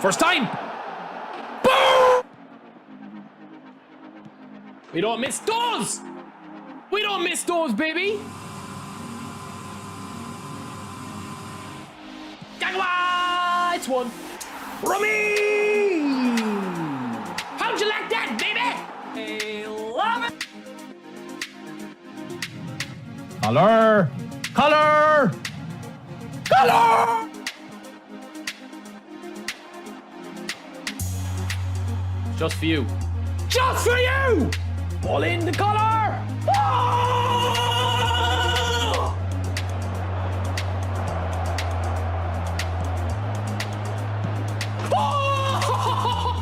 First time. Boom! We don't miss those. We don't miss those, baby. Gagwa! It's one. Rummy! How'd you like that, baby? I love it. Color! Color! Color! Just for you. Just for you! Pull in the color! Oh!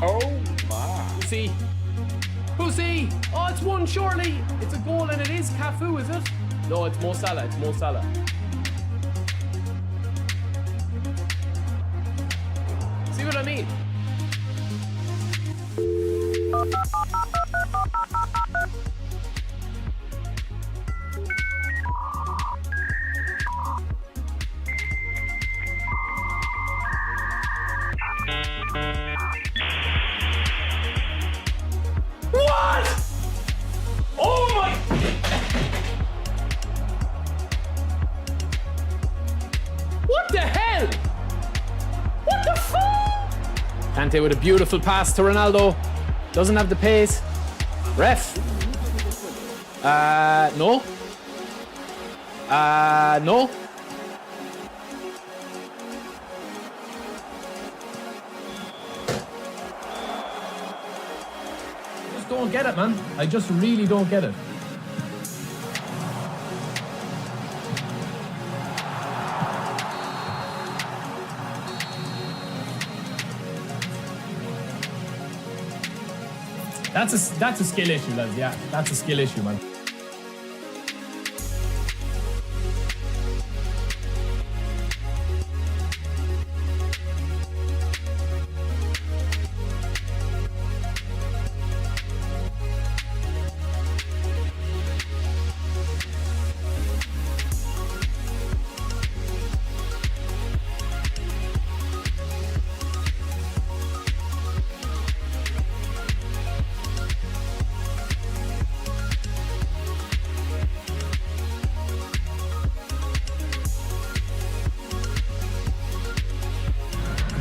Oh my. See? Who's he? Oh, it's one surely. It's a goal and it is Cafu, is it? No, it's Mo Salah. It's Mo Salah. See what I mean? What? Oh my! What the hell? What the fuck? Kante with a beautiful pass to Ronaldo. Doesn't have the pace. Ref. No. No. Just don't get it, man. I just really don't get it. That's a skill issue, lads. Yeah, that's a skill issue, man.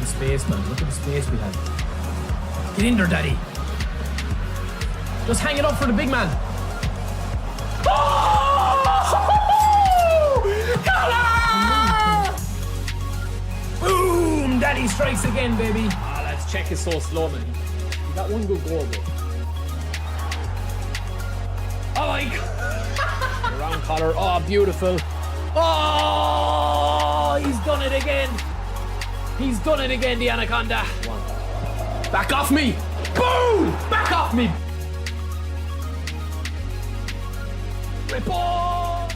Space, man. Look at the space we have. Get in there, daddy. Just hang it up for the big man. Oh! Color! Boom! Daddy strikes again, baby. Ah, let's check is so slow, man. He got one good goal, though. Oh my God! Around collar. Oh, beautiful. Oh, he's done it again. He's done it again, the Anaconda. Back off me. Boom! Back off me. Ripple!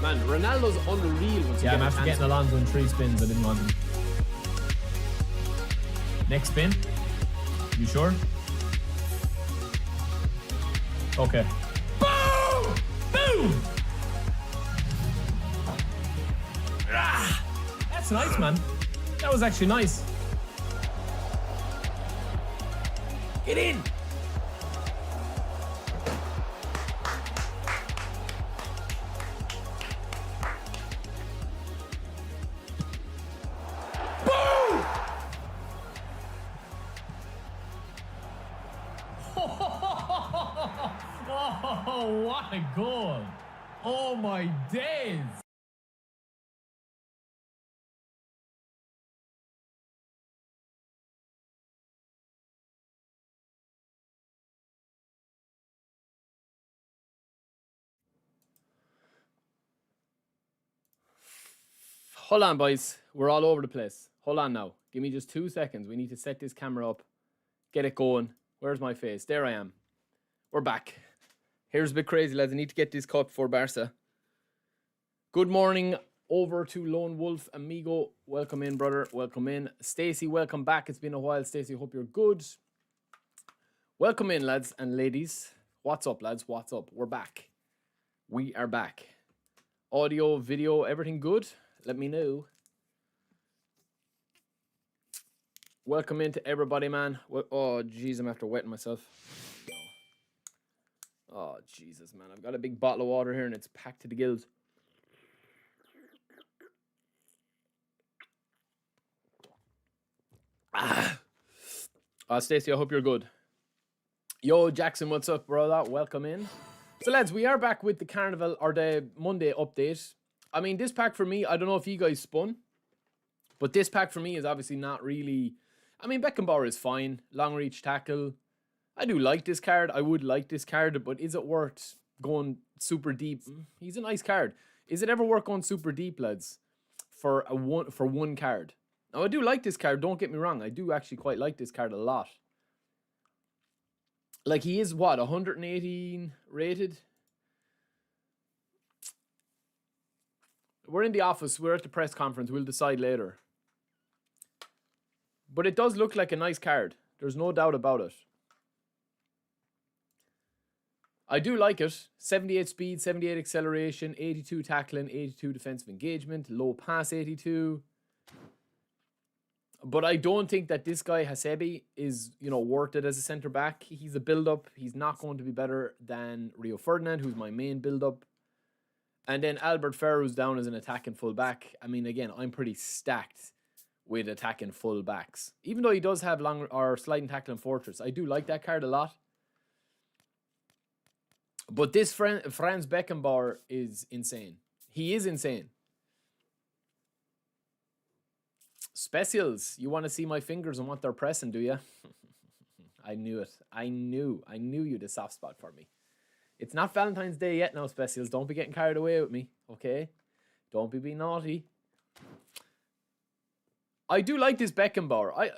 Man, Ronaldo's unreal. Once I'm after getting Alonso in 3 spins. I didn't want him. Next spin. You sure? Okay. Boom! Boom! Ah! That's nice, man. That was actually nice. Get in. Boom! Oh, what a goal. Oh, my days. Hold on, boys. We're all over the place. Hold on now. Give me just 2 seconds. We need to set this camera up. Get it going. Where's my face? There I am. We're back. Here's a bit crazy, lads. I need to get this cut for Barca. Good morning over to Lone Wolf Amigo. Welcome in, brother. Welcome in. Stacey, welcome back. It's been a while, Stacey. Hope you're good. Welcome in, lads and ladies. What's up, lads? What's up? We're back. We are back. Audio, video, everything good? Let me know. Welcome into everybody, man. Oh, jeez, I'm after wetting myself. Oh, Jesus, man. I've got a big bottle of water here and it's packed to the gills. Stacey, I hope you're good. Yo, Jackson, what's up, brother? Welcome in. So, lads, we are back with the Carnival, or the Monday update. I mean, this pack for me, I don't know if you guys spun, but this pack for me is obviously not really... I mean, Beckenbauer is fine. Long reach tackle. I do like this card. I would like this card, but is it worth going super deep? He's a nice card. Is it ever worth going super deep, lads, for one card? Now, I do like this card. Don't get me wrong. I do actually quite like this card a lot. Like, he is, what, 118 rated? We're in the office. We're at the press conference. We'll decide later. But it does look like a nice card. There's no doubt about it. I do like it. 78 speed, 78 acceleration, 82 tackling, 82 defensive engagement, low pass 82. But I don't think that this guy, Hasebe, is, you know, worth it as a centre-back. He's a build-up. He's not going to be better than Rio Ferdinand, who's my main build-up. And then Albert Ferrer's down as an attacking full-back. I mean, again, I'm pretty stacked with attacking full-backs. Even though he does have long or sliding tackle and fortress. I do like that card a lot. But this Franz Beckenbauer is insane. He is insane. Specials, you want to see my fingers and what they're pressing, do you? I knew it. I knew you had a soft spot for me. It's not Valentine's Day yet now, Specials. Don't be getting carried away with me, okay? Don't be being naughty. I do like this Beckenbauer.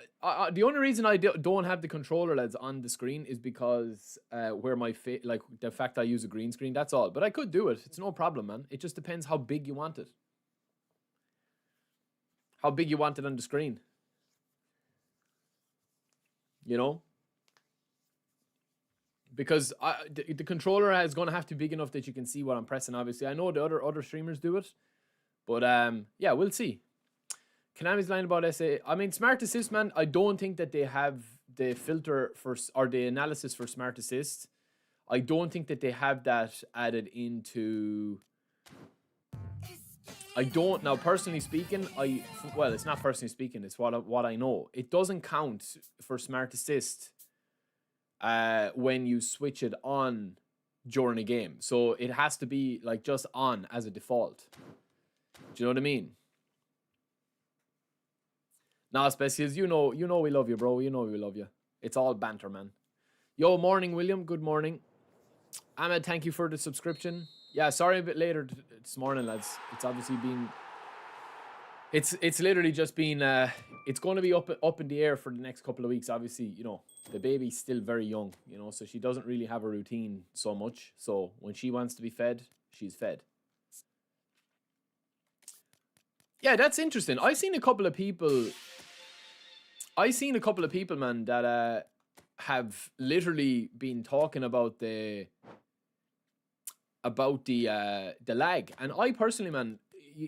The only reason I don't have the controller, lads, on the screen is because where my like the fact I use a green screen. That's all. But I could do it. It's no problem, man. It just depends how big you want it. How big you want it on the screen. You know? Because the controller is going to have to be big enough that you can see what I'm pressing, obviously. I know the other streamers do it. But, yeah, we'll see. Konami's line about SA. I mean, Smart Assist, man, I don't think that they have the filter for, or the analysis for Smart Assist. I don't think that they have that added into... I don't, now personally speaking, well, it's not personally speaking, it's what I know. It doesn't count for Smart Assist when you switch it on during a game. So it has to be like just on as a default. Do you know what I mean? Nah, Specials, you know we love you, bro. You know we love you. It's all banter, man. Yo, morning, William. Good morning. Ahmed, thank you for the subscription. Yeah, sorry a bit later this morning, lads. It's obviously been... It's literally just been... it's going to be up in the air for the next couple of weeks. Obviously, you know, the baby's still very young, you know, so she doesn't really have a routine so much. So when she wants to be fed, she's fed. Yeah, that's interesting. I seen a couple of people, man, that have literally been talking about the lag. And I personally, man,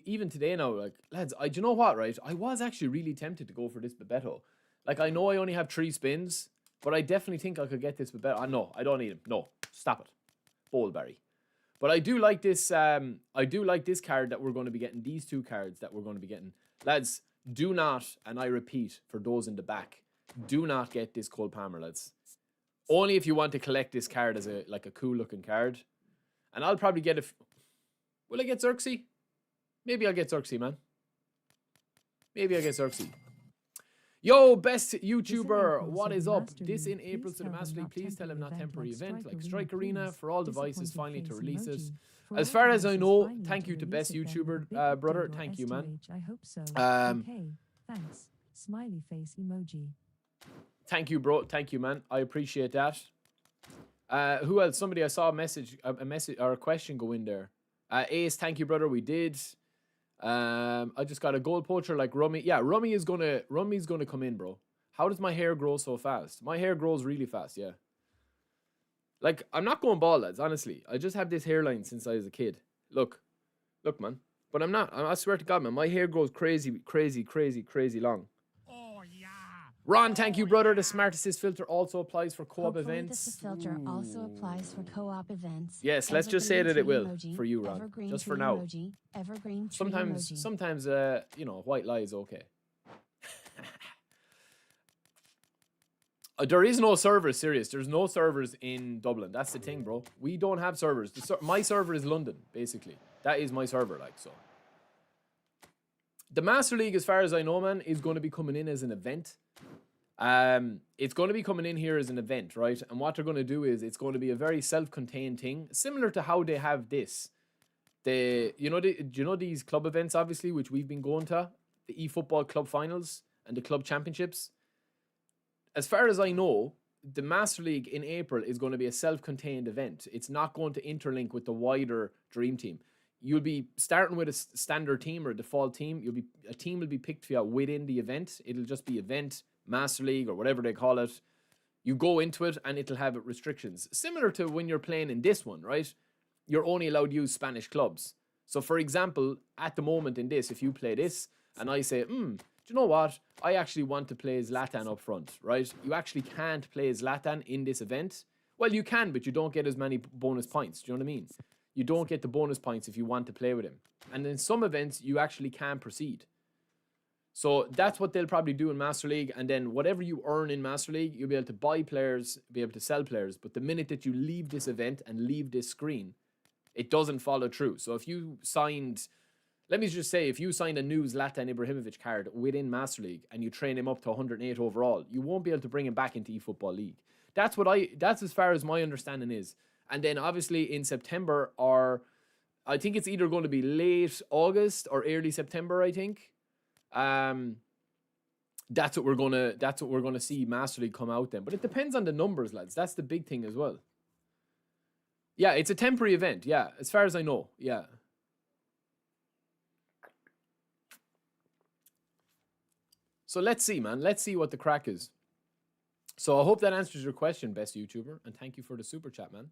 even today now, like, lads, do you know what, right? I was actually really tempted to go for this Bebeto. Like, I know I only have 3 spins, but I definitely think I could get this Bebeto. No, I don't need him. No, stop it. Bowlberry. But I do like this, card that we're going to be getting, these 2 cards that we're going to be getting. Lads, do not, and I repeat, for those in the back, do not get this Cole Palmer, lads. Only if you want to collect this card as a cool looking card. And I'll probably get will I get Xerxes? Maybe I'll get Xerxes, man. Maybe I'll get Xerxes. Yo, best YouTuber, what is up? This in April to the Master League. Please tell him not temporary event like Strike Arena for all devices finally to release it. As far as I know, thank you to best YouTuber, brother. Thank you, man. I hope so. Okay, thanks. Smiley face emoji. Thank you, bro. Thank you, man. I appreciate that. Who else? Somebody, I saw a message or a question go in there. Ace, thank you, brother. We did. I just got a gold poacher like Rummy. Yeah, Rummy's gonna come in, bro. How does my hair grow so fast? My hair grows really fast, yeah. Like, I'm not going bald, lads, honestly. I just have this hairline since I was a kid. Look, man. But I'm not. I swear to God, man. My hair grows crazy long. Oh, yeah. Ron, thank you, brother. The Smart Assist filter also applies for co-op Hopefully events. This filter also applies for co-op events. Yes, let's just say that it will emoji, for you, Ron. evergreen Just for tree now. Emoji, evergreen tree emoji. Sometimes, you know, white lie is okay. There is no servers, serious. There's no servers in Dublin. That's the thing, bro. We don't have servers. My server is London, basically. That is my server, like, so. The Master League, as far as I know, man, is going to be coming in as an event. It's going to be coming in here as an event, right? And what they're going to do is it's going to be a very self-contained thing, similar to how they have this. Do you know these club events, obviously, which we've been going to? The eFootball club finals and the club championships. As far as I know, the Master League in April is going to be a self-contained event. It's not going to interlink with the wider Dream Team. You'll be starting with a standard team or a default team. A team will be picked for you within the event. It'll just be event, Master League, or whatever they call it. You go into it and it'll have restrictions. Similar to when you're playing in this one, right? You're only allowed to use Spanish clubs. So for example, at the moment in this, if you play this and I say, do you know what? I actually want to play Zlatan up front, right? You actually can't play Zlatan in this event. Well, you can, but you don't get as many bonus points. Do you know what I mean? You don't get the bonus points if you want to play with him. And in some events, you actually can proceed. So that's what they'll probably do in Master League. And then whatever you earn in Master League, you'll be able to buy players, be able to sell players. But the minute that you leave this event and leave this screen, it doesn't follow through. So if you signed, let me just say, if you signed a new Zlatan Ibrahimovic card within Master League and you train him up to 108 overall, you won't be able to bring him back into eFootball League. That's as far as my understanding is. And then obviously in September, or I think it's either going to be late August or early September, I think. That's what we're gonna see Master League come out then. But it depends on the numbers, lads. That's the big thing as well. Yeah, it's a temporary event. Yeah, as far as I know. Yeah. So let's see, man. Let's see what the crack is. So I hope that answers your question, best YouTuber. And thank you for the super chat, man.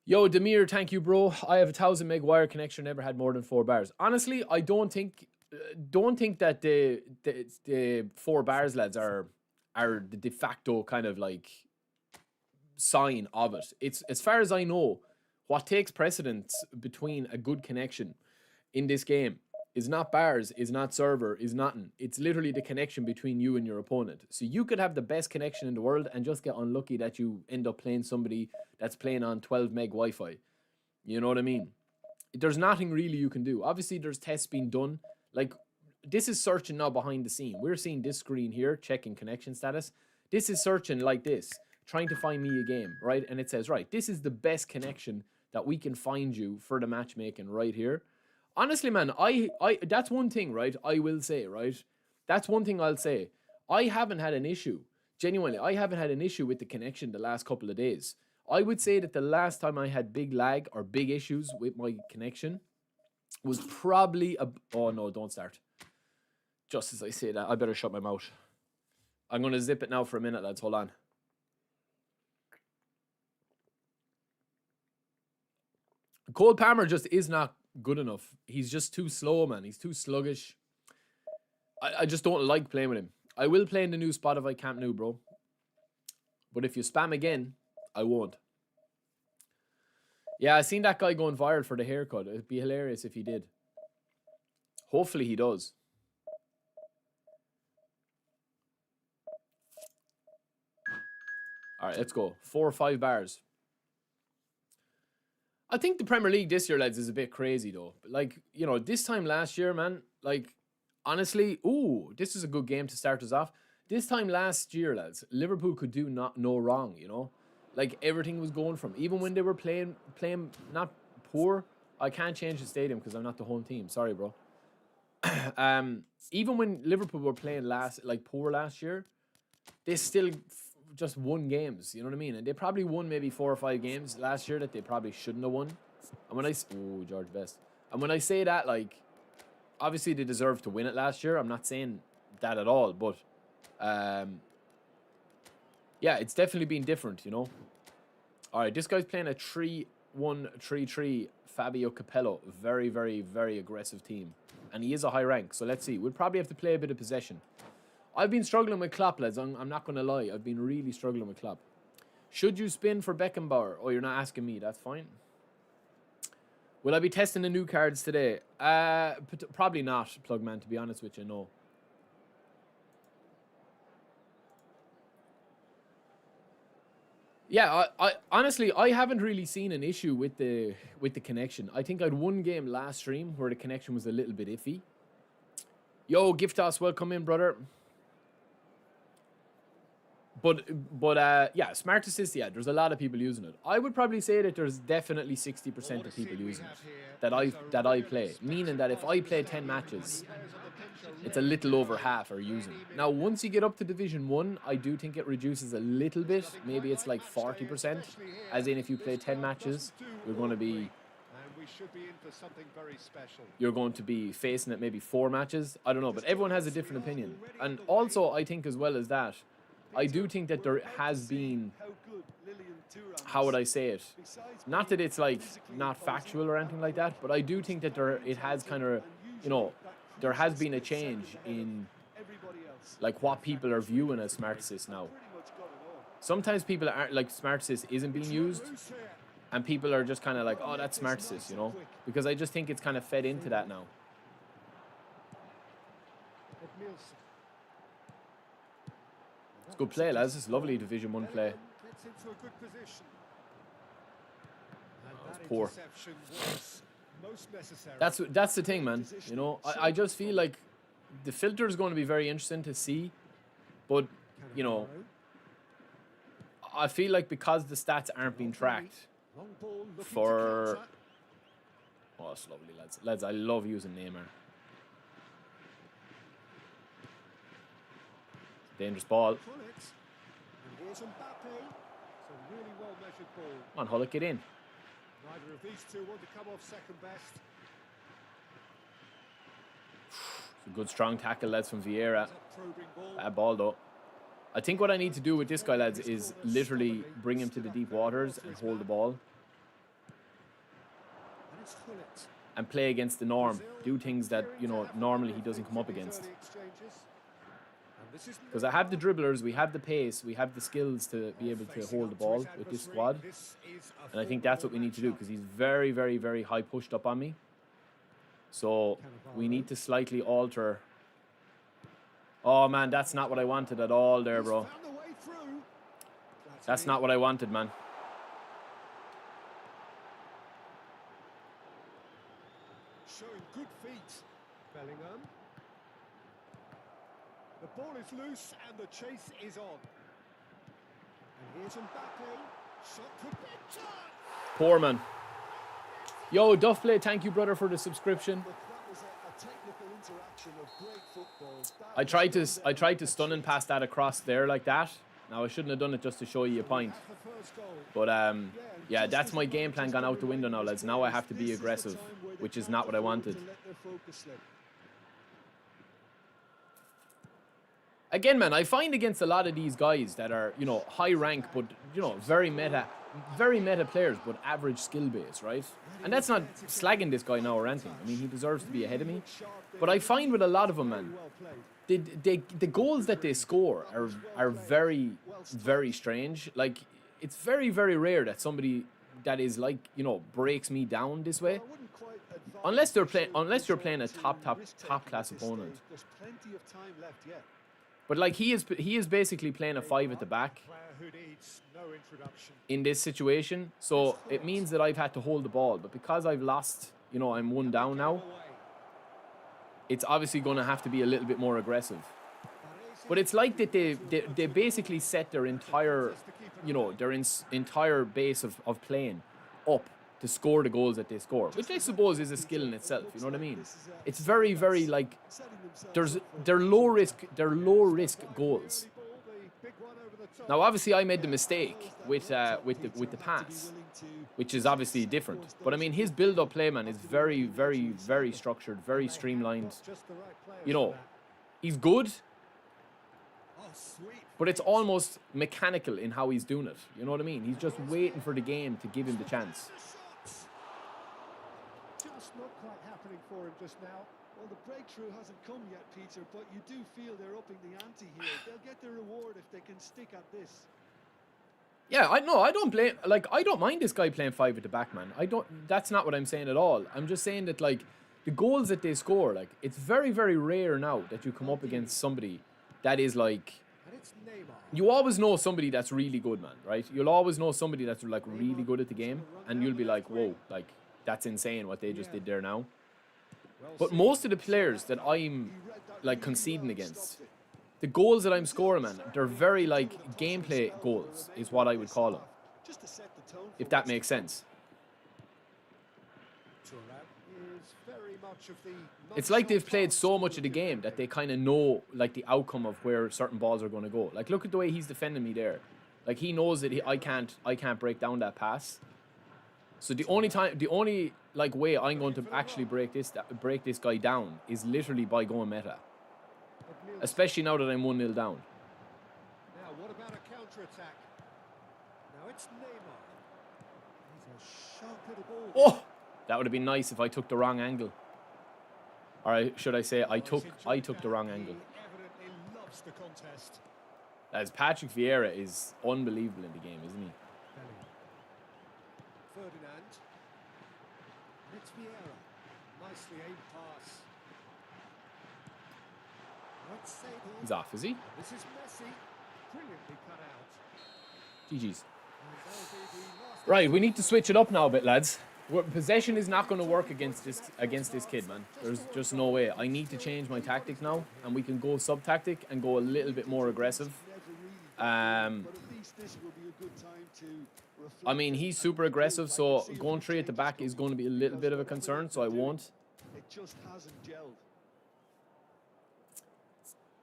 Yo, Demir, thank you, bro. I have a 1,000 meg wire connection, never had more than 4 bars. Honestly, I don't think that the 4 bars, lads, are the de facto kind of like sign of it. It's, as far as I know, what takes precedence between a good connection in this game is not bars, is not server, is nothing. It's literally the connection between you and your opponent. So you could have the best connection in the world and just get unlucky that you end up playing somebody that's playing on 12 meg Wi-Fi. You know what I mean? There's nothing really you can do. Obviously, there's tests being done. Like, this is searching now behind the scene. We're seeing this screen here, checking connection status. This is searching like this, trying to find me a game, right? And it says, right, this is the best connection that we can find you for the matchmaking right here. Honestly, man, I that's one thing, right? I will say, right? That's one thing I'll say. I haven't had an issue. Genuinely, I haven't had an issue with the connection the last couple of days. I would say that the last time I had big lag or big issues with my connection was probably oh no, don't start. Just as I say that, I better shut my mouth. I'm going to zip it now for a minute, lads. Hold on. Cole Palmer just is not good enough. He's just too slow, man. He's too sluggish. I just don't like playing with him. I will play in the new Spotify Camp Nou, bro. But if you spam again, I won't. Yeah, I seen that guy going viral for the haircut. It'd be hilarious if he did. Hopefully he does. All right, let's go. 4 or 5 bars. I think the Premier League this year, lads, is a bit crazy, though. Like, you know, this time last year, man, like, honestly, ooh, this is a good game to start us off. This time last year, lads, Liverpool could do no wrong, you know? Like, everything was going from, even when they were playing not poor. I can't change the stadium because I'm not the home team. Sorry, bro. Even when Liverpool were playing poor last year, they still just won games, you know what I mean? And they probably won maybe 4 or 5 games last year that they probably shouldn't have won. And when George Best. And when I say that, like, obviously they deserved to win it last year. I'm not saying that at all, but yeah, it's definitely been different, you know? All right, this guy's playing a 3-1-3-3 Fabio Capello. Very, very, very aggressive team. And he is a high rank, so let's see. We'll probably have to play a bit of possession. I've been struggling with Klopp, lads. I'm not going to lie. I've been really struggling with Klopp. Should you spin for Beckenbauer? Oh, you're not asking me. That's fine. Will I be testing the new cards today? Probably not, Plugman, to be honest with you, no. Yeah, I honestly, I haven't really seen an issue with the connection. I think I had one game last stream where the connection was a little bit iffy. Yo, Giftos, welcome in, brother. But yeah, Smart Assist, yeah, there's a lot of people using it. I would probably say that there's definitely 60% of people using it that I play. Meaning that if I play 10 matches, it's a little over half are using it. Now, once you get up to Division 1, I do think it reduces a little bit. Maybe it's like 40%. As in, if you play 10 matches, you're going to be facing it maybe 4 matches. I don't know, but everyone has a different opinion. And also, I think as well as that, I do think that there has been, how would I say it? Not that it's like not factual or anything like that, but I do think that it has kind of, you know, there has been a change in like what people are viewing as Smart Assist now. Sometimes people aren't like Smart Assist isn't being used, and people are just kind of like, oh, that's Smart Assist, you know, because I just think it's kind of fed into that now. It's good play, lads. It's lovely Division 1 play. That's poor. That's the thing, man. You know, I just feel like the filter is going to be very interesting to see, but you know, I feel like because the stats aren't being tracked for. Oh, it's lovely, lads. Lads, I love using Neymar. Dangerous ball. Come on, Hulk, get in. Neither of these two want to come off second best. It's a good strong tackle, lads, from Vieira. Bad ball, though. I think what I need to do with this guy, lads, is literally bring him to the deep waters and hold the ball. And play against the norm. Do things that, you know, normally he doesn't come up against. Because I have the dribblers, we have the pace, we have the skills to be able to hold the ball with this squad. And I think that's what we need to do, because he's very, very, very high pushed up on me. So we need to slightly alter. Oh, man, that's not what I wanted at all there, bro. That's not what I wanted, man. Showing good feet, Bellingham. The ball is loose and the chase is on. And here's Mbappe. Shot could be done. Poor man. Yo, Duffley, thank you, brother, for the subscription. That was a technical interaction of great footballs. I tried to stun and pass that across there like that. Now I shouldn't have done it just to show you a point. But yeah, that's my game plan gone out the window now, lads. Now I have to be aggressive, which is not what I wanted. Again, man, I find against a lot of these guys that are, you know, high rank, but, you know, very meta players, but average skill base, right? And that's not slagging this guy now or anything. I mean, he deserves to be ahead of me. But I find with a lot of them, man, the goals that they score are very, very strange. Like, it's very, very rare that somebody that is like, you know, breaks me down this way. Unless you're playing a top class opponent. There's plenty of time left yet. But like he is basically playing a 5 at the back in this situation. So it means that I've had to hold the ball. But because I've lost, you know, I'm 1 down now, it's obviously going to have to be a little bit more aggressive. But it's like that they basically set their entire, you know, their entire base of playing up to score the goals that they score, which I suppose is a skill in itself. You know what I mean? It's very, very like they're low risk goals. Now, obviously, I made the mistake with the pass, which is obviously different. But I mean, his build-up play, man, is very, very, very structured, very streamlined. You know, he's good, but it's almost mechanical in how he's doing it. You know what I mean? He's just waiting for the game to give him the chance. Just not quite happening for him just now. Well, the breakthrough hasn't come yet, Peter, but you do feel they're upping the ante here. They'll get their reward if they can stick at this. Yeah, I don't blame, like, I don't mind this guy playing 5 at the back, man. That's not what I'm saying at all. I'm just saying that, like, the goals that they score, like, it's very, very rare now that you come up against somebody that is, like, And it's Neymar. you always know somebody that's really good, man, right? You'll always know somebody that's, like, really good at the game, and you'll be like, whoa, like, that's insane what they just did there now. But most of the players that I'm, like, conceding against, the goals that I'm scoring, man, they're very, like, gameplay goals is what I would call them. Just to set the tone If that makes sense. is very much of the It's like they've played so much of the game that they kind of know, like, the outcome of where certain balls are going to go. Like, look at the way he's defending me there. Like, he knows that I can't break down that pass. So the only like way I'm going to actually break this guy down is literally by going meta. Especially now that I'm 1-0 down. Now, what about a counter-attack? Now it's Neymar. He's a sharp little ball. Oh, that would have been nice if I took the wrong angle. Or should I say I took the wrong angle. He evidently loves the contest. As Patrick Vieira is unbelievable in the game, isn't he? Ferdinand. It's Vieira. Nicely aimed pass. Let's say He's off, is he? this is Messi. Brilliantly cut out. GG's. And that'll be the last Right, we need to switch it up now a bit, lads. Possession is not going to work against this kid, man. There's just no way. I need to change my tactic now, and we can go sub-tactic and go a little bit more aggressive. but at least this will be a good time to reflect. I mean, he's super aggressive, so going 3 at the back is going to be a little bit of a concern, so I won't. It just hasn't gelled.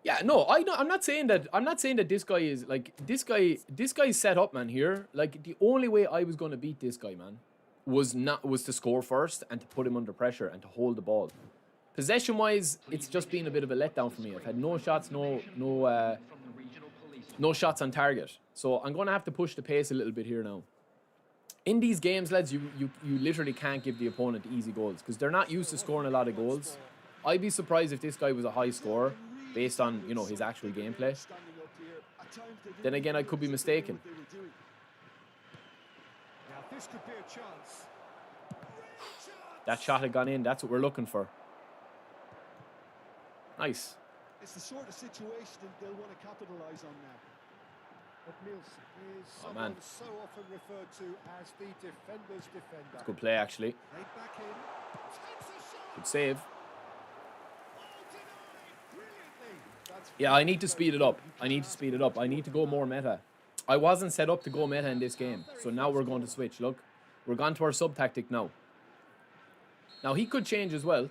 Yeah, no, I'm not saying that this guy is like this guy's set up, man. Here, like, the only way I was going to beat this guy, man, was to score first and to put him under pressure and to hold the ball. Possession wise, it's just been a bit of a letdown for me. I've had no shots, no shots on target. So I'm going to have to push the pace a little bit here now. In these games, lads, you literally can't give the opponent easy goals because they're not used to scoring a lot of goals. I'd be surprised if this guy was a high scorer based on, you know, his actual gameplay. Then again, I could be mistaken. Now this could be a chance. That shot had gone in. That's what we're looking for. Nice. It's the sort of situation they'll want to capitalise on now. But Nielsen is someone man. so often referred to as the defender's defender. Good play, actually. Right back in. Takes a shot. Good save. Oh, denied. Brilliantly. That's Yeah, I need to speed it up. I need to go more meta. I wasn't set up to go meta in this game. So now we're going to switch. Look, we're gone to our sub-tactic now. Now, he could change as well.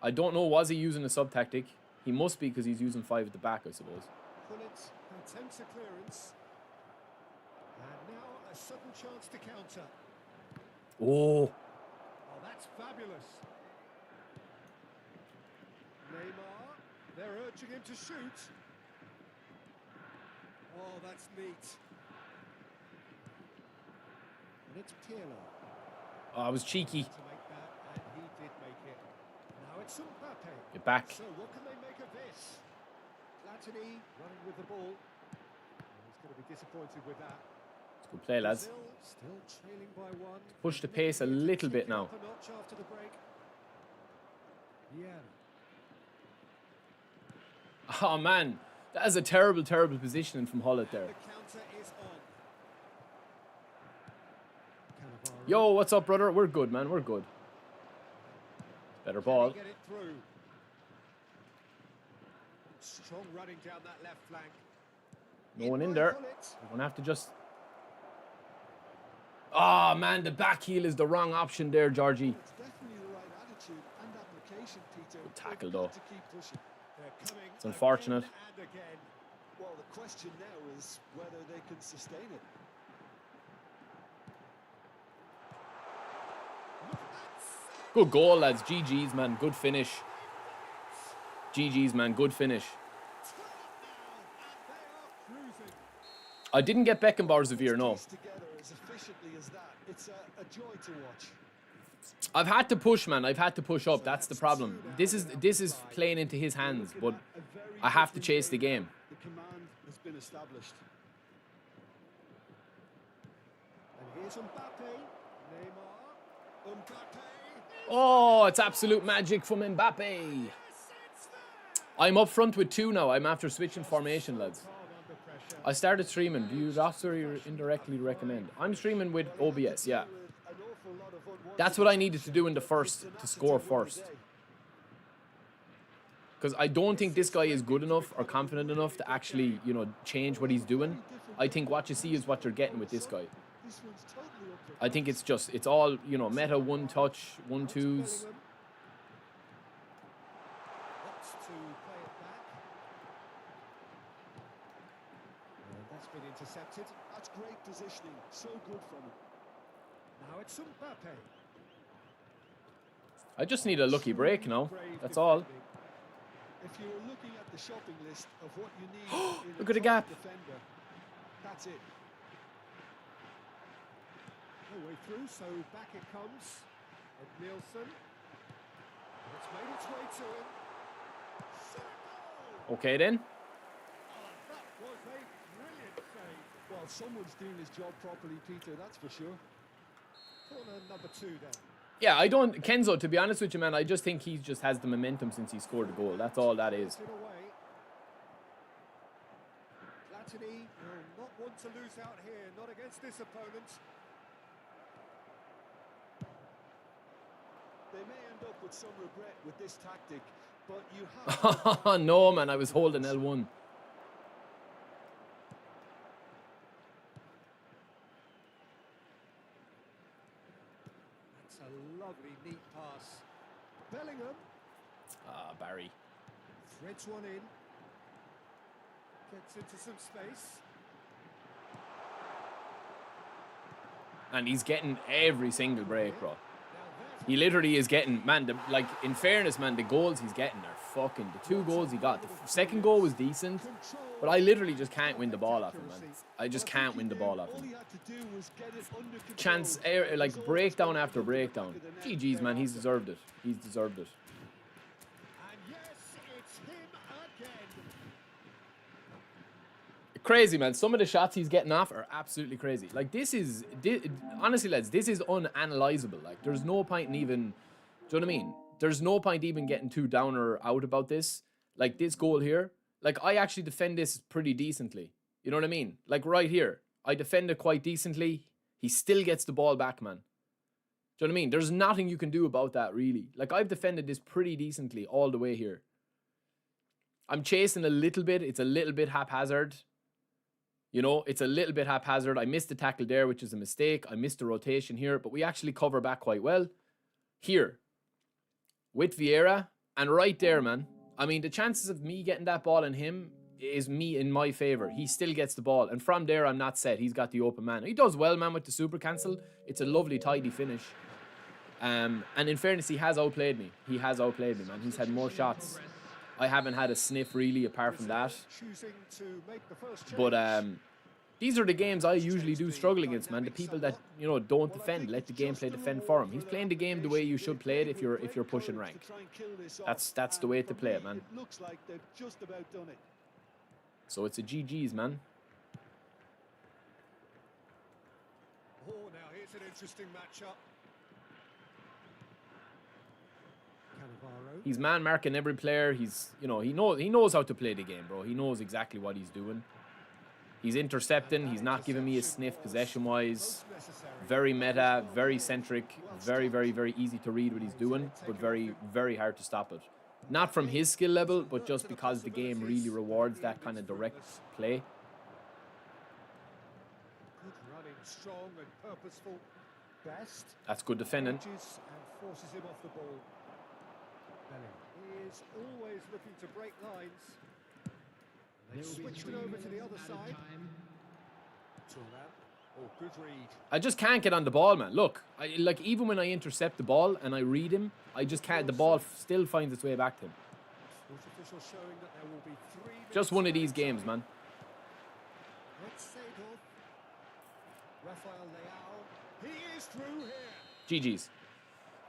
I don't know, was he using a sub-tactic? He must be because he's using 5 at the back, I suppose. Pullets attempts a clearance. And now a sudden chance to counter. Oh, Oh, that's fabulous. Neymar, they're urging him to shoot. Oh, that's neat. And it's Pirlo I was cheeky. to make that, and he did make it. Now it's Mbappe. Get back. So what can they make of this? Platini running with the ball. He's going to be disappointed with that. Good play, lads. Brazil still trailing by 1. Push the pace a little bit now. Up a notch after the break. Yeah. Oh, man. That is a terrible, terrible positioning from Hullet there. The counter is on. Cannavaro. Yo, what's up, brother? We're good, man. We're good. Better ball. Get it through. Strong running down that left flank. No one in there. We're going to have to just... Oh, man, the back heel is the wrong option there, Georgie. It's definitely the right attitude and application, Peter. Good tackle, They've got though. to keep pushing. They're coming It's unfortunate. again and again. Well, the question now is whether they can sustain it. Good goal, lads. GG's, man. Good finish. GG's, man. Good finish. I didn't get Beckenbauer Severe, no. Together as efficiently as that. It's a joy to watch. I've had to push, man. I've had to push up. That's the problem. This is playing into his hands, but I have to chase the game. The command has been established. And here's Mbappe. Neymar. Mbappe. Oh, it's absolute magic from Mbappe. I'm up front with 2 now. I'm after switching formation, lads. I started streaming. Do you directly or indirectly recommend? I'm streaming with OBS, yeah. That's what I needed to do in the first to score first. Because I don't think this guy is good enough or confident enough to actually, you know, change what he's doing. I think what you see is what you're getting with this guy. I think it's all, you know, meta, 1 touch, 1-2s. That's been intercepted. That's great positioning. So good from him. Now it's Mbappe. I just need a lucky break now. That's all. If you're looking at the shopping list of what you need, look at the gap. Defender, that's it. No way through, so back it comes. Ed Nielsen. It's made its way to him. Okay then. That was a brilliant save. Well, someone's doing his job properly, Peter, that's for sure. Corner number 2 then. Yeah, I don't... Kenzo, to be honest with you, man, I just think he just has the momentum since he scored the goal. That's all that is. Platini will not want to lose out here, not against this opponent. They may end up with some regret with this tactic, but you have... No, man, I was holding L1. That's a lovely, neat pass. Bellingham. Ah, Barry. Threads one in. Gets into some space. And he's getting every single break, bro. He literally is getting, man, like, in fairness, man, the goals he's getting are fucking, the 2 goals he got. The second goal was decent, but I literally just can't win the ball off him, man. I just can't win the ball off him. Chance, like, breakdown after breakdown. GG's, man, he's deserved it. He's deserved it. Crazy, man. Some of the shots he's getting off are absolutely crazy. Like, honestly, lads, this is unanalyzable. Like, there's no point in even, do you know what I mean? There's no point even getting too down or out about this. Like, this goal here, like, I actually defend this pretty decently. You know what I mean? Like, right here, I defend it quite decently. He still gets the ball back, man. Do you know what I mean? There's nothing you can do about that, really. Like, I've defended this pretty decently all the way here. I'm chasing a little bit. It's a little bit haphazard. You know, it's a little bit haphazard. I missed the tackle there, which is a mistake. I missed the rotation here, but we actually cover back quite well. Here, with Vieira, and right there, man. I mean, the chances of me getting that ball in him is me in my favour. He still gets the ball, and from there, I'm not set. He's got the open man. He does well, man, with the super cancel. It's a lovely, tidy finish. And in fairness, he has outplayed me. He has outplayed me, man. He's had more shots. I haven't had a sniff, really, apart from that. But these are the games I usually do struggle against, man. The people that, you know, don't defend, let the gameplay defend for him. He's playing the game the way you should play it if you're pushing rank. That's the way to play it, man. So it's a GG's, man. Oh, now here's an interesting matchup. He's man marking every player. He's, you know, he knows how to play the game, bro. He knows exactly what he's doing. He's intercepting. He's not giving me a sniff possession wise. Very meta, very centric, very, very, very easy to read what he's doing, but very, very hard to stop it. Not from his skill level, but just because the game really rewards that kind of direct play. Good running, strong and purposeful. Best. That's good defending. And forces him off the ball. He is always looking to break lines. They switched it over to the other side. Oh, good read. I just can't get on the ball, man. Look, like, even when I intercept the ball and I read him, I just can't. The ball still finds its way back to him. Showing that there will be 3 just one of these games, man. Rafael Leao. He is through here. GG's.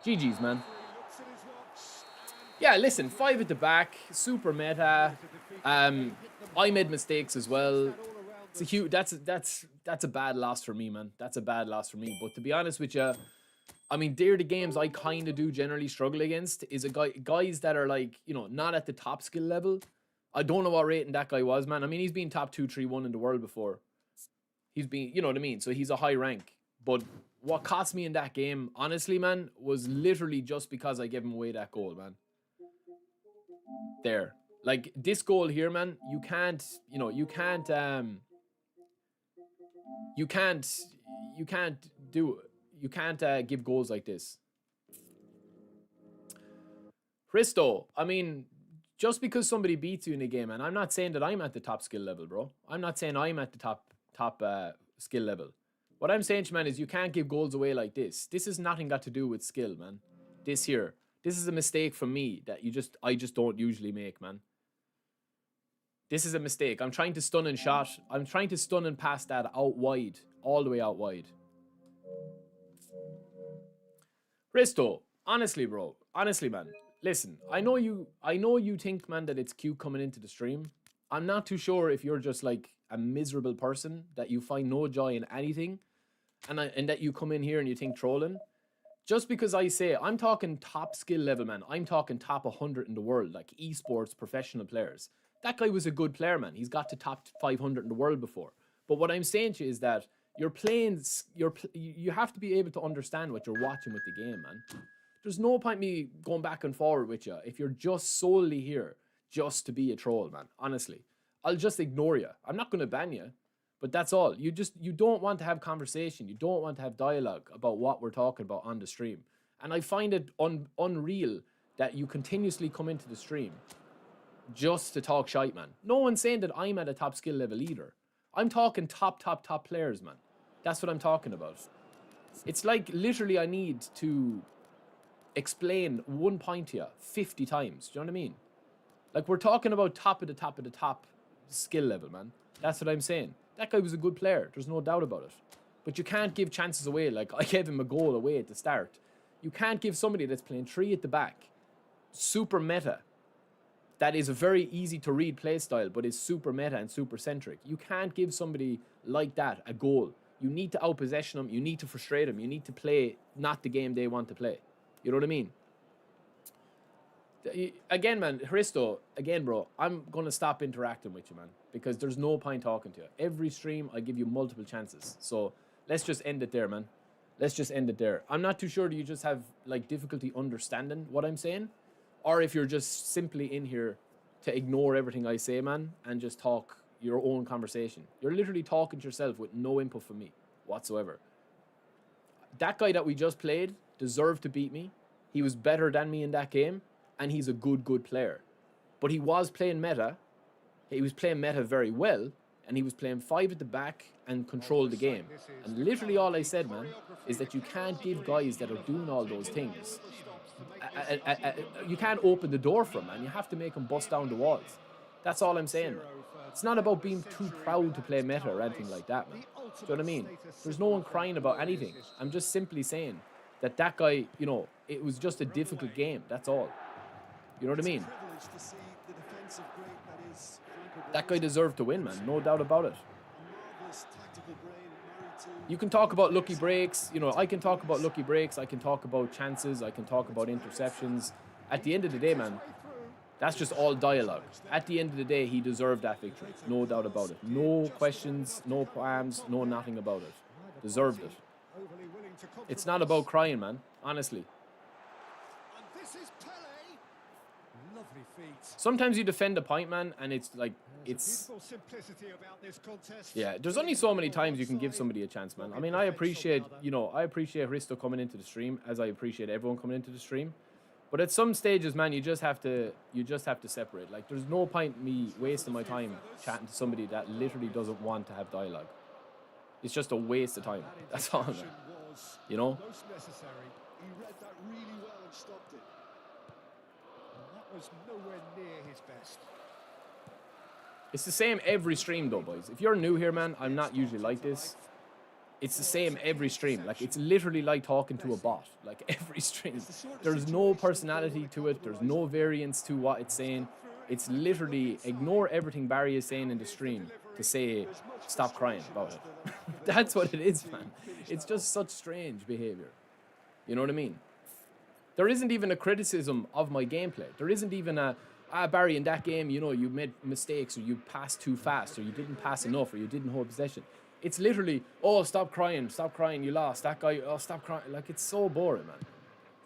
GG's, man. Yeah, listen, 5 at the back, super meta. I made mistakes as well. It's a huge. That's a bad loss for me, man. That's a bad loss for me. But to be honest with you, I mean, they're the games I kind of do generally struggle against. Is guys that are like, you know, not at the top skill level. I don't know what rating that guy was, man. I mean, he's been top 2, 3, 1 in the world before. He's been, you know what I mean. So he's a high rank. But what cost me in that game, honestly, man, was literally just because I gave him away that goal, man. There, like this goal here, man. You can't, you know, you can't give goals like this. Christo, I mean, just because somebody beats you in a game, and I'm not saying that I'm at the top skill level, bro. I'm not saying I'm at the top skill level. What I'm saying to you, man, is you can't give goals away like this. This has nothing got to do with skill, man. This here. This is a mistake from me that I just don't usually make, man. This is a mistake. I'm trying to stun and shot. I'm trying to stun and pass that out wide. All the way out wide. Risto, honestly, bro. Honestly, man. Listen, I know you think, man, that it's cute coming into the stream. I'm not too sure if you're just like a miserable person, that you find no joy in anything, and that you come in here and you think trolling. Just because I say, I'm talking top skill level, man. I'm talking top 100 in the world, like esports professional players. That guy was a good player, man. He's got to top 500 in the world before. But what I'm saying to you is that you're playing, you have to be able to understand what you're watching with the game, man. There's no point me going back and forward with you if you're just solely here just to be a troll, man. Honestly, I'll just ignore you. I'm not going to ban you. But that's all. You don't want to have conversation. You don't want to have dialogue about what we're talking about on the stream. And I find it unreal that you continuously come into the stream just to talk shite, man. No one's saying that I'm at a top skill level either. I'm talking top players, man. That's what I'm talking about. It's like literally I need to explain one point to you 50 times. Do you know what I mean? Like we're talking about top of the top skill level, man. That's what I'm saying. That guy was a good player. There's no doubt about it. But you can't give chances away. Like, I gave him a goal away at the start. You can't give somebody that's playing 3 at the back, super meta, that is a very easy to read play style, but is super meta and super centric. You can't give somebody like that a goal. You need to outpossession them. You need to frustrate them. You need to play not the game they want to play. You know what I mean? Again, man, Hristo, again, bro, I'm going to stop interacting with you, man, because there's no point talking to you. Every stream, I give you multiple chances. So let's just end it there, man. Let's just end it there. I'm not too sure, do you just have, like, difficulty understanding what I'm saying? Or if you're just simply in here to ignore everything I say, man, and just talk your own conversation. You're literally talking to yourself with no input from me whatsoever. That guy that we just played deserved to beat me. He was better than me in that game. And he's a good player. But he was playing meta. He was playing meta very well. And he was playing 5 at the back and controlled the game. And literally all I said, man, is that you can't give guys that are doing all those things. You can't open the door for them, man. You have to make them bust down the walls. That's all I'm saying, man. It's not about being too proud to play meta or anything like that, man. Do you know what I mean? There's no one crying about anything. I'm just simply saying that guy, you know, it was just a difficult game. That's all. You know what I mean? That guy deserved to win, man. No doubt about it. You can talk about lucky breaks. You know, I can talk about lucky breaks. I can talk about chances. I can talk about interceptions. At the end of the day, man, that's just all dialogue. At the end of the day, he deserved that victory. No doubt about it. No questions, no qualms, no nothing about it. Deserved it. It's not about crying, man. Honestly. Sometimes you defend a point, man, and it's like, it's... Yeah, there's only so many times you can give somebody a chance, man. I mean, I appreciate, you know, I appreciate Risto coming into the stream, as I appreciate everyone coming into the stream. But at some stages, man, you just have to separate. Like, there's no point me wasting my time chatting to somebody that literally doesn't want to have dialogue. It's just a waste of time. That's all, man. You know? He read that really well and stopped it. Was nowhere near his best. It's the same every stream though, boys. If you're new here, man, I'm not usually like this. It's the same every stream. Like, it's literally like talking to a bot. Like, every stream. There's no personality to it. There's no variance to what it's saying. It's literally ignore everything Barry is saying in the stream to say, stop crying about it. That's what it is, man. It's just such strange behavior. You know what I mean? There isn't even a criticism of my gameplay. There isn't even a, Barry, in that game, you know, you made mistakes, or you passed too fast, or you didn't pass enough, or you didn't hold possession. It's literally, oh, stop crying, you lost. That guy, oh, stop crying. Like, it's so boring, man.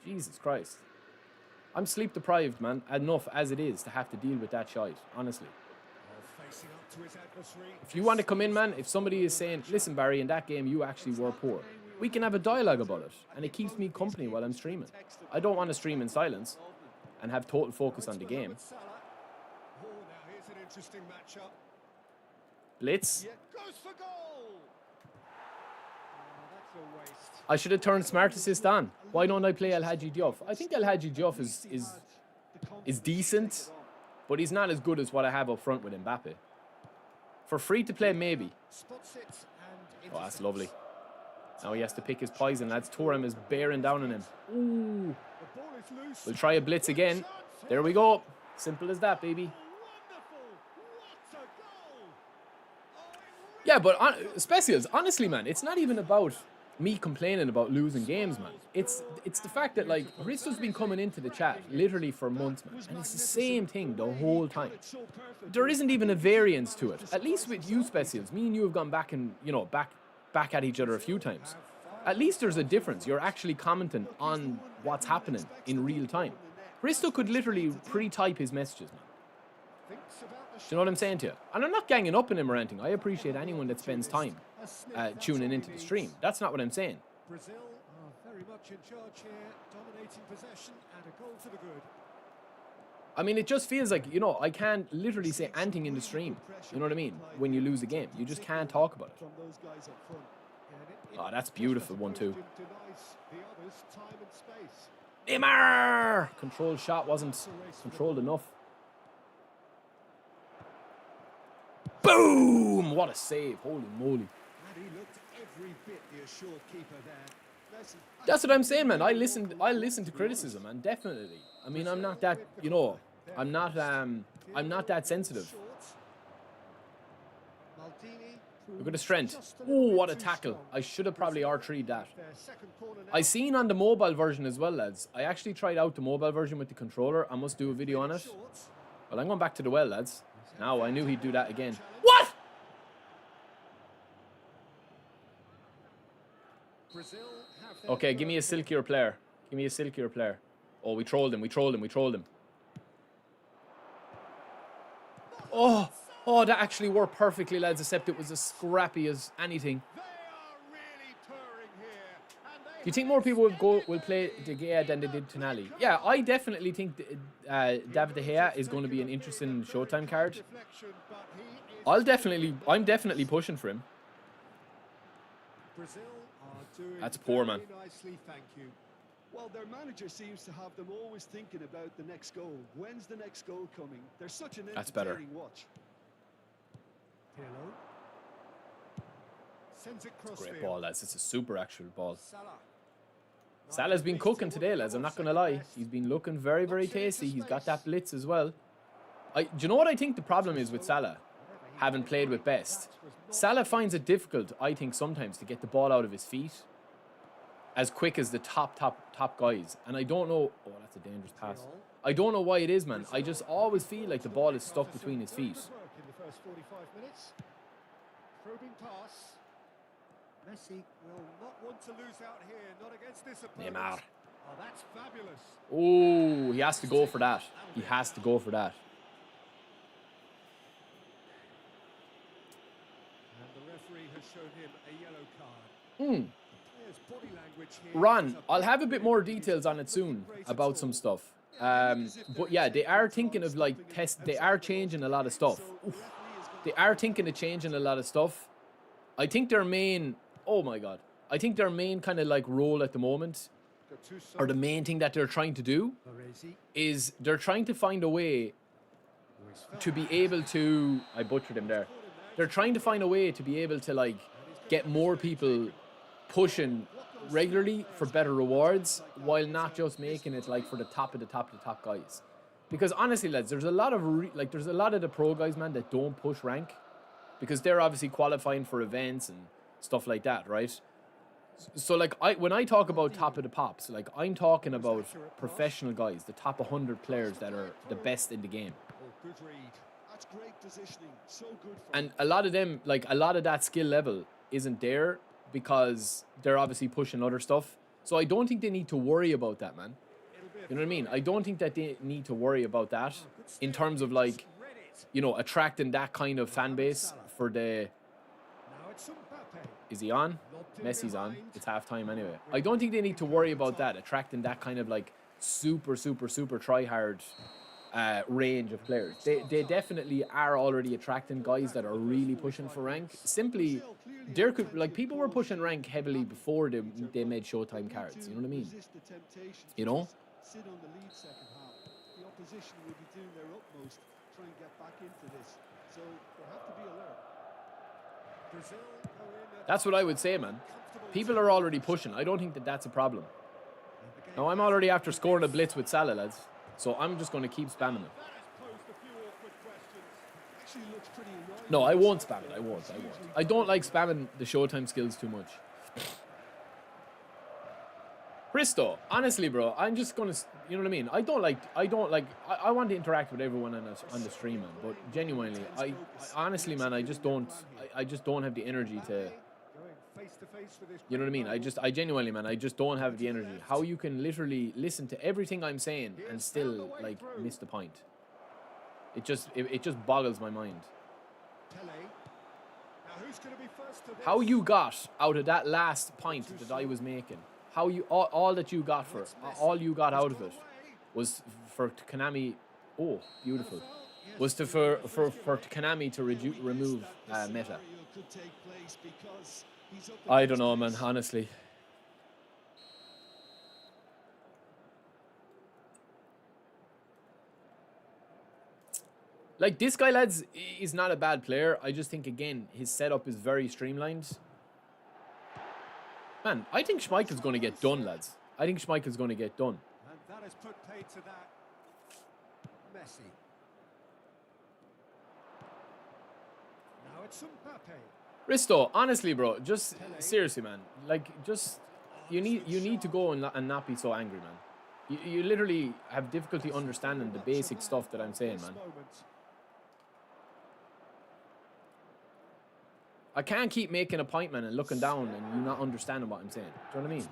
Jesus Christ. I'm sleep deprived, man, enough as it is to have to deal with that shite, honestly. If you want to come in, man, if somebody is saying, listen, Barry, in that game, you actually were poor, we can have a dialogue about it, and it keeps me company while I'm streaming. I don't want to stream in silence and have total focus on the game. Blitz. I should have turned Smart Assist on. Why don't I play El Hadji Diouf? I think El Hadji Diouf is decent, but he's not as good as what I have up front with Mbappe. For free to play, maybe. Oh, that's lovely. Now he has to pick his poison, lads. Thuram is bearing down on him. Ooh. We'll try a blitz again. There we go. Simple as that, baby. Yeah, but Specials, honestly, man, it's not even about me complaining about losing games, man. It's the fact that, like, Risto's been coming into the chat literally for months, man, and it's the same thing the whole time. There isn't even a variance to it. At least with you, Specials, me and you have gone back and, you know, back at each other a few times. At least there's a difference. You're actually commenting on what's happening in real time. Risto could literally pre-type his messages, man. Do you know what I'm saying to you? And I'm not ganging up on him or anything. I appreciate anyone that spends time tuning into the stream. That's not what I'm saying. Brazil are very much in charge here, dominating possession and a goal to the good. I mean, it just feels like, you know, I can't literally say anything in the stream. You know what I mean? When you lose a game, you just can't talk about it. Oh, that's beautiful, 1-2. Neymar! Controlled shot wasn't controlled enough. Boom! What a save. Holy moly. That's what I'm saying, man. I listen to criticism, and definitely. I mean, I'm not that, you know, I'm not that sensitive. Look at the strength. Oh, what a tackle. I should have probably R3'd that. I seen on the mobile version as well, lads. I actually tried out the mobile version with the controller. I must do a video on it. Well, I'm going back to the well, lads. Now, I knew he'd do that again. What? Okay, give me a silkier player. Give me a silkier player. Oh, we trolled him. Oh, that actually worked perfectly, lads, except it was as scrappy as anything. Do you think more people will play De Gea than they did Tonali? Yeah, I definitely think David De Gea is going to be an interesting Showtime card. I'm definitely pushing for him. That's poor, man. Well, their manager seems to have them always thinking about the next goal. When's the next goal coming? There's such an entertaining watch. Great ball, lads. It's a super actual ball. Salah's been cooking today, lads. I'm not going to lie. He's been looking very, very tasty. He's got that blitz as well. Do you know what I think the problem is with Salah? Having played with Best. Salah finds it difficult, I think, sometimes to get the ball out of his feet as quick as the top guys. And I don't know... Oh, that's a dangerous pass. I don't know why it is, man. I just always feel like the ball is stuck between his feet. Messi will not want to lose out here, not against this opponent. Neymar. Oh, that's fabulous. Oh, he has to go for that. He has to go for that. And the referee has shown him a yellow card. Body language here. Ron, I'll have a bit more details on it soon about some stuff. But yeah, they are thinking of like they are changing a lot of stuff. Oof. They are thinking of changing a lot of stuff. I think their main... Oh my God. I think their main kind of like role at the moment, or the main thing that they're trying to do, is they're trying to find a way to be able to... I butchered him there. They're trying to find a way to be able to like get more people pushing regularly for better rewards while not just making it like for the top of the top of the top guys. Because honestly, lads, there's a lot of there's a lot of the pro guys, man, that don't push rank because they're obviously qualifying for events and stuff like that, right? So like when I talk about top of the pops, like I'm talking about professional guys, the top 100 players that are the best in the game. Good read. That's great positioning. So good for And a lot of them, like a lot of that skill level isn't there because they're obviously pushing other stuff. So I don't think they need to worry about that, man. You know what I mean? I don't think that they need to worry about that in terms of like, you know, attracting that kind of fan base for the... Now it's Mbappe. Is he on? Messi's on. It's half-time anyway. I don't think they need to worry about that, attracting that kind of like super try-hard range of players. They definitely are already attracting guys that are really pushing for rank. Simply, there could like people were pushing rank heavily before they made Showtime cards. You know what I mean? You know. Sit on the lead second half. The opposition will be doing their utmost to try and get back into this. So they have to be alert. Brazil go in at That's what I would say, man. People are already pushing. I don't think that that's a problem. Now I'm already after scoring a blitz with Salah, lads. So I'm just going to keep spamming it. No, I won't spam it. I won't. I don't like spamming the Showtime skills too much. Christo, honestly, bro, I'm just gonna, you know what I mean? I want to interact with everyone on the stream, man. But genuinely, I honestly, man, I just don't have the energy to, you know what I mean? I genuinely, man, I just don't have the energy. How you can literally listen to everything I'm saying and still like miss the point? It just boggles my mind. How you got out of that last point that I was making? How you all that you got for all you got out of it was for Konami. Oh, beautiful. Was for Konami to remove meta. I don't know, man. Honestly. Like this guy, lads, is not a bad player. I just think again his setup is very streamlined. Man, I think Schmeichel's going to get done, lads. I think Schmeichel's going to get done. And that has put paid to that. Messi. Now it's Mbappe. Risto, honestly, bro, just seriously, man. Like, just you need to go and not be so angry, man. You literally have difficulty understanding the basic stuff that I'm saying, man. I can't keep making a point, man, and looking down and you not understanding what I'm saying. Do you know what I mean?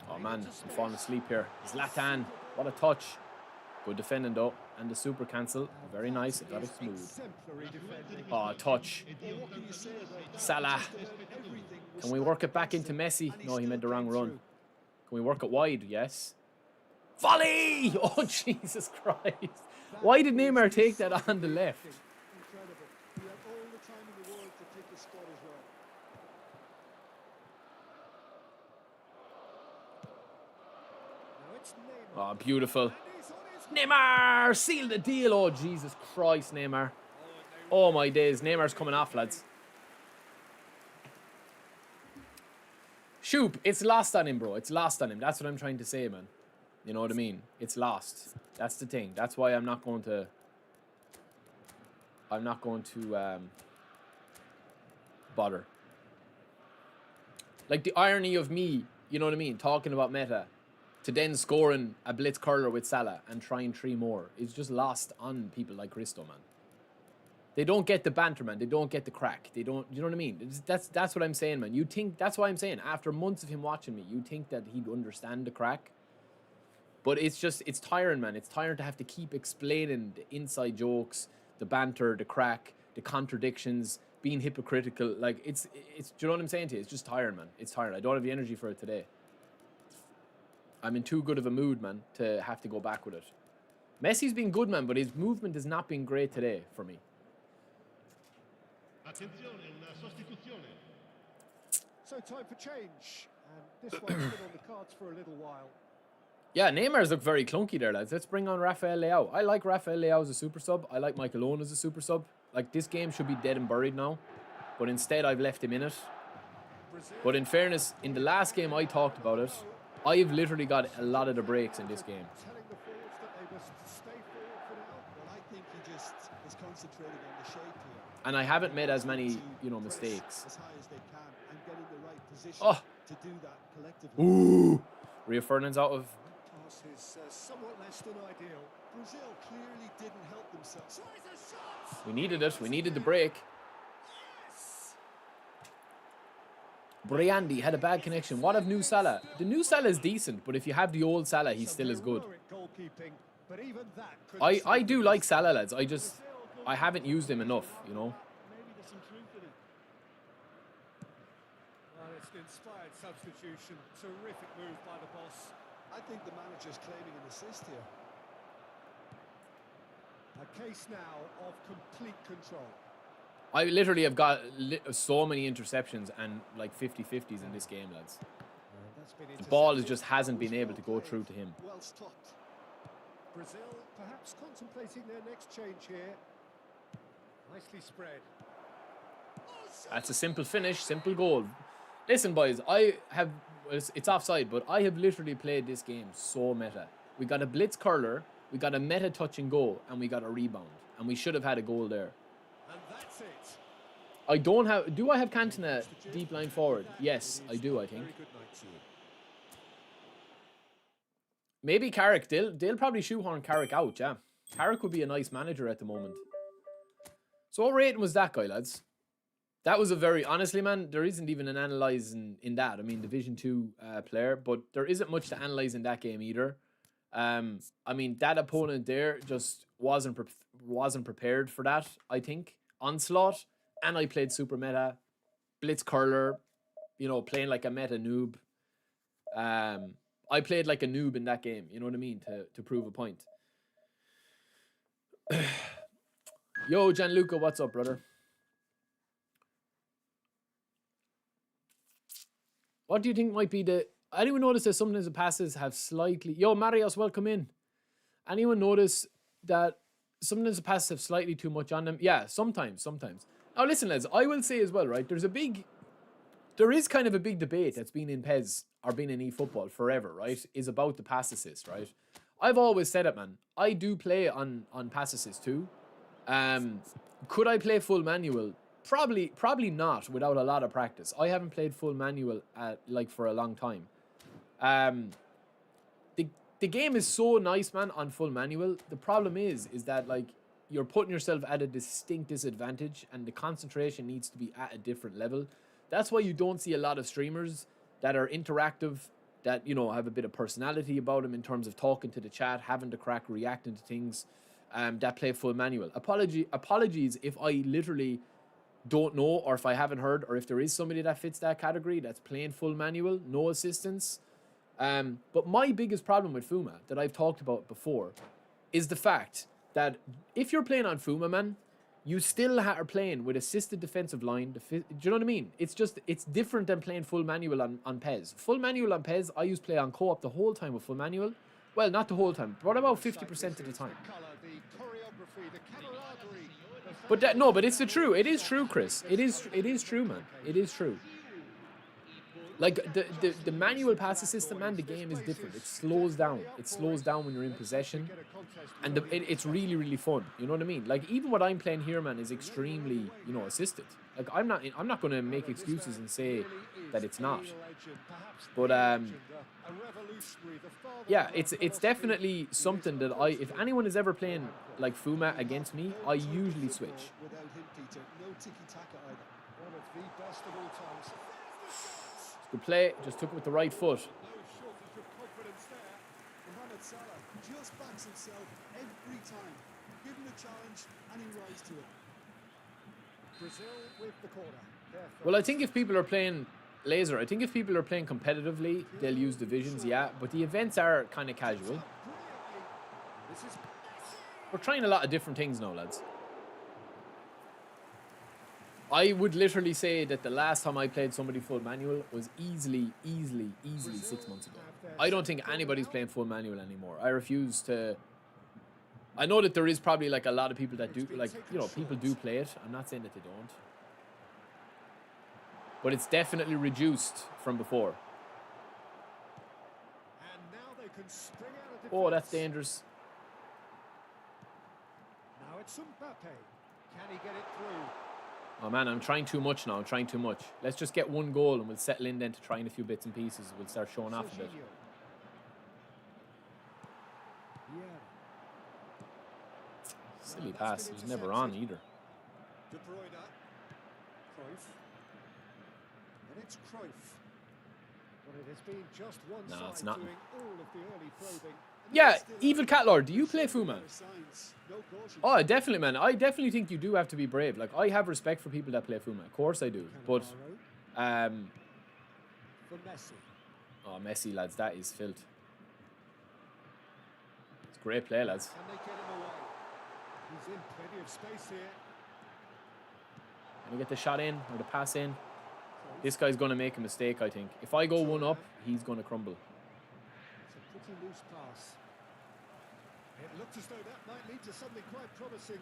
Oh man, I'm falling asleep here. Zlatan, what a touch. Good defending though, and the super cancel, very nice. It got it smooth. Oh, touch. Salah. Can we work it back into Messi? No, he made the wrong run. Can we work it wide? Yes. Volley! Oh, Jesus Christ. Why did Neymar take that on the left? Incredible. He had all the time in the world to take a spot as well. Now it's Neymar. Oh, beautiful. Neymar! Seal the deal. Oh, Jesus Christ, Neymar. Oh, my days. Neymar's coming off, lads. Shoop, it's lost on him, bro. It's lost on him. That's what I'm trying to say, man. You know what I mean? It's lost. That's the thing. That's why I'm not going to bother. Like the irony of me, you know what I mean, talking about meta to then scoring a blitz curler with Salah and trying 3 more is just lost on people like Christo, man. They don't get the banter, man. They don't get the crack. They don't, you know what I mean? That's what I'm saying, man. You think, that's why I'm saying, after months of him watching me, you think that he'd understand the crack. But it's just, it's tiring, man. It's tiring to have to keep explaining the inside jokes, the banter, the crack, the contradictions, being hypocritical. Like, it's, do you know what I'm saying to you? It's just tiring, man. It's tiring. I don't have the energy for it today. I'm in too good of a mood, man, to have to go back with it. Messi's been good, man, but his movement has not been great today for me. So time for change, and this one's been on the cards for a little while. Yeah, Neymar's look very clunky there, lads. Let's bring on Rafael Leao. I like Rafael Leao as a super sub. I like Michael Owen as a super sub. Like, this game should be dead and buried now. But instead, I've left him in it. But in fairness, in the last game I talked about it, I've literally got a lot of the breaks in this game. Telling the forwards that they must stay forward for now. Well, I think he just is concentrating on the shape here. And I haven't made as many, you know, mistakes. As high as they can and get in the right position to do that collectively. Ooh! Rio Ferdinand's out of... Pass is somewhat less than ideal. Brazil clearly didn't help themselves. We needed it. We needed the break. Briandi had a bad connection. What of new Salah? The new Salah is decent, but if you have the old Salah, he's still as good. I do like Salah, lads. I haven't used him enough, you know. Maybe there's some truth in it. Well, it's an inspired substitution. Terrific move by the boss. I think the manager's claiming an assist here. A case now of complete control. I literally have got so many interceptions and like 50-50s in this game, lads. The ball just hasn't been able to go through to him. Well stopped. Brazil perhaps contemplating their next change here. Nicely spread. That's a simple finish, simple goal. Listen, boys, it's offside, but I have literally played this game so meta. We got a blitz curler, we got a meta touch and go, and we got a rebound. And we should have had a goal there. And that's it. I don't have... Do I have Cantona deep line forward? Yes, I do, I think. Very good night to you. Maybe Carrick. They'll probably shoehorn Carrick out, yeah. Carrick would be a nice manager at the moment. So what rating was that guy, lads? That was a very... Honestly, man, there isn't even an analyse in that. I mean, Division 2 player, but there isn't much to analyse in that game either. I mean, that opponent there just wasn't prepared for that, I think. Onslaught, and I played super meta. Blitz curler, you know, playing like a meta noob. I played like a noob in that game, you know what I mean, to prove a point. Yo, Gianluca, what's up, brother? What do you think might be the... Anyone notice that sometimes the passes have slightly... Yo, Marios, welcome in. Anyone notice that sometimes the passes have slightly too much on them? Yeah, sometimes. Now, listen, lads, I will say as well, right? There is kind of a big debate that's been in PES or been in eFootball forever, right? Is about the pass assist, right? I've always said it, man. I do play on pass assist too. Could I play full manual? Probably not without a lot of practice. I haven't played full manual for a long time. The game is so nice, man, on full manual. The problem is that like you're putting yourself at a distinct disadvantage, and the concentration needs to be at a different level. That's why you don't see a lot of streamers that are interactive, that, you know, have a bit of personality about them in terms of talking to the chat, having the crack, reacting to things, that play full manual. Apologies if I literally don't know, or if I haven't heard, or if there is somebody that fits that category that's playing full manual, no assistance. But my biggest problem with Fuma that I've talked about before is the fact that if you're playing on Fuma, man, you still are playing with assisted defensive line. Do you know what I mean? It's different than playing full manual on PES. Full manual on PES, I used to play on co-op the whole time with full manual. Well, not the whole time, but about 50% of the time. But but it's the true. It is true, Chris. It is true, man. It is true. Like the manual pass assistant, man, the game is different. It slows down. It slows down when you're in possession, and it's really, really fun. You know what I mean? Like even what I'm playing here, man, is extremely, you know, assisted. Like I'm not going to make excuses and say that it's not. But yeah, it's definitely something that if anyone is ever playing like Fuma against me, I usually switch. Good play, just took it with the right foot. Just backs himself every time. Give him a challenge and he rises to it. Brazil with the corner. Well, I think if people are playing laser, I think if people are playing competitively, they'll use divisions, yeah. But the events are kind of casual. We're trying a lot of different things now, lads. I would literally say that the last time I played somebody full manual was easily 6 months ago. I don't think anybody's playing full manual anymore. I refuse to. I know that there is probably like a lot of people that do, like, you know, people do play it. I'm not saying that they don't. But it's definitely reduced from before. And now they can spring out of defense. Oh, that's dangerous. Now it's Mbappe. Can he get it through? Oh man, I'm trying too much now. I'm trying too much. Let's just get one goal and we'll settle in then to trying a few bits and pieces. We'll start showing off a bit. Yeah. Silly pass. It was never on either. De Bruyne. Cruyff. And it's Cruyff. But it has been just one No, side it's not. doing all of the early probing. Yeah, Evil Cat Lord, do you play Fuma? Oh, definitely, man. I definitely think you do have to be brave. Like, I have respect for people that play Fuma. Of course I do. But, For Messi. oh, Messi, lads, that is filth. It's great play, lads. Can they get him away? He's in plenty of space here. Can we get the shot in or the pass in? This guy's going to make a mistake, I think. If I go one up, he's going to crumble. It's a pretty loose pass. It looks as though that might lead to something quite promising.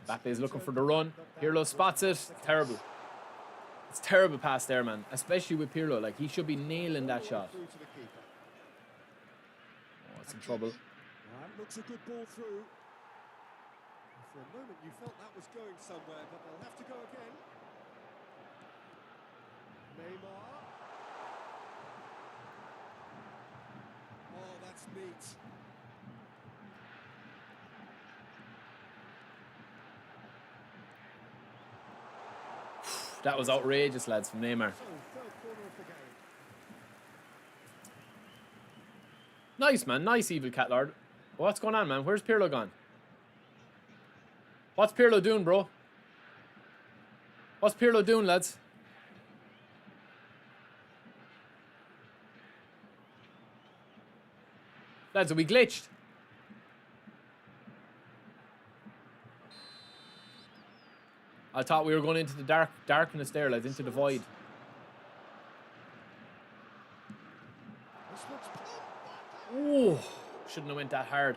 Mbappe's looking for the run. Pirlo spots it. Terrible. It's terrible pass there, man. Especially with Pirlo. Like, he should be nailing that shot. Oh, it's in trouble. That looks a good ball through. For a moment you felt that was going somewhere, but they'll have to go again. Neymar. Oh, that's neat. That was outrageous, lads, from Neymar. So, third corner of the game. Nice, man. Nice, Evil Cat Lord. What's going on, man? Where's Pirlo gone? What's Pirlo doing, bro? What's Pirlo doing, lads? Lads, are we glitched? I thought we were going into the darkness there, lads, into the void. This looks... Oh, shouldn't have went that hard.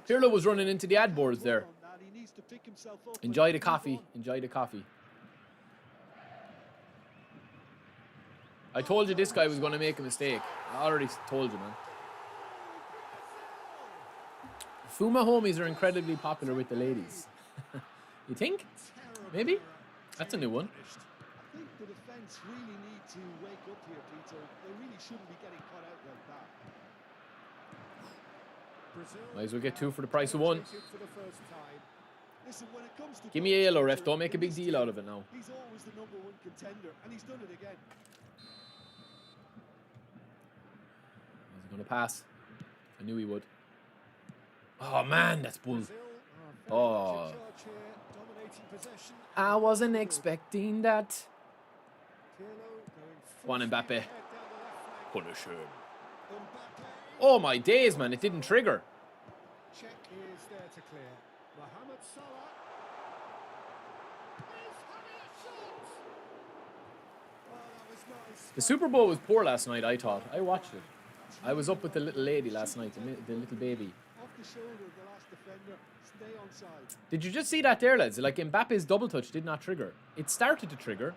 Pirlo was running into the ad boards there. Enjoy the coffee. Enjoy the coffee. I told you this guy was going to make a mistake. I already told you, man. Fuma homies are incredibly popular with the ladies. You think? Maybe? That's a new one. I think the defence really need to wake up here, Peter. They really shouldn't be getting caught out like that. Might as well get two for the price of one. For the first time. Listen, when it comes to Give me a yellow, ref. Don't make a big deal out of it now. He's always the #1 contender, and he's done it again. He's going to pass. I knew he would. Oh, man, that's bull. Oh. I wasn't expecting that. Go on, Mbappe. Punish him. Oh, my days, man. It didn't trigger. Check is there to clear. Mohamed Salah. The Super Bowl was poor last night, I thought. I watched it. I was up with the little lady last night, the little baby. Off the shoulder of the last defender. Stay on side. Did you just see that there, lads? Like, Mbappe's double touch did not trigger. It started to trigger.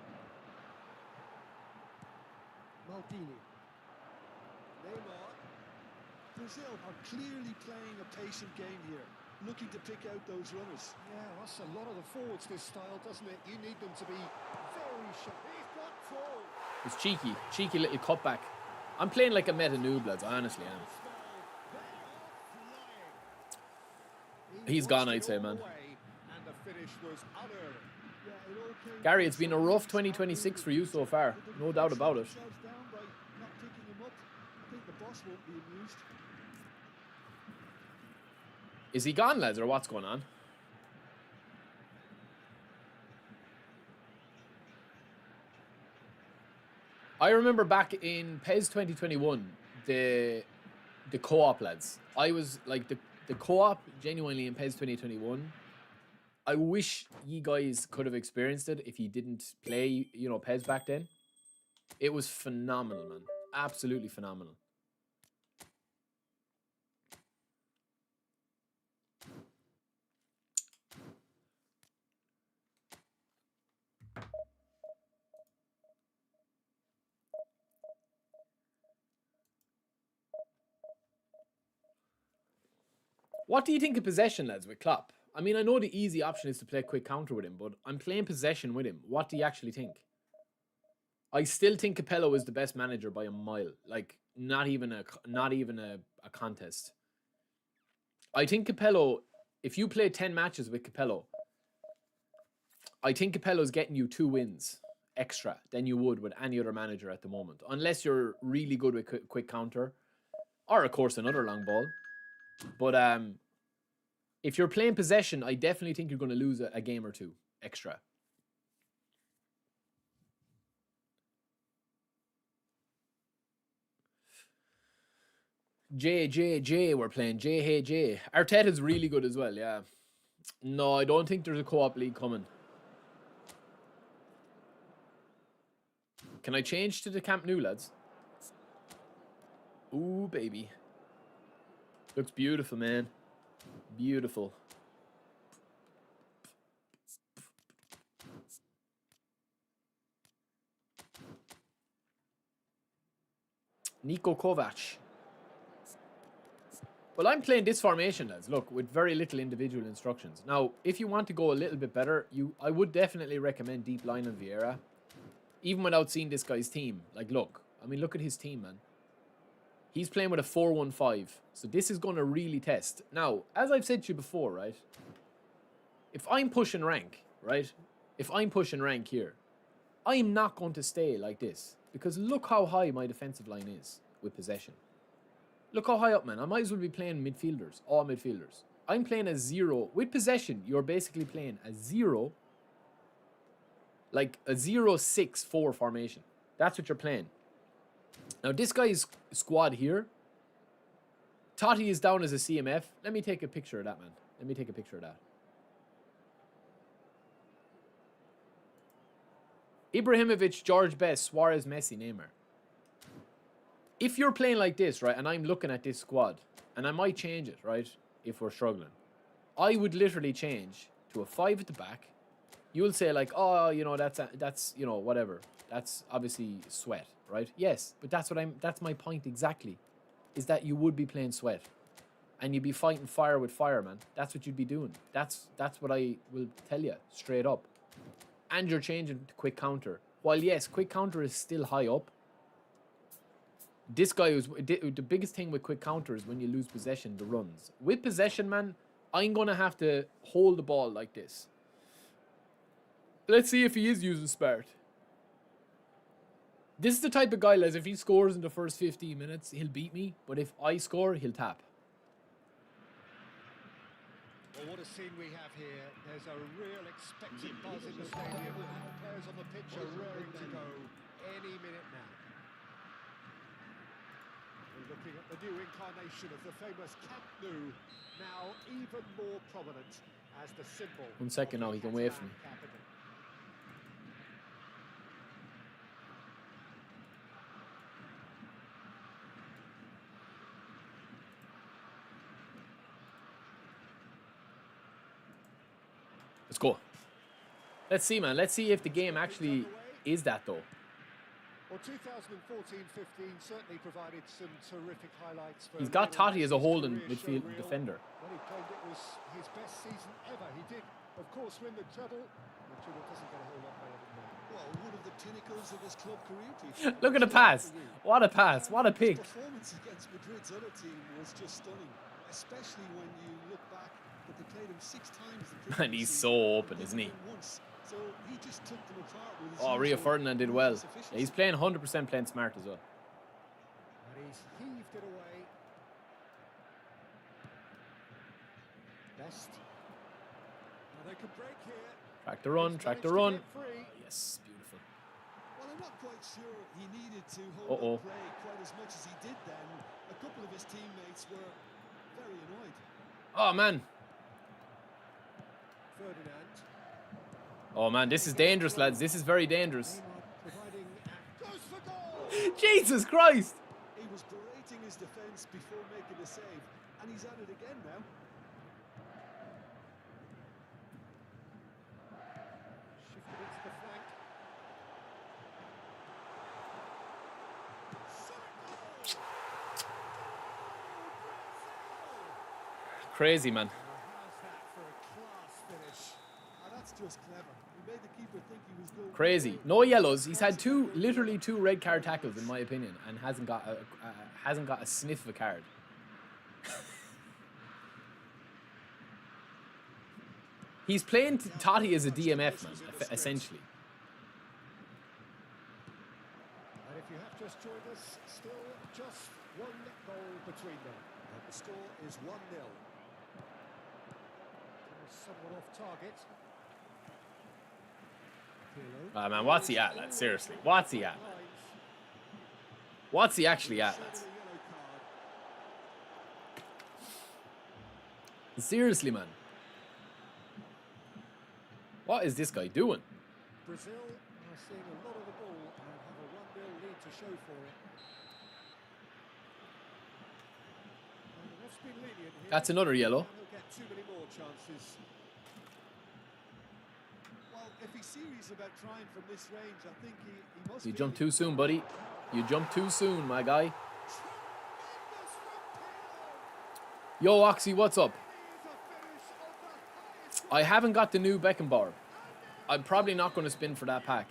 Maldini. Neymar. Brazil are clearly playing a patient game here, looking to pick out those runners. Yeah, that's a lot of the forwards this style, doesn't it? You need them to be very sharp. He's got four. It's cheeky. Cheeky little cutback. I'm playing like a meta noob, lads. I honestly am. He's gone, I'd say, man. Gary, it's been a rough 2026 for you so far. No doubt about it. Is he gone, lads, or what's going on? I remember back in PES 2021, the co-op, lads. I was like the co-op genuinely in PES 2021 I wish you guys could have experienced it if you didn't play, you know, PES back then. It was phenomenal, man. Absolutely phenomenal. What do you think of possession, lads, with Klopp? I mean, I know the easy option is to play quick counter with him, but I'm playing possession with him. What do you actually think? I still think Capello is the best manager by a mile. Like, not even a contest. I think Capello, if you play 10 matches with Capello, I think Capello's getting you 2 wins extra than you would with any other manager at the moment. Unless you're really good with quick counter. Or, of course, another long ball. But if you're playing possession, I definitely think you're going to lose a game or 2 extra. J, we're playing J, hey, J. Arteta's really good as well, yeah. No, I don't think there's a co-op league coming. Can I change to the Camp Nou, lads? Ooh, baby. Looks beautiful, man. Beautiful. Niko Kovac. Well, I'm playing this formation, lads. Look, with very little individual instructions. Now, if you want to go a little bit better, I would definitely recommend deep line on Vieira. Even without seeing this guy's team. Like, look. I mean, look at his team, man. He's playing with a 4-1-5. So this is going to really test. Now, as I've said to you before, right? If I'm pushing rank, right? If I'm pushing rank here, I'm not going to stay like this. Because look how high my defensive line is with possession. Look how high up, man. I might as well be playing midfielders. All midfielders. I'm playing a 0. With possession, you're basically playing a 0. Like a 0-6-4 formation. That's what you're playing. Now, this guy's squad here. Totti is down as a CMF. Let me take a picture of that, man. Let me take a picture of that. Ibrahimovic, George Best, Suarez, Messi, Neymar. If you're playing like this, right, and I'm looking at this squad, and I might change it, right, if we're struggling, I would literally change to a 5 at the back. You'll say, like, oh, you know, that's you know, whatever. That's obviously sweat, right? Yes, but that's my point exactly, is that you would be playing sweat. And you'd be fighting fire with fire, man. That's what you'd be doing. That's what I will tell you, straight up. And you're changing to quick counter. While, yes, quick counter is still high up, this guy was the biggest thing with quick counter is when you lose possession, the runs. With possession, man, I'm going to have to hold the ball like this. Let's see if he is using Spart. This is the type of guy, lads, if he scores in the first 15 minutes, he'll beat me. But if I score, he'll tap. Well, what a scene we have here. There's a real expected buzz in the stadium. And players on the pitch are raring to go any minute now. We're looking at the new incarnation of the famous Camp Nou, now even more prominent as the symbol. 1 second now, he can wave for me. Capital. Let's go. Let's see, man. Let's see if the game actually is that, though. Well, 2014-15 certainly provided some terrific highlights. He's got Totti as a holding midfield defender. When he claimed it was his best season ever, he did, of course, win the treble. The treble doesn't get a whole lot better than that. Well, one of the pinnacles of his club career. Look at the pass. What a pass. What a pick. His performance against Madrid's other team was just stunning, especially when you look back that they played him 6 times. And he's so open, isn't he? So he just took them apart with his Oh, Rio Ferdinand did well. Yeah, he's playing 100% playing smart as well. And he's heaved it away. Best. Now they can break here. Track the run, track the run. Oh, yes, beautiful. Well, I'm not quite sure he needed to hold up play quite as much as he did then. A couple of his teammates were very annoyed. Oh, man. Ferdinand. Oh man, this is dangerous, lads. This is very dangerous. Neymar providing goes for goal. Jesus Christ! He was berating his defence before making the save, and he's at it again now. Shifted into the flank. Crazy, man. How's that for a class finish? That's just clever. He made the keeper think he was going Crazy. No yellows. He's had literally two red card tackles, in my opinion, and hasn't got a sniff of a card. He's playing Totti as a DMF, man, essentially. And if you have just joined us, still just one goal between them. And the score is 1-0. Somewhat off target. Ah, man, what's he at, lads? Seriously, what's he at? What's he actually at, lads? Seriously, man. What is this guy doing? Brazil are seeing a lot of the ball and have a 1-0 lead to show for it. And the ref's been lenient here. That's another yellow. He'll get too many more chances. Well, if he's serious about trying from this range, I think he must You be. jumped too soon, buddy. You jumped too soon, my guy. Yo, Oxy, what's up? I haven't got the new Beckenbauer. I'm probably not going to spin for that pack.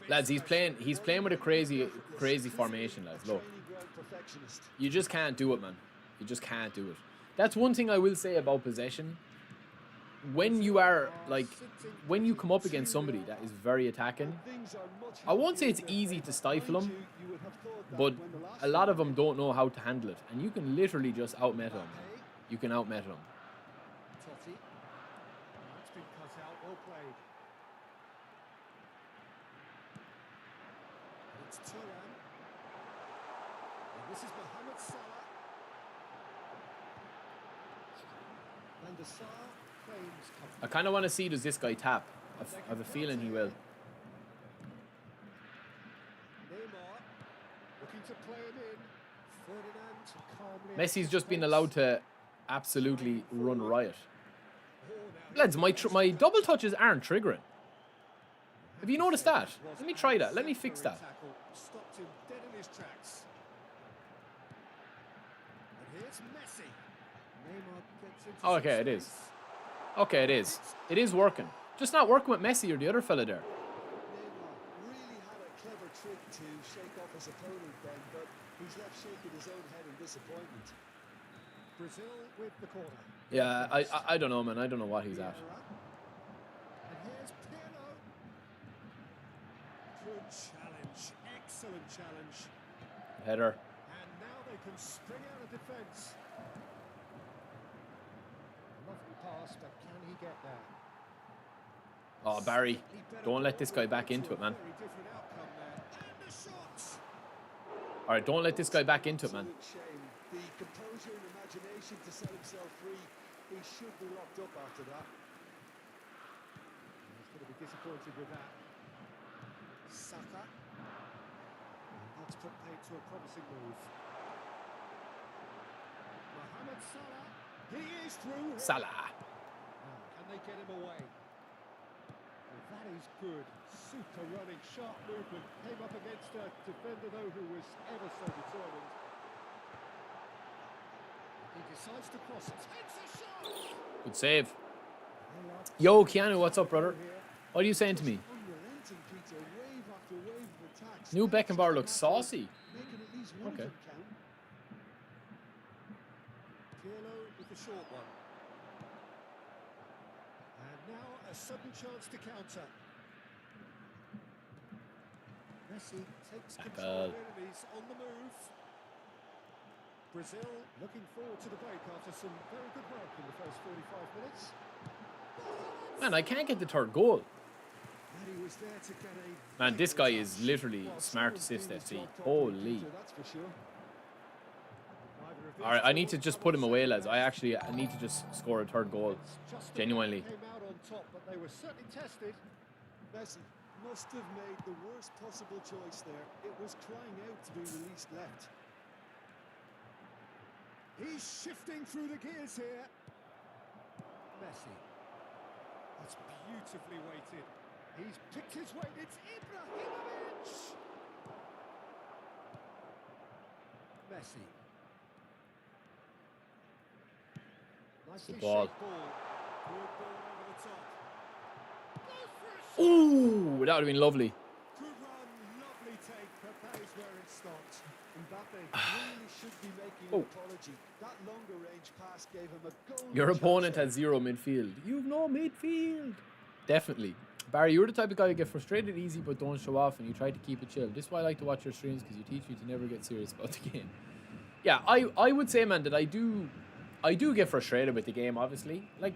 Lads, he's playing with a crazy formation, lads. Look. You just can't do it, man. You just can't do it. That's one thing I will say about possession. When you come up against somebody that is very attacking, I won't say it's easy to stifle them, but a lot of them don't know how to handle it, and you can literally just out-meta them. You can out-meta them. Totti. That's been cut out. Well played. It's Thuram. And this is Mohamed Salah. And the Salah claims comfort. I kind of want to see, does this guy tap? I have a feeling he will. Neymar looking to play it in. Ferdinand calmly. Messi's just been allowed to absolutely run riot. Lads, my double touches aren't triggering. Have you noticed that? Let me try that. Let me fix that. Stopped him dead in his tracks. And here's Messi. Neymar gets into Oh, okay, it is. Okay, it is. It is working. Just not working with Messi or the other fella there. Neymar really had a clever trick to shake off his opponent then, but he's left shaking his own head in disappointment. Brazil with the corner. Yeah, I don't know, man. I don't know what he's at. And here's Pirlo. Good challenge. Excellent challenge. Header. And now they can spring out of defence. Lovely pass, but can he get there? Oh, Barry. Don't let this guy back into it, man. Very different outcome there. And the shot. All right, don't let this guy back into it, man. Absolute shame. The composure and imagination to set himself free. He should be locked up after that. He's going to be disappointed with that. Saka. And that's put paid to a promising move. Mohamed Salah. He is through. Salah. Can they get him away? Well, that is good. Super running, sharp movement. Came up against a defender, though, who was ever so determined. He decides to cross. Takes a shot. Good save. Yo, Keanu, what's up, brother? What are you saying to me? Unrelenting, Peter. Wave after wave of attacks. New Beckenbauer looks saucy. Making at least one Okay. of them count. Pirlo with the short one. And now a sudden chance to counter. Messi takes control of enemies on the move. Brazil looking forward to the break after some very good work in the first 45 minutes. Man, I can't get the third goal. And he was there to get a Man, this guy is literally smart assist FC. Holy. That's for sure. Neither of All right, I need to just put him away, lads. I need to just score a third goal. Genuinely. Came out on top, but they were certainly tested. Messi must have made the worst possible choice there. It was crying out to be released left. He's shifting through the gears here. Messi. That's beautifully weighted. He's picked his weight. It's Ibrahimovic. Messi. Nicely Good ball. shaped ball. Good ball over the top. Ooh, that would have been lovely. Good run, lovely take. That is where it stopped. Mbappe really should be making an apology. That longer range pass gave him a goal. Your opponent has zero midfield. You've no midfield. Definitely. Barry, you're the type of guy who get frustrated easy but don't show off, and you try to keep it chill. This is why I like to watch your streams, because you teach me to never get serious about the game. Yeah, I would say, man, that I do get frustrated with the game, obviously. Like,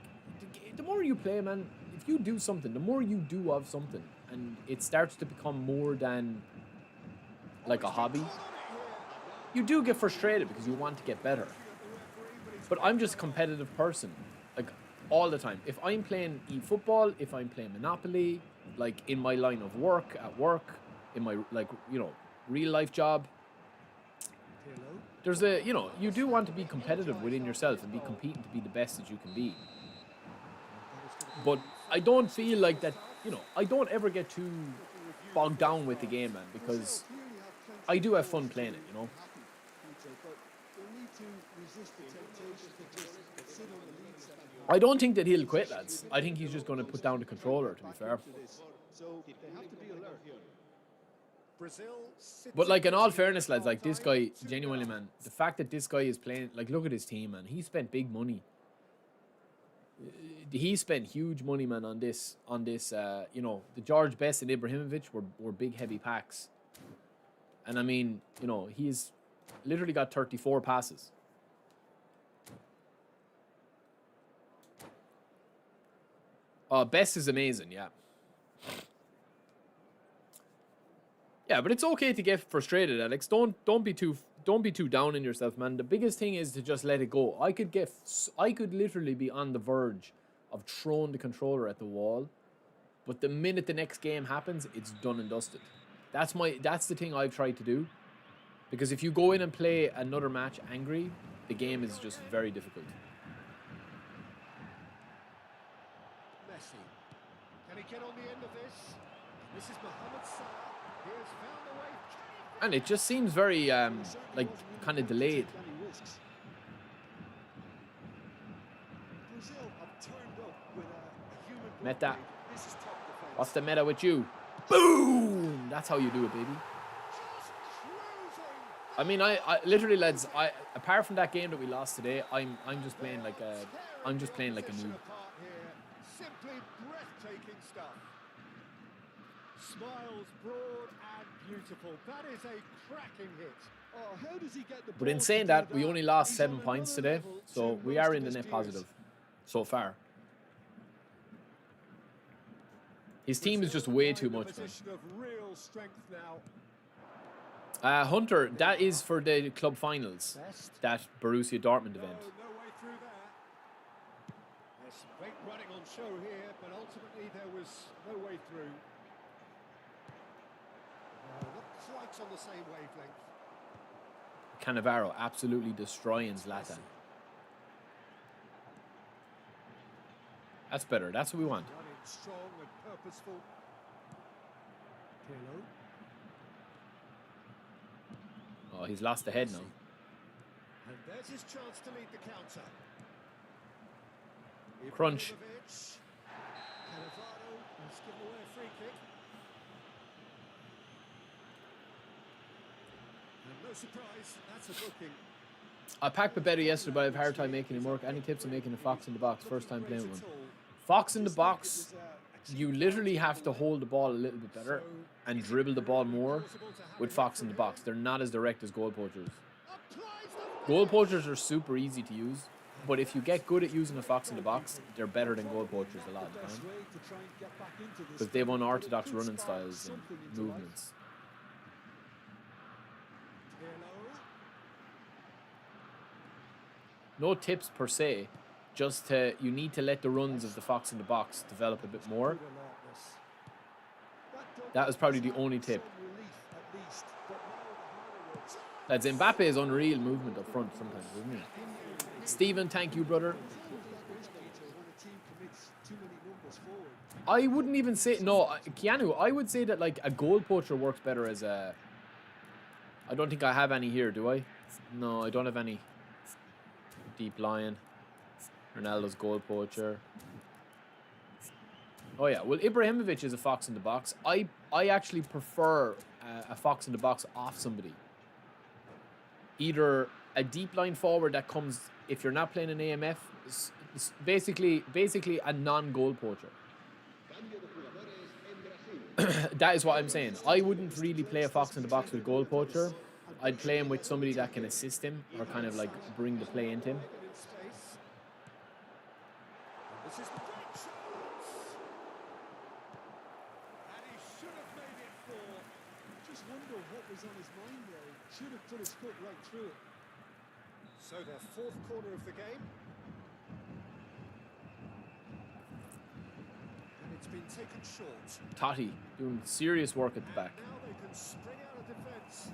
the more you play, man, if you do something, the more you do of something, and it starts to become more than like a hobby, you do get frustrated because you want to get better. But I'm just a competitive person, like, all the time. If I'm playing eFootball, if I'm playing Monopoly, like in my line of work, at work, in my, like, you know, real life job, there's a, you know, you do want to be competitive within yourself and be competing to be the best that you can be. But I don't feel like that, you know, I don't ever get too bogged down with the game, man, because I do have fun playing it, you know. I don't think that he'll quit, lads. I think he's just going to put down the controller, to be fair. But, like, in all fairness, lads, like, this guy, genuinely, man, the fact that this guy is playing, like, look at his team, man. He spent big money. He spent huge money, man, on this, you know, the George Best and Ibrahimovic were big, heavy packs. And, I mean, you know, he's literally got 34 passes. Best is amazing, yeah. Yeah, but it's okay to get frustrated, Alex. Don't be too down on yourself, man. The biggest thing is to just let it go. I could literally be on the verge of throwing the controller at the wall, but the minute the next game happens, it's done and dusted. That's the thing I've tried to do, because if you go in and play another match angry, the game is just very difficult. Messi. Can he get on the end of this? This is Mohamed Salah. He has found the way. And it just seems very, like, kind of delayed. Meta. What's the meta with you? Boom! That's how you do it, baby. I mean, I literally, lads, apart from that game that we lost today, I'm just playing like a noob. Simply breathtaking stuff. Smiles broad and beautiful. That is a cracking hit. Oh, how does he get the But in saying that, we only lost 7 points today, so we are in the net positive so far. His team is just way too much, man. Hunter, that is for the club finals, that Borussia Dortmund event. No way through there. There's some great running on show here, but ultimately there was no way through. Not quite on the same wavelength. Cannavaro absolutely destroying Zlatan. That's better. That's what we want. Strong and purposeful. Oh, he's lost the head now. And there's his chance to lead the counter. Crunch. Cannavaro has given away a free kick. And no surprise, that's a booking. I packed Babetto yesterday, but I have a hard time making him work. Any tips on making a fox in the box? First time playing one. Fox in the box, you literally have to hold the ball a little bit better and dribble the ball more with Fox in the box. They're not as direct as goal poachers. Goal poachers are super easy to use, but if you get good at using a Fox in the box, they're better than goal poachers a lot of the time, because they have unorthodox running styles and movements. No tips per se. Just you need to let the runs of the fox in the box develop a bit more. That was probably the only tip. Lads, Mbappe is unreal movement up front sometimes, isn't he? Stephen, thank you, brother. I wouldn't even say... No, Keanu, I would say that, like, a goal poacher works better as a... I don't think I have any here, do I? No, I don't have any. Deep Lion. Ronaldo's goal poacher. Oh, yeah. Well, Ibrahimovic is a fox in the box. I actually prefer a fox in the box off somebody. Either a deep line forward that comes... If you're not playing an AMF, it's basically a non-goal poacher. That is what I'm saying. I wouldn't really play a fox in the box with a goal poacher. I'd play him with somebody that can assist him or kind of like bring the play into him. Just wonder what was on his mind there. He should have put his foot right through it. So their fourth corner of the game. And it's been taken short. Totti doing serious work at the back. Now they can spring out of defence.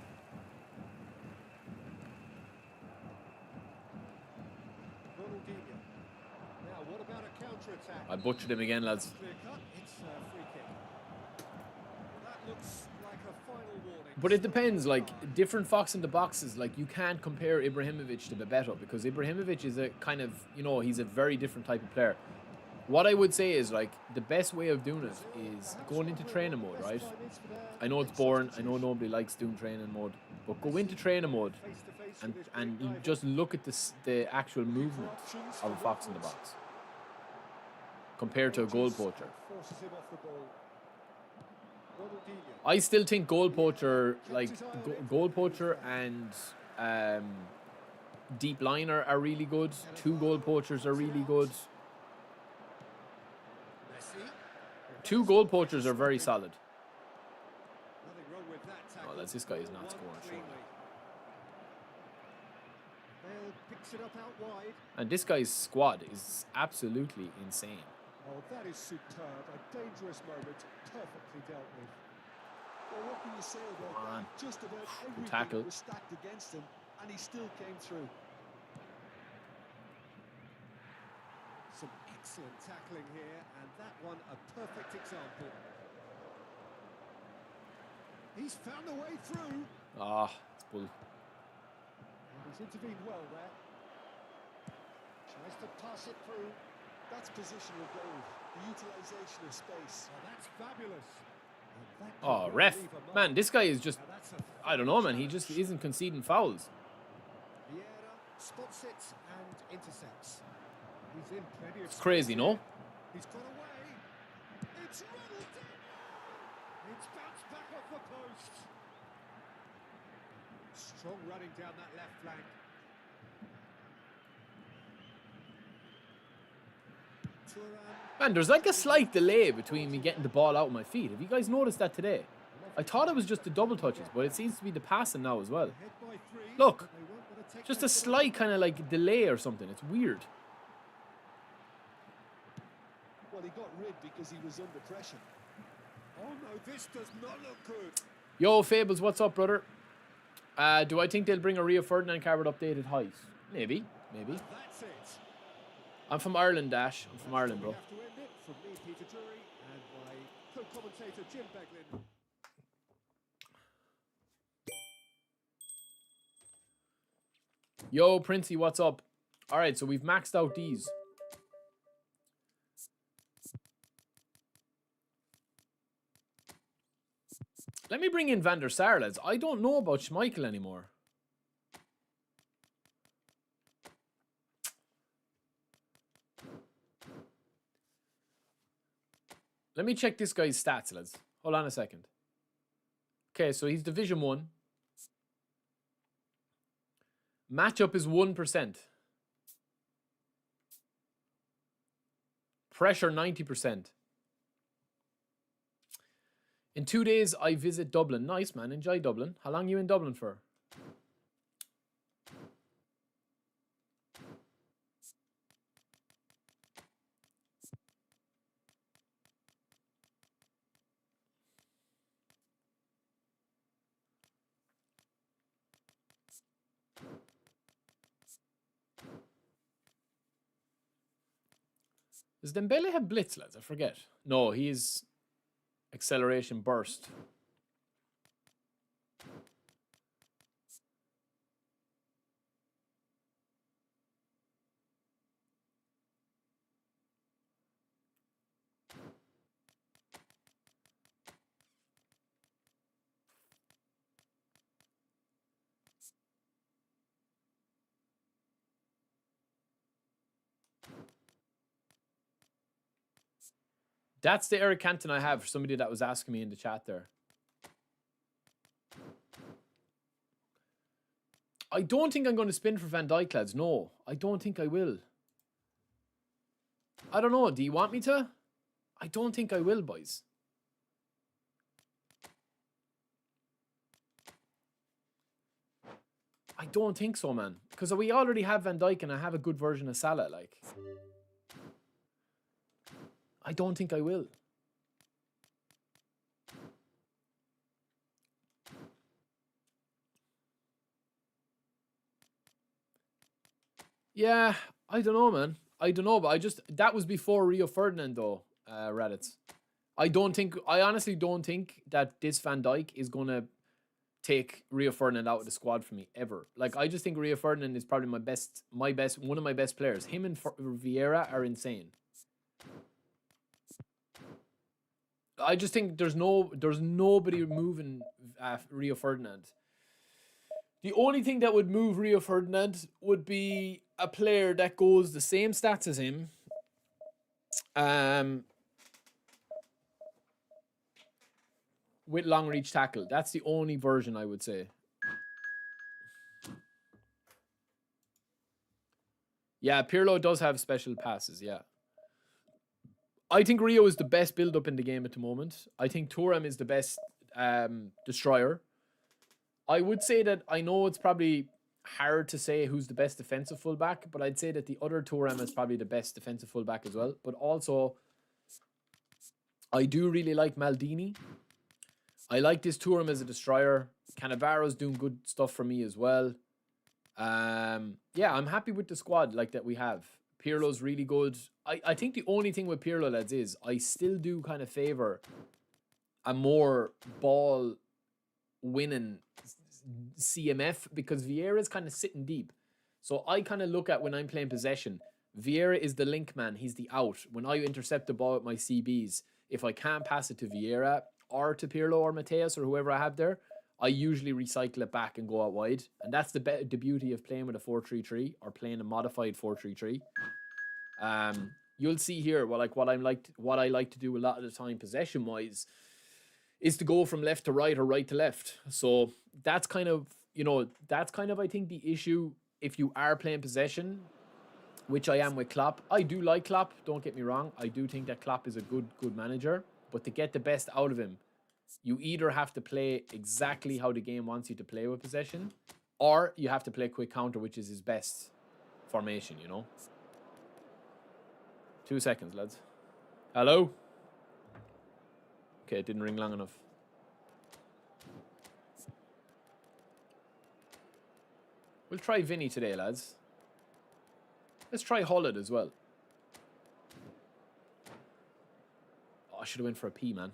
Ronaldinho. Now what about a counter-attack? I butchered him again, lads. Clear cut. It's a free kick. That looks like a final warning. But it depends, like, different fox in the boxes, like, you can't compare Ibrahimovic to Bebeto because Ibrahimovic is a kind of, you know, he's a very different type of player. What I would say is, like, the best way of doing it is going into training mode, right? I know it's boring, I know nobody likes doing training mode, but go into training mode and you just look at the actual movement of a fox in the box compared to a goal poacher. I still think goal poacher, like goal poacher and deep liner are really good. Two goal poachers are really good. Two goal poachers are very solid. Oh, that's this guy is not scoring. Surely. And this guy's squad is absolutely insane. Oh, that is superb. A dangerous moment, perfectly dealt with. Well, what can you say about that? Just about everything was stacked against him, and he still came through. Some excellent tackling here, and that one a perfect example. He's found a way through. Ah, it's bull. And he's intervened well there. Tries to pass it through. That's positional goal. The utilisation of space. Oh, that's fabulous. Oh, ref. Man, this guy is just... I don't know, man. He just isn't conceding fouls. Vieira spots it and intercepts. He's in plenty of It's crazy, no? He's got away. It's Ronaldinho. It's bounced back off the post. Strong running down that left flank. Man, there's like a slight delay between me getting the ball out of my feet. Have you guys noticed that today? I thought it was just the double touches, but it seems to be the passing now as well. Look, just a slight kind of like delay or something. It's weird. Well, he got rid because he was under pressure. Oh no, this does not look good. Yo, Fables, what's up, brother? Do I think they'll bring a Rio Ferdinand card with updated height? Maybe, maybe. That's it. I'm from Ireland, Dash. I'm from Ireland, bro. From me, Peter Drury, and my co-commentator, Jim Beglin. Yo, Princey, what's up? All right, so we've maxed out these. Let me bring in Van der Sar, lads. I don't know about Schmeichel anymore. Let me check this guy's stats, lads. Hold on a second. Okay, so he's Division 1. Matchup is 1%. Pressure 90%. In 2 days, I visit Dublin. Nice, man. Enjoy Dublin. How long are you in Dublin for? Does Dembele have blitz, lads? I forget. No, he's acceleration burst. That's the Eric Cantona I have for somebody that was asking me in the chat there. I don't think I'm going to spin for Van Dijk, lads. No, I don't think I will. I don't know. Do you want me to? I don't think I will, boys. I don't think so, man. Because we already have Van Dijk and I have a good version of Salah, like. I don't think I will. Yeah, I don't know, man. I don't know, but that was before Rio Ferdinand, though, Reddit. I honestly don't think that this Van Dijk is going to take Rio Ferdinand out of the squad for me, ever. Like, I just think Rio Ferdinand is probably one of my best players. Him and Vieira are insane. I just think there's nobody moving Rio Ferdinand. The only thing that would move Rio Ferdinand would be a player that goes the same stats as him. With long reach tackle. That's the only version I would say. Yeah, Pirlo does have special passes, yeah. I think Rio is the best build-up in the game at the moment. I think Thuram is the best destroyer. I would say that I know it's probably hard to say who's the best defensive fullback, but I'd say that the other Thuram is probably the best defensive fullback as well. But also, I do really like Maldini. I like this Thuram as a destroyer. Cannavaro's doing good stuff for me as well. Yeah, I'm happy with the squad like that we have. Pirlo's really good. I think the only thing with Pirlo, lads, is I still do kind of favour a more ball winning CMF because Vieira is kind of sitting deep. So I kind of look at when I'm playing possession, Vieira is the link man. He's the out. When I intercept the ball with my CBs, if I can't pass it to Vieira or to Pirlo or Mateus or whoever I have there, I usually recycle it back and go out wide. And that's the beauty of playing with a 4-3-3 or playing a modified 4-3-3. You'll see here what I like to do a lot of the time possession wise is to go from left to right or right to left. So that's kind of I think the issue if you are playing possession, which I am with Klopp. I do like Klopp, don't get me wrong. I do think that Klopp is a good manager, but to get the best out of him, you either have to play exactly how the game wants you to play with possession, or you have to play quick counter, which is his best formation, you know. 2 seconds, lads. Hello? Okay, it didn't ring long enough. We'll try Vinny today, lads. Let's try Hullett as well. Oh, I should have went for a P, man.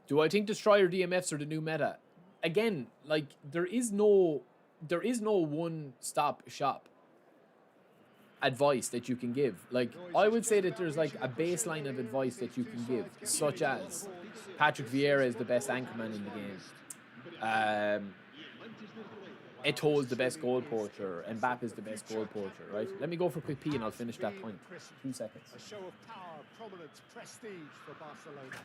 Do I think Destroyer DMFs are the new meta? Again, like, there is no one-stop shop advice that you can give. Like, I would say that there's like a baseline of advice that you can give, such as Patrick Vieira is the best anchorman in the game. Eto'o is the best goal poacher. Mbappe is the best goal poacher, right? Let me go for a quick P and I'll finish that point. 2 seconds. A show of power, prominence, prestige for Barcelona.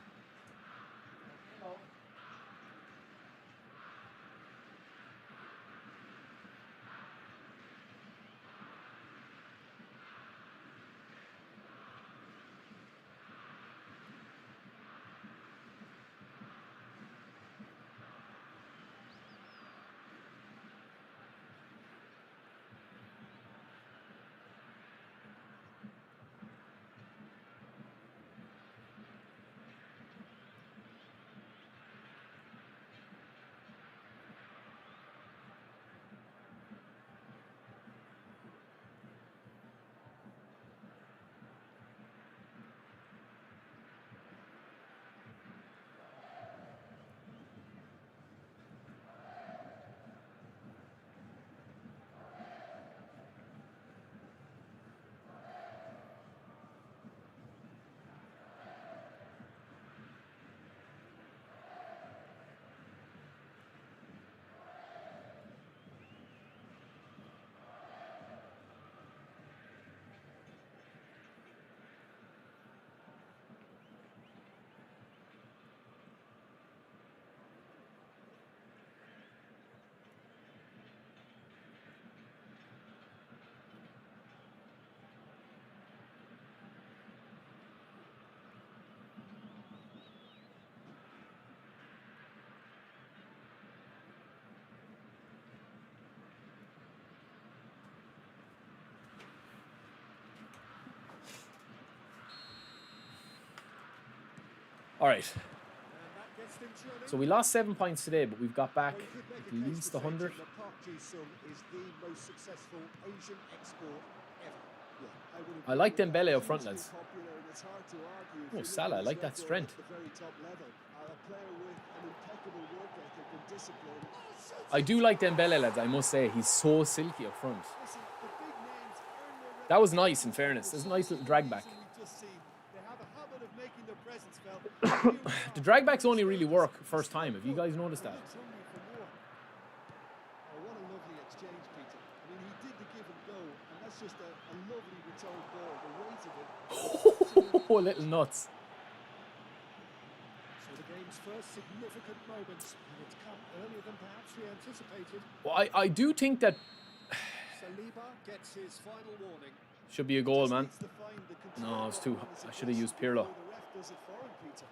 All right. So we lost 7 points today, but we've got back at least 100. I like Dembele up front, lads. Oh, Salah, I like that strength. I do like Dembele, lads, I must say. He's so silky up front. That was nice, in fairness. There's a nice little drag back. The drag backs only really work first time. Have you guys noticed that? Oh, what a lovely exchange, Peter. I mean, he did the give and go, and that's just a lovely return ball. The weight of it. Oh, little nuts. So the game's first significant moments, and it's come earlier than perhaps we anticipated. Well, I do think that Saliba gets his final warning. should be a goal, man. Needs to find the control No, it's too. of I should have used the Pirlo. ref does it for him, Peter.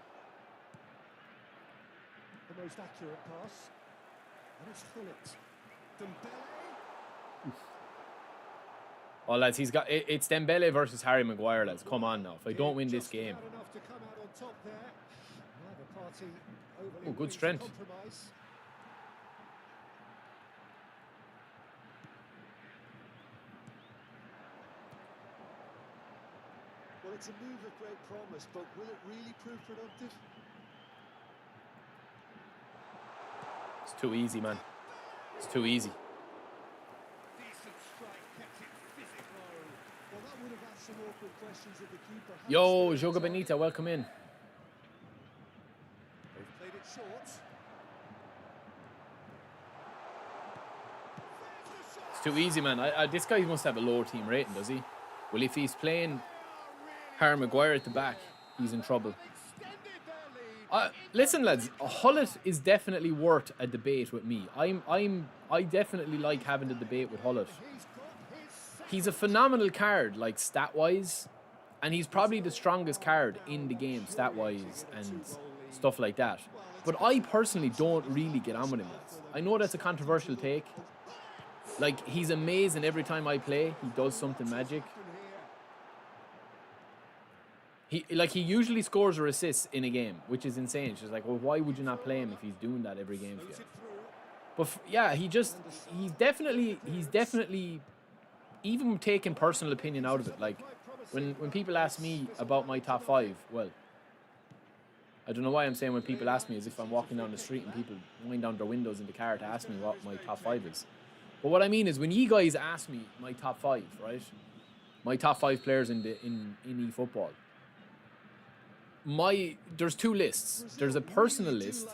The most accurate pass. And it's Hullet. Dembele. Oh, lads, he's got. It's Dembele versus Harry Maguire, lads. Come on now. If I don't win this game. Not enough to come out on top there. Neither party overly Oh, good willing to strength. compromise. Well, it's a move of great promise, but will it really prove productive? It's too easy, man. It's too easy. Decent strike, kept it physical. Well, that would have asked some awkward questions of the keeper. Yo, Joga Benita, welcome in. They've played it short. It's too easy, man. This guy must have a lower team rating, does he? Well, if he's playing Harry Maguire at the back, he's in trouble. Listen, lads, Hullet is definitely worth a debate with me. I definitely like having the debate with Hullet. He's a phenomenal card, like stat-wise, and he's probably the strongest card in the game, stat-wise, and stuff like that. But I personally don't really get on with him, lads. I know that's a controversial take. Like, he's amazing every time I play. He does something magic. He usually scores or assists in a game, which is insane. She's like, well, why would you not play him if he's doing that every game for you? But yeah, he's definitely, even taking personal opinion out of it. Like, when people ask me about my top 5, well, I don't know why I'm saying when people ask me, as if I'm walking down the street and people wind down their windows in the car to ask me what my top 5 is. But what I mean is, when you guys ask me my top 5, right? My top 5 players in eFootball. There's two lists. There's a personal list,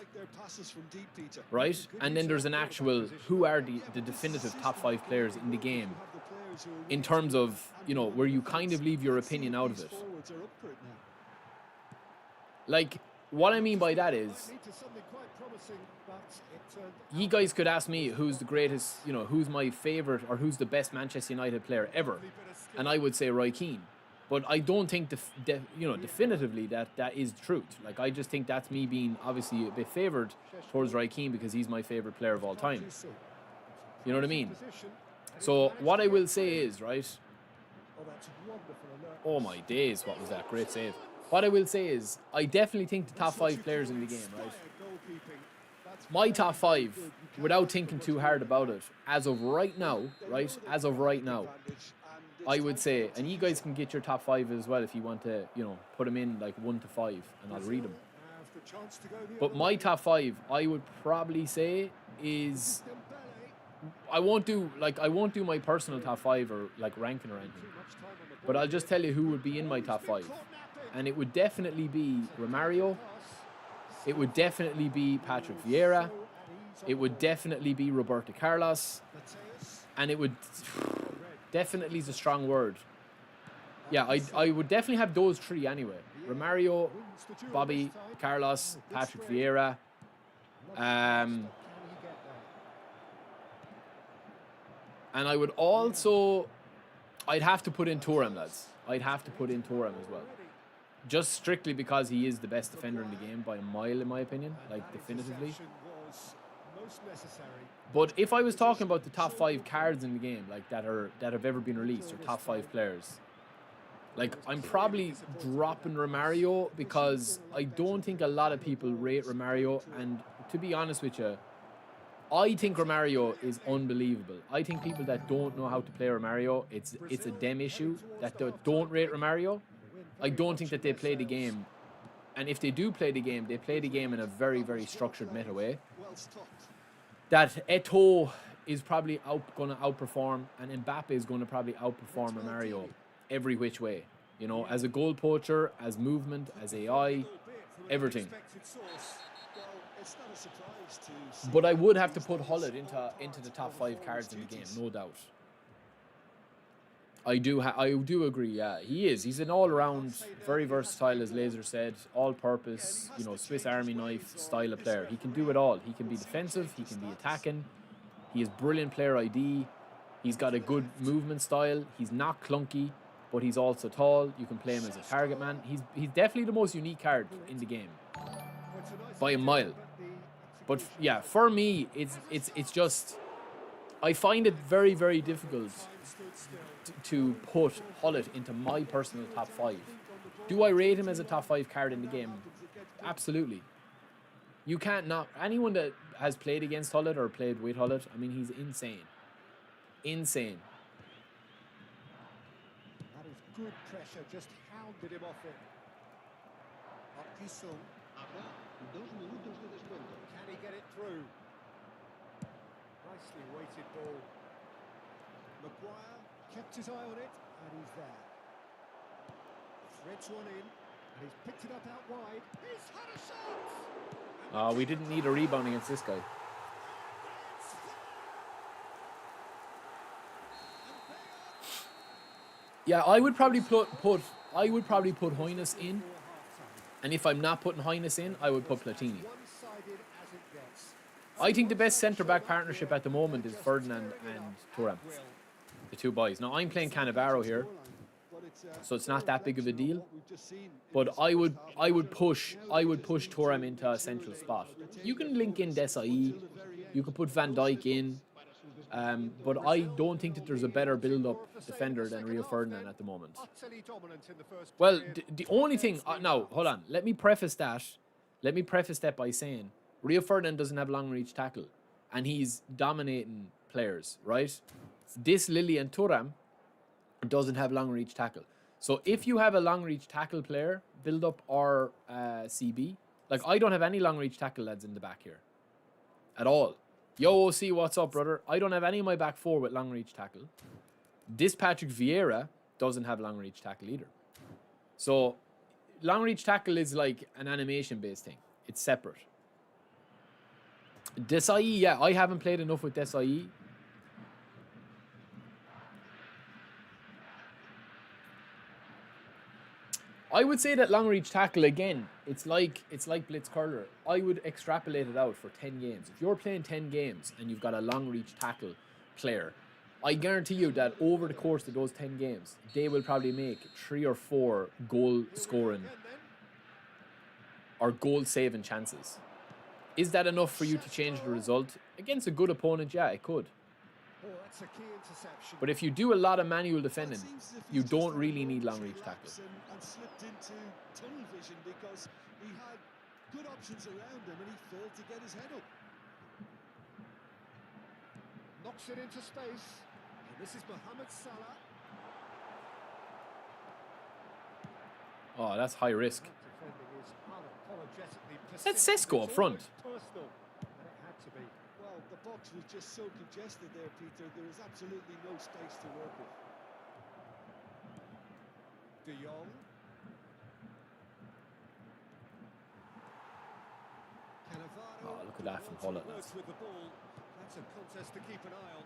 right? And then there's an actual, who are the definitive top 5 players in the game, in terms of, you know, where you kind of leave your opinion out of it. Like, what I mean by that is, you guys could ask me who's the greatest, you know, who's my favourite or who's the best Manchester United player ever, and I would say Roy Keane. But I don't think, definitively that is the truth. Like, I just think that's me being obviously a bit favoured towards Roy Keane because he's my favourite player of all time. You know what I mean? So what I will say is, right? Oh my days, what was that? Great save. What I will say is, I definitely think the top 5 players in the game, right? My top 5, without thinking too hard about it, as of right now, right? As of right now, I would say, and you guys can get your top 5 as well if you want to, you know, put them in like 1 to 5, and I'll read them. But my top 5, I would probably say is, I won't do my personal top 5 or like ranking or anything, but I'll just tell you who would be in my top 5, and it would definitely be Romario. It would definitely be Patrick Vieira. It would definitely be Roberto Carlos, and it would. Definitely is a strong word. Yeah, I would definitely have those 3 anyway. Romario, Bobby, Carlos, Patrick Vieira. And I would also, I'd have to put in Thuram, lads. I'd have to put in Thuram as well. Just strictly because he is the best defender in the game by a mile, in my opinion. Like, definitively. But if I was talking about the top 5 cards in the game, like that have ever been released, or top 5 players, Like, I'm probably dropping Romario because I don't think a lot of people rate Romario. And to be honest with you, I think Romario is unbelievable. I think people that don't know how to play Romario, it's a them issue that don't rate Romario. I don't think that they play the game. And if they do play the game, they play the game in a very, very structured meta way. That Eto'o is probably going to outperform, and Mbappe is going to probably outperform Romario every which way. You know, as a goal poacher, as movement, as AI, everything. But I would have to put Hullet into the top 5 cards in the game, no doubt. I do agree. Yeah, he is. He's an all-around, very versatile, as Laser said, all-purpose, you know, Swiss Army knife style of player. He can do it all. He can be defensive. He can be attacking. He has brilliant player ID. He's got a good movement style. He's not clunky, but he's also tall. You can play him as a target man. He's definitely the most unique card in the game by a mile. But yeah, for me, it's just, I find it very, very difficult to put Hullet into my personal top 5. Do I rate him as a top 5 card in the game? Absolutely. You can't not. Anyone that has played against Hullet or played with Hullet, I mean, he's insane. Insane. That is good pressure, just hounded him off it. Can he get it through? Nicely weighted ball. Maguire kept his eye on it, and he's there. Threads one in, and he's picked it up out wide. He's had a shot! We didn't need a rebound against this guy. Yeah, I would probably put Hoynes in, and if I'm not putting Hoynes in, I would put Platini. I think the best centre-back partnership at the moment is Ferdinand and Thuram, the two boys. Now, I'm playing Cannavaro here, so it's not that big of a deal. But I would push Thuram into a central spot. You can link in Desai, you could put Van Dijk in, but I don't think that there's a better build-up defender than Rio Ferdinand at the moment. Well, the only thing now, hold on. Let me preface that by saying Rio Ferdinand doesn't have long-reach tackle, and he's dominating players, right? This Lily and Thuram doesn't have long-reach tackle. So if you have a long-reach tackle player, build-up or CB, like I don't have any long-reach tackle lads in the back here at all. Yo, OC, what's up, brother? I don't have any of my back 4 with long-reach tackle. This Patrick Vieira doesn't have long-reach tackle either. So long-reach tackle is like an animation-based thing. It's separate. Desai, yeah, I haven't played enough with Desai. I would say that long-reach tackle, again, it's like Blitz Curler. I would extrapolate it out for 10 games. If you're playing 10 games and you've got a long-reach tackle player, I guarantee you that over the course of those 10 games, they will probably make 3 or 4 goal-scoring or goal-saving chances. Is that enough for you to change the result? Against a good opponent, yeah, it could. But if you do a lot of manual defending, you don't really need long-reach tackle. And slipped into tunnel vision because he had good options around him and he failed to get his head up. Knocks it into space. And this is Mohamed Salah. Oh, that's high risk. That's Sesko up front. Well, the box was just so congested there, Peter. There is absolutely no space to work with. De Jong. Oh, look at that from Holland. That's a contest to keep an eye on.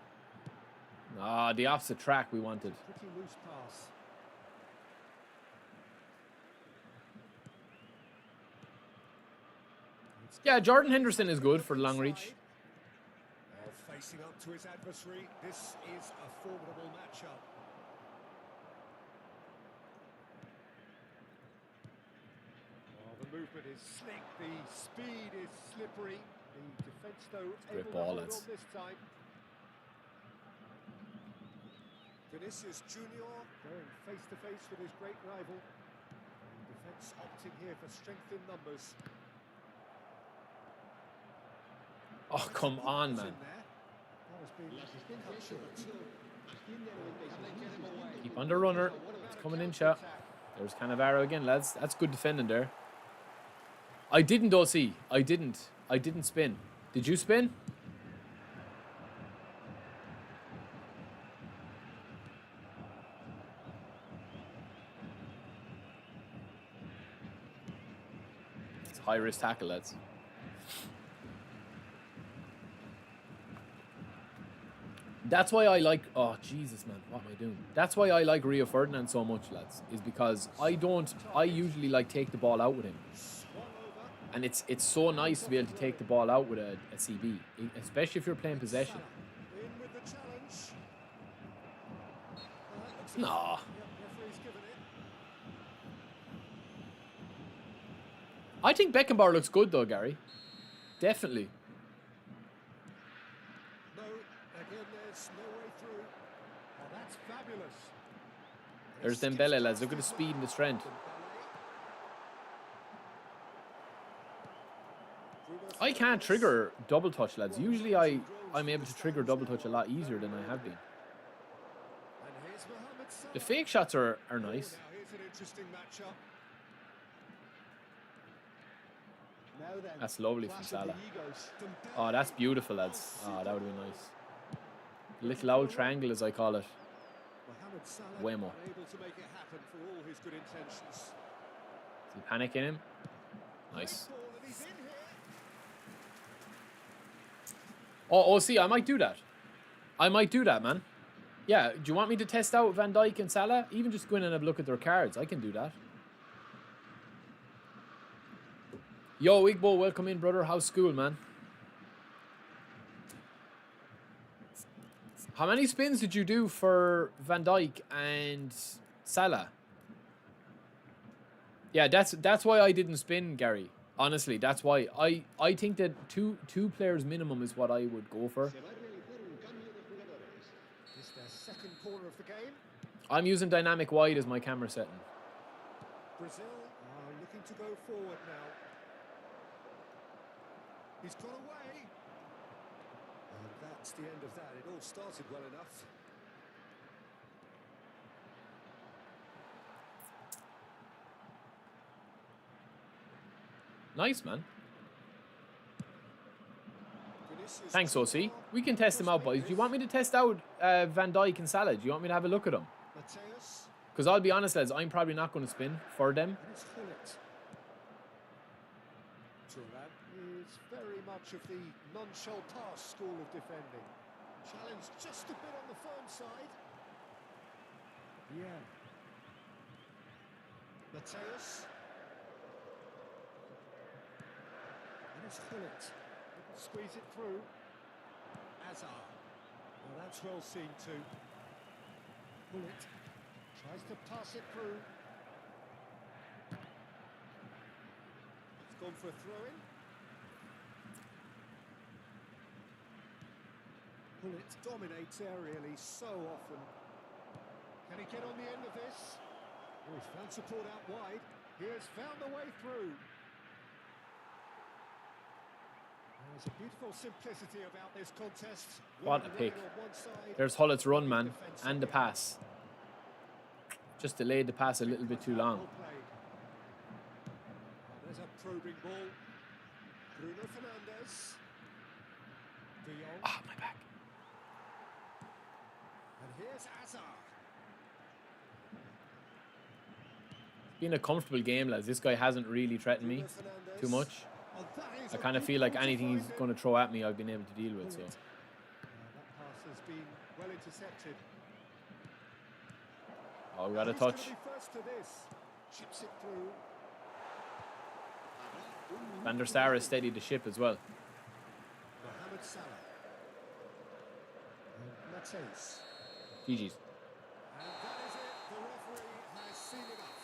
Ah, the opposite track we wanted. Pretty loose pass. Yeah, Jordan Henderson is good for long reach. Facing up to his adversary, this is a formidable matchup. The movement is slick, the speed is slippery. The defence, though, Great able ball, to hold lads. on this time. Vinicius Junior going face to face with his great rival. Defence opting here for strength in numbers. Oh, come on, man. Keep on the runner. It's coming in, shot. There's Cannavaro again, lads. That's good defending there. I didn't, OC. I didn't spin. Did you spin? It's a high-risk tackle, lads. That's why I like... Oh, Jesus, man. What am I doing? That's why I like Rio Ferdinand so much, lads. Is because I usually like take the ball out with him. And it's so nice to be able to take the ball out with a CB. Especially if you're playing possession. Nah. I think Beckenbauer looks good though, Gary. Definitely. There's Dembele, lads. Look at the speed and the strength. I can't trigger double touch, lads. Usually I'm able to trigger double touch a lot easier than I have been. The fake shots are nice. That's lovely from Salah. Oh, that's beautiful, lads. Oh, that would have been nice. Little owl triangle, as I call it. Wemo. Is he panicking him? Nice. Oh, see, I might do that. I might do that, man. Yeah, do you want me to test out Van Dijk and Salah? Even just go in and have a look at their cards. I can do that. Yo, Igbo, welcome in, brother. How's school, man? How many spins did you do for Van Dijk and Salah? Yeah, that's why I didn't spin, Gary. Honestly, that's why. I think that two players minimum is what I would go for. I'm using dynamic wide as my camera setting. Brazil are looking to go forward now. He's got away. And that's the end of that. It all started well enough. Nice, man. Thanks, OC. We can test them out, boys. Do you want me to test out Van Dijk and Salah? Do you want me to have a look at them? Because I'll be honest, lads, I'm probably not going to spin for them. Is very much of the non-shall pass school of defending. Challenge just a bit on the firm side. Yeah. Mateus. And it's Hullet. Squeeze it through. Hazard. Well, that's well seen too. Hullet tries to pass it through. It's gone for a throw-in. Hullet dominates aerially so often. Can he get on the end of this? Oh, he's found support out wide. He has found a way through. There's a beautiful simplicity about this contest. What a pick. There's Hullet's run, man, and the pass. Just delayed the pass a little bit too long. There's a probing ball. Bruno Fernandes. Ah, my back. And here's Hazard. It's been a comfortable game, lads. This guy hasn't really threatened me too much. I kind of feel like anything he's going to throw at me, I've been able to deal with. So. That pass has been well intercepted. Oh, we got a touch. First to this. Chips it through. Van der Sar has steadied the ship as well. Mohamed Salah. Mateus. GG's. And that is it. The referee has seen enough.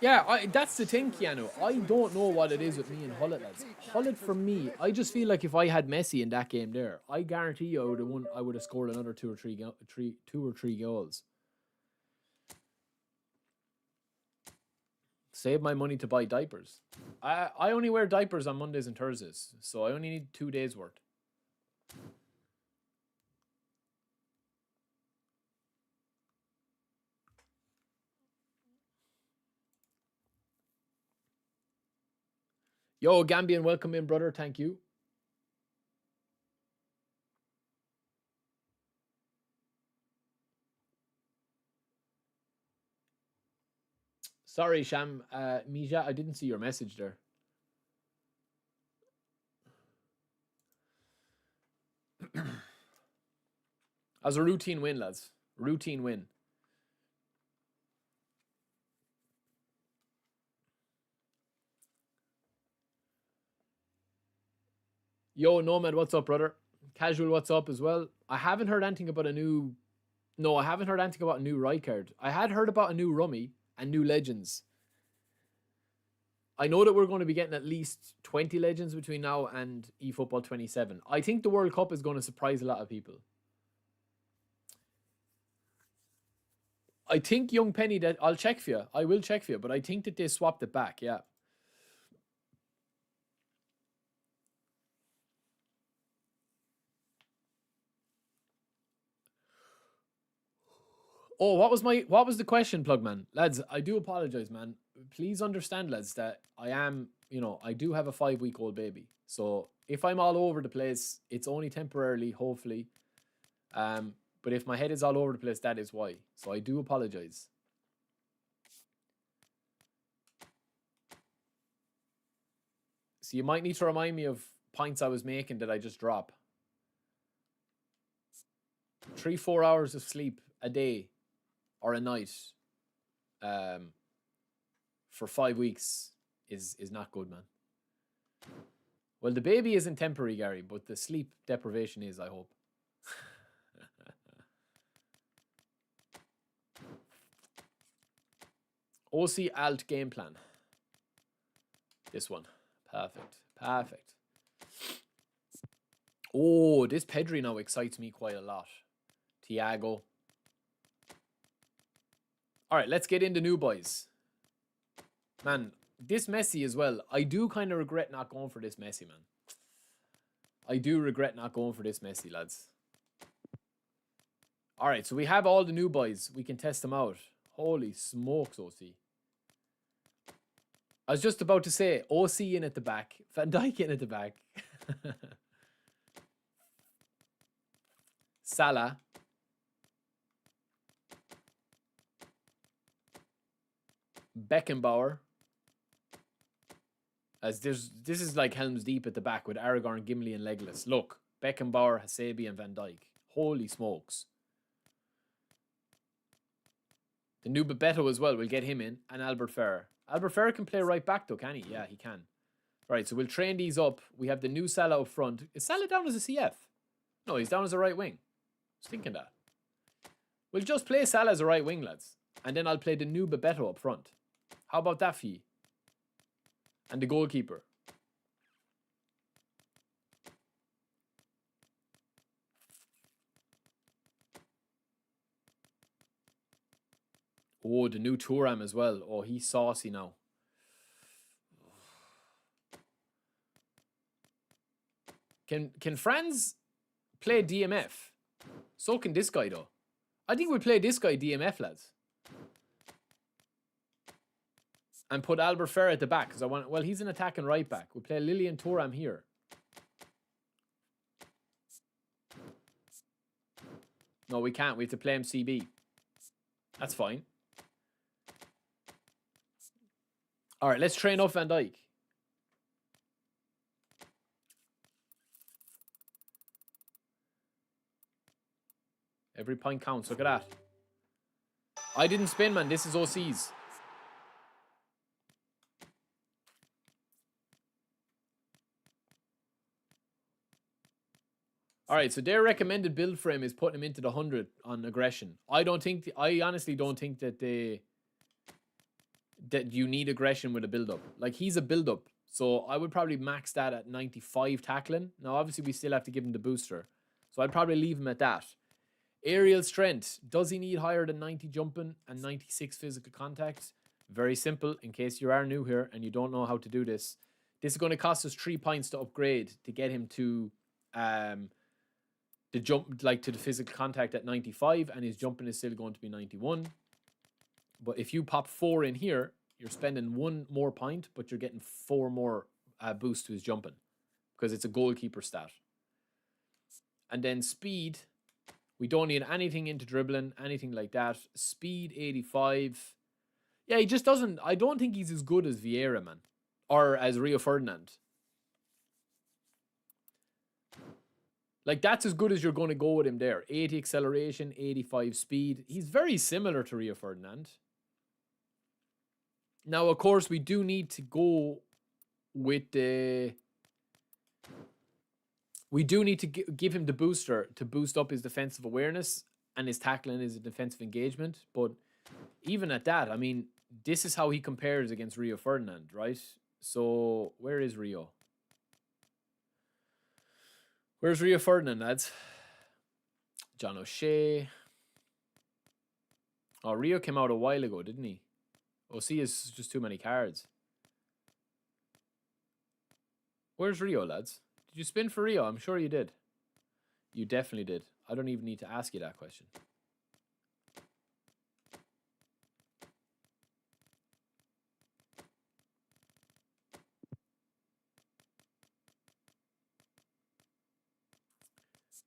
Yeah, that's the thing, Keanu. I don't know what it is with me and Hullet, lads. Hullet, for me, I just feel like if I had Messi in that game there, I guarantee you I would have won. I would have scored another two or three goals. Save my money to buy diapers. I only wear diapers on Mondays and Thursdays, so I only need 2 days worth. Yo, Gambian, welcome in, brother. Thank you. Sorry, Sham. Mija, I didn't see your message there. As a routine win, lads. Routine win. Yo, Nomad, what's up, brother? Casual, what's up as well? I haven't heard anything about a new... No, I haven't heard anything about a new Rijkaard. I had heard about a new Rummy and new Legends. I know that we're going to be getting at least 20 Legends between now and eFootball 27. I think the World Cup is going to surprise a lot of people. I think Young Penny, that I'll check for you. I will check for you, but I think that they swapped it back, yeah. Oh, what was the question, Plugman? Lads, I do apologize, man. Please understand, lads, that I am, I do have a 5-week-old baby. So if I'm all over the place, it's only temporarily, hopefully. But if my head is all over the place, that is why. So I do apologize. So you might need to remind me of points I was making that I just drop. 3-4 hours of sleep a day or a night for 5 weeks is not good, man. Well, the baby isn't temporary, Gary, but the sleep deprivation is, I hope. OC Alt game plan. This one. Perfect. Perfect. Oh, this Pedri now excites me quite a lot. Thiago. All right, let's get into new boys. Man, this Messi as well. I do kind of regret not going for this Messi, man. I do regret not going for this Messi, lads. All right, so we have all the new boys. We can test them out. Holy smokes, OC. I was just about to say, OC in at the back. Van Dijk in at the back. Salah. Beckenbauer. As this is like Helm's Deep at the back with Aragorn, Gimli, and Legolas. Look, Beckenbauer, Hasabi, and Van Dijk. Holy smokes. The new Bebeto as well. We'll get him in. And Albert Ferrer. Albert Ferrer can play right back though, can he? Yeah, he can. Right, so we'll train these up. We have the new Salah up front. Is Salah down as a CF? No, he's down as a right wing. I was thinking that. We'll just play Salah as a right wing, lads. And then I'll play the new Bebeto up front. How about that for you? And the goalkeeper. Oh, the new Thuram as well. Oh, he's saucy now. Can Franz play DMF? So can this guy, though. I think we'll play this guy DMF, lads. And put Albert Ferrer at the back. Because I want. Well, he's an attacking right back. We'll play Lilian Thuram here. No, we can't. We have to play him CB. That's fine. All right, let's train up Van Dijk. Every point counts. Look at that. I didn't spin, man. This is OC's. All right, so their recommended build for him is putting him into the 100 on aggression. I honestly don't think that that you need aggression with a build-up. Like, he's a build-up. So I would probably max that at 95 tackling. Now, obviously, we still have to give him the booster. So I'd probably leave him at that. Aerial strength. Does he need higher than 90 jumping and 96 physical contact? Very simple. In case you are new here and you don't know how to do this. This is going to cost us 3 points to upgrade to get him to the jump, like to the physical contact at 95, and his jumping is still going to be 91. But if you pop 4 in here, you're spending 1 more point, but you're getting 4 more boost to his jumping because it's a goalkeeper stat. And then speed, we don't need anything into dribbling, anything like that. Speed 85. Yeah, he just doesn't. I don't think he's as good as Vieira, man, or as Rio Ferdinand. Like, that's as good as you're going to go with him there. 80 acceleration, 85 speed. He's very similar to Rio Ferdinand. Now, of course, we do need to go with the... We do need to give him the booster to boost up his defensive awareness and his tackling, his defensive engagement. But even at that, I mean, this is how he compares against Rio Ferdinand, right? So, where is Rio? Where's Rio Ferdinand, lads? John O'Shea. Oh, Rio came out a while ago, didn't he? OC is just too many cards. Where's Rio, lads? Did you spin for Rio? I'm sure you did. You definitely did. I don't even need to ask you that question.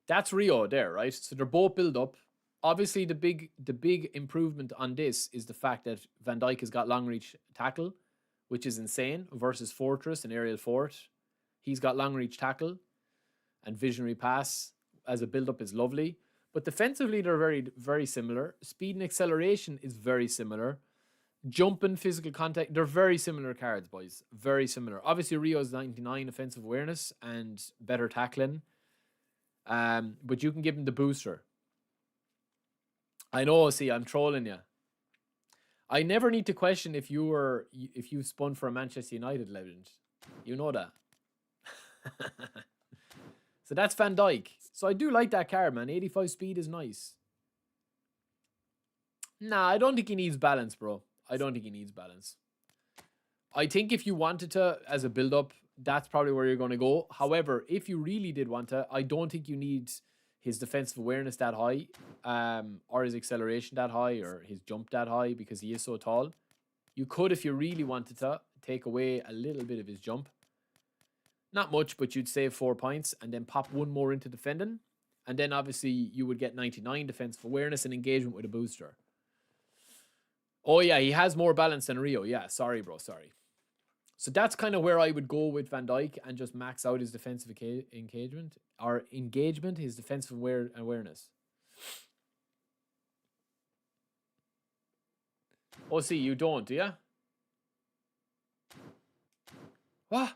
That's Rio there, right? So they're both build up. Obviously, the big improvement on this is the fact that Van Dijk has got long reach tackle, which is insane, versus Fortress and Aerial Fort. He's got long reach tackle and visionary pass as a build up is lovely. But defensively, they're very, very similar. Speed and acceleration is very similar. Jump and physical contact, they're very similar cards, boys. Very similar. Obviously, Rio's 99 offensive awareness and better tackling. But you can give him the booster. I know, see, I'm trolling you. I never need to question if you spun for a Manchester United legend. You know that. So that's Van Dijk. So I do like that card, man. 85 speed is nice. Nah, I don't think he needs balance, bro. I don't think he needs balance. I think if you wanted to, as a build-up, that's probably where you're going to go. However, if you really did want to, I don't think you need his defensive awareness that high, or his acceleration that high, or his jump that high, because he is so tall. You could, if you really wanted to, take away a little bit of his jump. Not much, but you'd save 4 points and then pop 1 more into defending. And then obviously you would get 99 defensive awareness and engagement with a booster. Oh yeah, he has more balance than Rio. Yeah, sorry bro, sorry. So that's kind of where I would go with Van Dijk and just max out his defensive engagement. Or engagement, his defensive awareness. Oh, see, you don't, do you? What?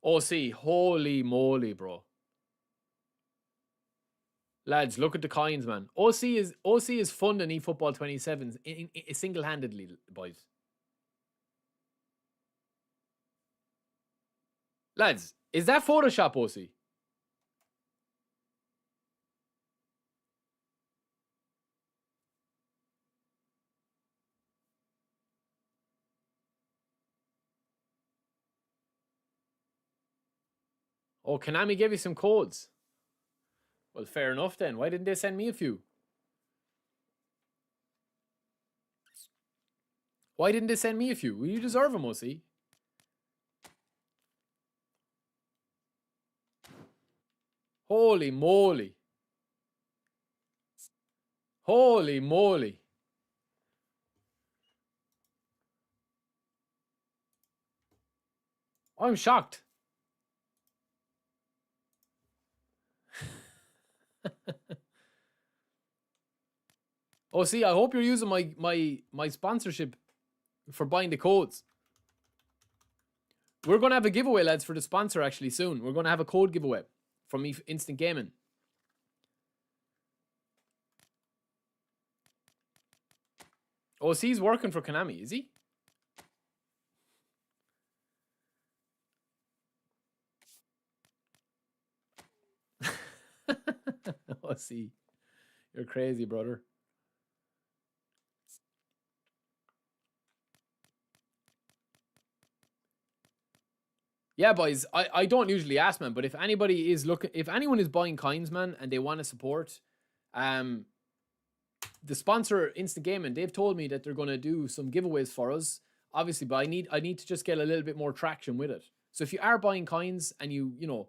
Oh, see, holy moly, bro. Lads, look at the coins, man. OC is funding eFootball 27s single-handedly, boys. Lads, is that Photoshop, OC? Oh, Konami gave you some codes. Well, fair enough then. Why didn't they send me a few? Why didn't they send me a few? Well, you deserve them, OC. Holy moly. Holy moly. I'm shocked. Oh, see, I hope you're using my sponsorship for buying the codes. We're going to have a giveaway, lads, for the sponsor actually soon. We're going to have a code giveaway from Instant Gaming. Oh, see, he's working for Konami, is he? Oh, see. You're crazy, brother. Yeah, boys, I don't usually ask, man, but if anybody is looking, if anyone is buying coins, man, and they want to support, the sponsor Instant Gaming, they've told me that they're going to do some giveaways for us, obviously, but I need to just get a little bit more traction with it. So if you are buying coins and you know,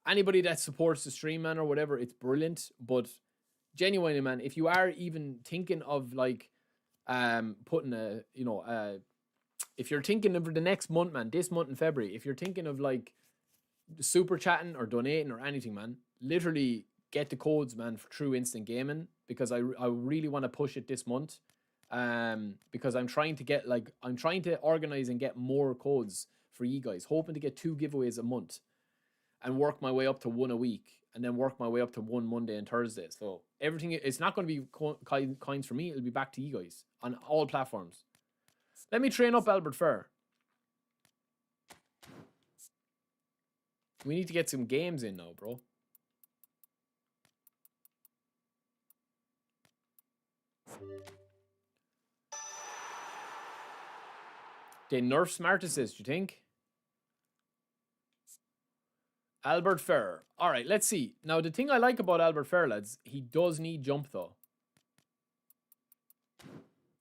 anybody that supports the stream, man, or whatever, it's brilliant. But genuinely, man, if you are even thinking of like putting a, you know, if you're thinking of the next month, man, this month in February, if you're thinking of like super chatting or donating or anything, man, literally get the codes, man, through Instant Gaming, because I really want to push it this month. Because I'm trying to organize and get more codes for you guys, hoping to get 2 giveaways a month and work my way up to 1 a week, and then work my way up to 1 Monday and Thursday. So everything, it's not going to be coins for me. It'll be back to you guys on all platforms. Let me train up Albert Fair. We need to get some games in now, bro. They nerf Smart Assist, you think? Albert Fair. All right, let's see. Now, the thing I like about Albert Fair, lads, he does need jump, though.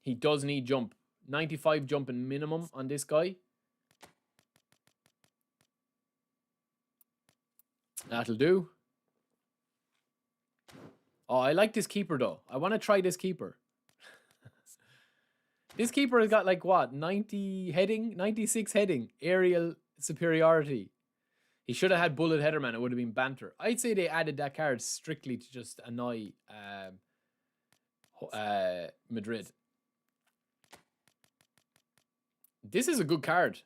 He does need jump. 95 jumping minimum on this guy. That'll do. Oh, I like this keeper, though. I want to try this keeper. This keeper has got, like, what? 90 heading? 96 heading. Aerial superiority. He should have had bullet header, man. It would have been banter. I'd say they added that card strictly to just annoy Madrid. This is a good card.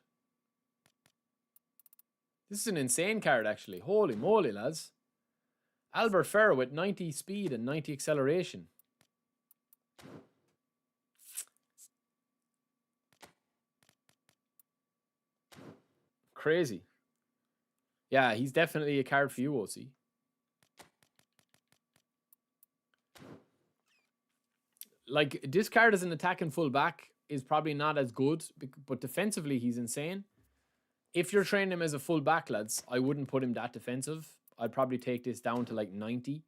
This is an insane card, actually. Holy moly, lads. Albert Ferrer with 90 speed and 90 acceleration. Crazy. Yeah, he's definitely a card for you, OC. Like, this card as an attacking fullback is probably not as good, but defensively he's insane. If you're training him as a fullback, lads, I wouldn't put him that defensive. I'd probably take this down to like 90.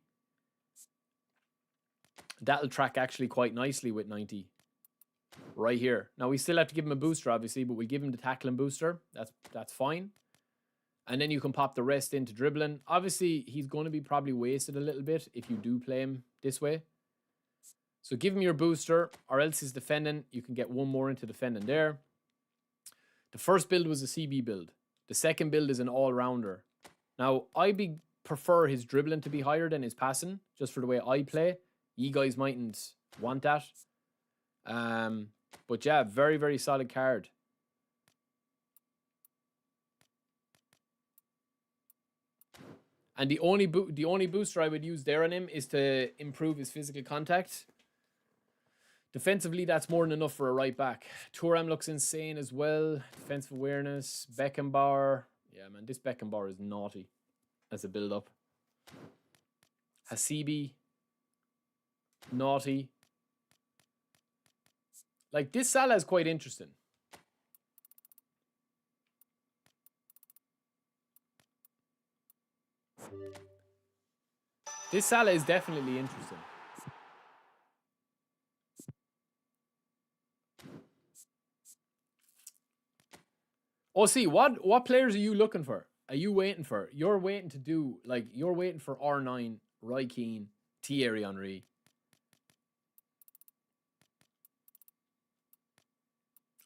That'll track actually quite nicely with 90. Right here. Now, we still have to give him a booster, obviously, but we'll give him the tackling booster. That's fine. And then you can pop the rest into dribbling. Obviously, he's going to be probably wasted a little bit if you do play him this way. So give him your booster, or else he's defending. You can get one more into defending there. The first build was a CB build. The second build is an all-rounder. Now, I prefer his dribbling to be higher than his passing, just for the way I play. You guys mightn't want that. But yeah, very, very solid card. And the only booster I would use there on him is to improve his physical contact. Defensively, that's more than enough for a right back. Thuram looks insane as well. Defensive awareness. Beckenbauer. Yeah, man, this Beckenbauer is naughty as a build-up. Hasibi. Naughty. Like, this Salah is quite interesting. This Salah is definitely interesting. Oh, see, what players are you looking for? Are you waiting for? You're waiting to do, like, you're waiting for R9, Roy Keane, Thierry Henry.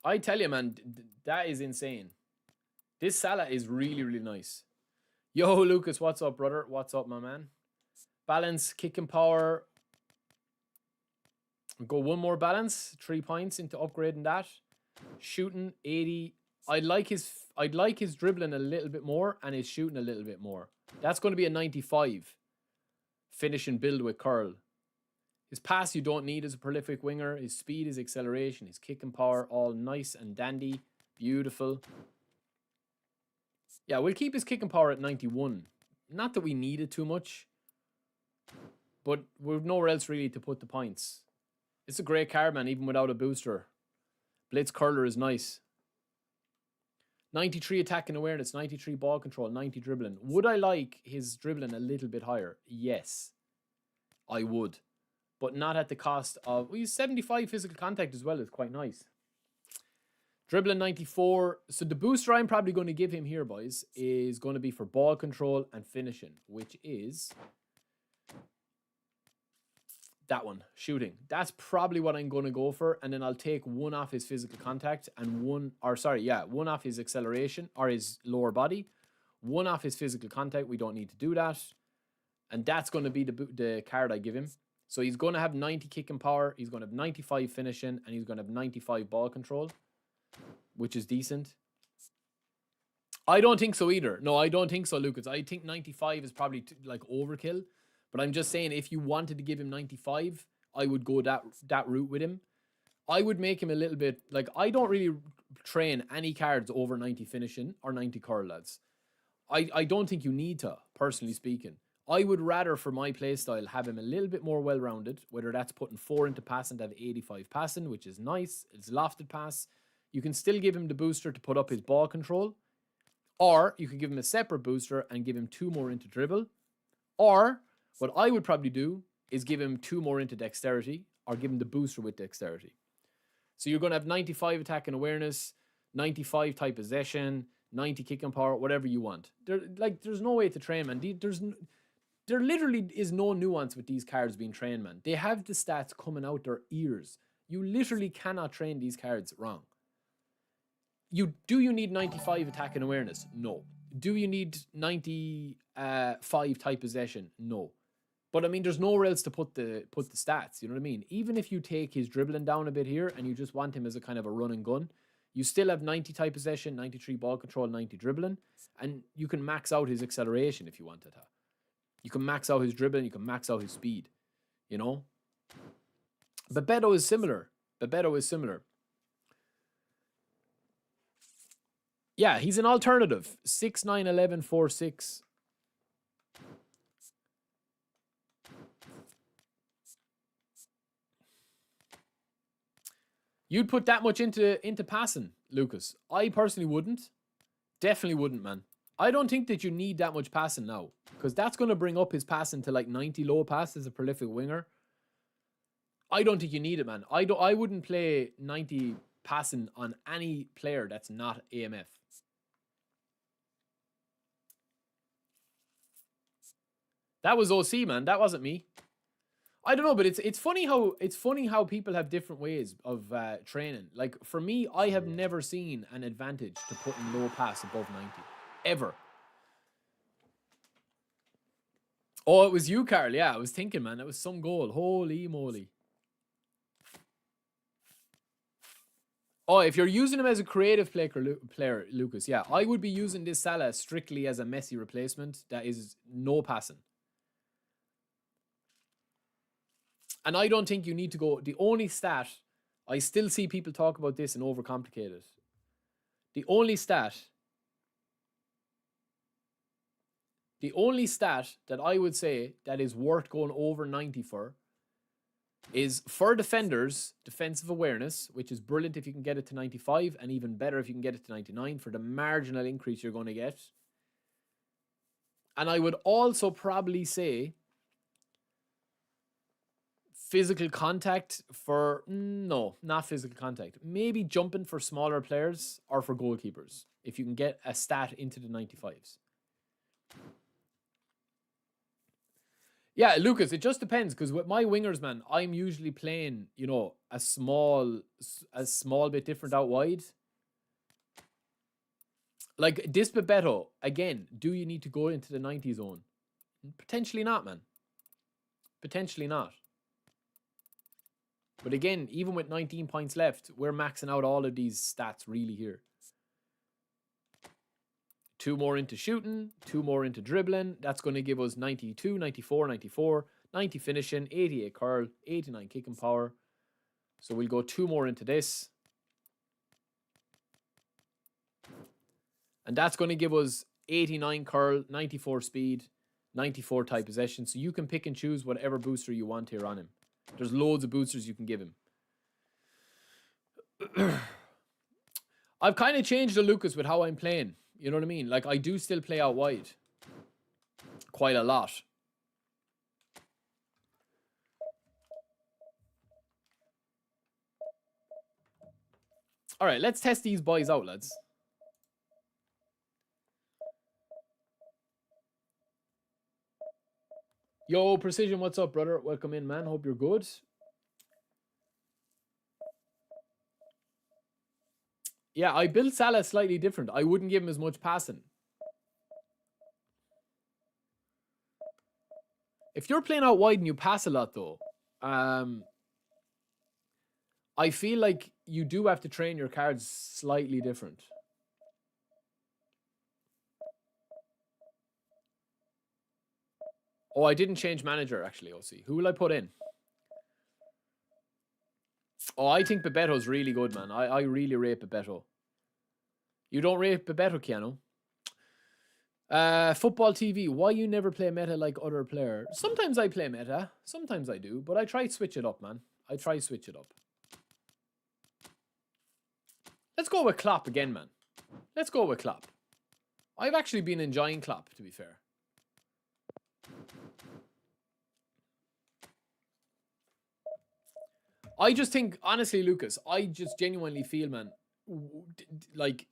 I tell you, man, that is insane. This Salah is really, really nice. Yo, Lucas, what's up, brother? What's up, my man? Balance, kicking power. Go one more balance. 3 points into upgrading that. Shooting, 80. I'd like his dribbling a little bit more and his shooting a little bit more. That's going to be a 95. Finish and build with curl. His pass you don't need as a prolific winger. His speed, his acceleration, his kick and power, all nice and dandy. Beautiful. Yeah, we'll keep his kick and power at 91. Not that we need it too much, but we've nowhere else really to put the points. It's a great card, man, even without a booster. Blitz curler is nice. 93 attacking awareness, 93 ball control, 90 dribbling. Would I like his dribbling a little bit higher? Yes, I would. But not at the cost of... Well, he's 75 physical contact as well. It's quite nice. Dribbling 94. So the booster I'm probably going to give him here, boys, is going to be for ball control and finishing, which is... that one, shooting. That's probably what I'm going to go for. And then I'll take one off his physical contact and one off his acceleration or his lower body. One off his physical contact. We don't need to do that. And that's going to be the card I give him. So he's going to have 90 kick and power. He's going to have 95 finishing. And he's going to have 95 ball control, which is decent. I don't think so either. No, I don't think so, Lucas. I think 95 is probably like overkill. But I'm just saying, if you wanted to give him 95, I would go that route with him. I would make him a little bit... Like, I don't really train any cards over 90 finishing or 90 curl, lads. I don't think you need to, personally speaking. I would rather, for my playstyle, have him a little bit more well-rounded, whether that's putting 4 into passing to have 85 passing, which is nice. It's lofted pass. You can still give him the booster to put up his ball control. Or you could give him a separate booster and give him 2 more into dribble. Or... what I would probably do is give him 2 more into dexterity or give him the booster with dexterity. So you're going to have 95 attack and awareness, 95 type possession, 90 kick and power, whatever you want. There's no way to train, man. There literally is no nuance with these cards being trained, man. They have the stats coming out their ears. You literally cannot train these cards wrong. Do you need 95 attack and awareness? No. Do you need 95 type possession? No. But I mean, there's nowhere else to put the stats. You know what I mean? Even if you take his dribbling down a bit here and you just want him as a kind of a run and gun, you still have 90 type possession, 93 ball control, 90 dribbling, and you can max out his acceleration if you wanted to. You can max out his dribbling, you can max out his speed. You know? Bebeto is similar. Yeah, he's an alternative. 6'9", 11, 4'6". You'd put that much into passing, Lucas. I personally wouldn't. Definitely wouldn't, man. I don't think that you need that much passing now, because that's going to bring up his passing to like 90 low pass as a prolific winger. I don't think you need it, man. I wouldn't play 90 passing on any player that's not AMF. That was OC, man. That wasn't me. I don't know, but it's funny how people have different ways of training. Like for me, I have never seen an advantage to putting low pass above 90 ever. Oh, it was you, Carl. Yeah, I was thinking, man, it was some goal. Holy moly! Oh, if you're using him as a creative player, Lucas, yeah, I would be using this Salah strictly as a Messi replacement. That is no passing. And I don't think you need to go... The only stat... I still see people talk about this and overcomplicate it. The only stat that I would say that is worth going over 90 for is for defenders, defensive awareness, which is brilliant if you can get it to 95, and even better if you can get it to 99 for the marginal increase you're going to get. And I would also probably say... physical contact for... No, not physical contact. Maybe jumping for smaller players or for goalkeepers. If you can get a stat into the 95s. Yeah, Lucas, it just depends. Because with my wingers, man, I'm usually playing, you know, a small bit different out wide. Like this Bebeto, again, do you need to go into the 90 zone? Potentially not, man. Potentially not. But again, even with 19 points left, we're maxing out all of these stats really here. 2 more into shooting, 2 more into dribbling. That's going to give us 92, 94, 94, 90 finishing, 88 curl, 89 kicking power. So we'll go 2 more into this. And that's going to give us 89 curl, 94 speed, 94 tight possession. So you can pick and choose whatever booster you want here on him. There's loads of boosters you can give him. I've kind of changed the Lucas with how I'm playing. You know what I mean? Like, I do still play out wide. Quite a lot. All right, let's test these boys out, lads. Yo, Precision, what's up, brother? Welcome in, man. Hope you're good. Yeah, I built Salah slightly different. I wouldn't give him as much passing. If you're playing out wide and you pass a lot, though, I feel like you do have to train your cards slightly different. Oh, I didn't change manager, actually, OC. Who will I put in? Oh, I think Bebeto's really good, man. I really rate Bebeto. You don't rate Bebeto, Keanu? Football TV. Why you never play meta like other player? Sometimes I play meta. Sometimes I do. But I try to switch it up, man. I try to switch it up. Let's go with Klopp again, man. Let's go with Klopp. I've actually been enjoying Klopp, to be fair. I just think, honestly, Lucas, I just genuinely feel, man, like,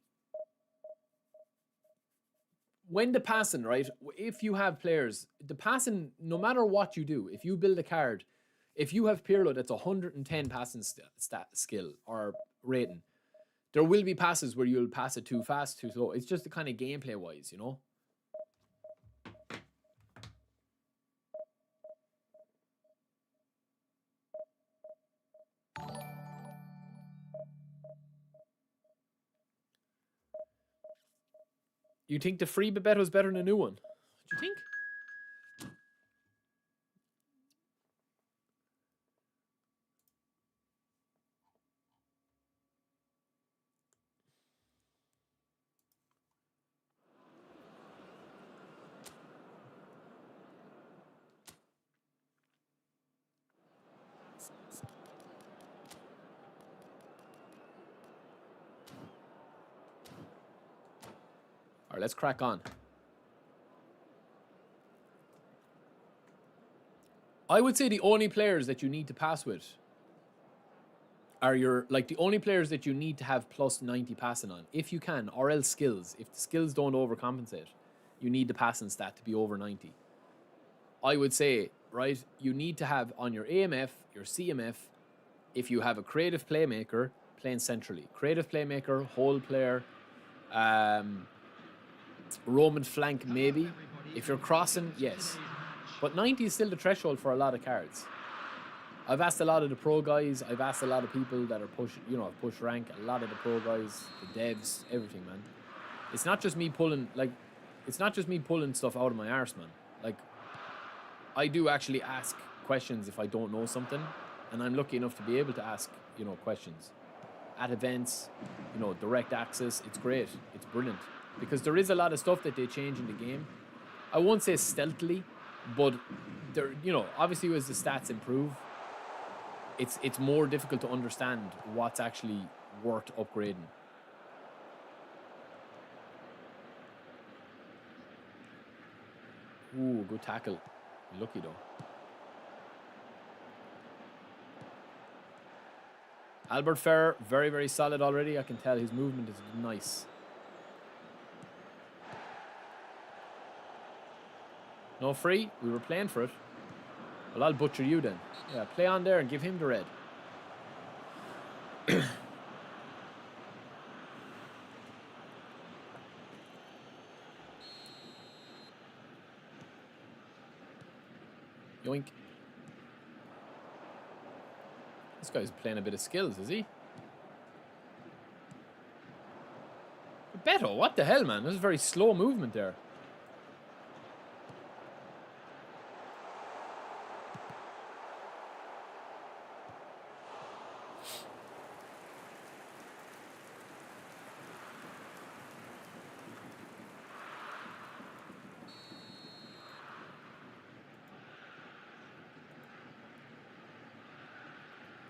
when the passing, right, if you have players, the passing, no matter what you do, if you build a card, if you have Pirlo that's 110 passing skill or rating, there will be passes where you'll pass it too fast, too slow. It's just the kind of gameplay-wise, you know? You think the free Bebeto is better than a new one? Do you think? All right, let's crack on. I would say the only players that you need to pass with are the only players that you need to have plus 90 passing on, if you can, or else skills. If the skills don't overcompensate, you need the passing stat to be over 90. I would say, right, you need to have on your AMF, your CMF, if you have a creative playmaker playing centrally. Creative playmaker, hold player, Roman flank maybe. If you're crossing, yes. But 90 is still the threshold for a lot of cards. I've asked a lot of the pro guys. I've asked a lot of people that are push rank. A lot of the pro guys, the devs, everything, man. It's not just me pulling stuff out of my arse, man. Like, I do actually ask questions if I don't know something, and I'm lucky enough to be able to ask, questions at events, direct access. It's great. It's brilliant because there is a lot of stuff that they change in the game. I won't say stealthily, but there, obviously as the stats improve, it's more difficult to understand what's actually worth upgrading. Ooh, good tackle. Lucky though. Albert Ferrer, very, very solid already. I can tell his movement is nice. No free. We were playing for it. Well, I'll butcher you then. Yeah, play on there and give him the red. Yoink. This guy's playing a bit of skills, is he? Beto, what the hell, man? This is very slow movement there.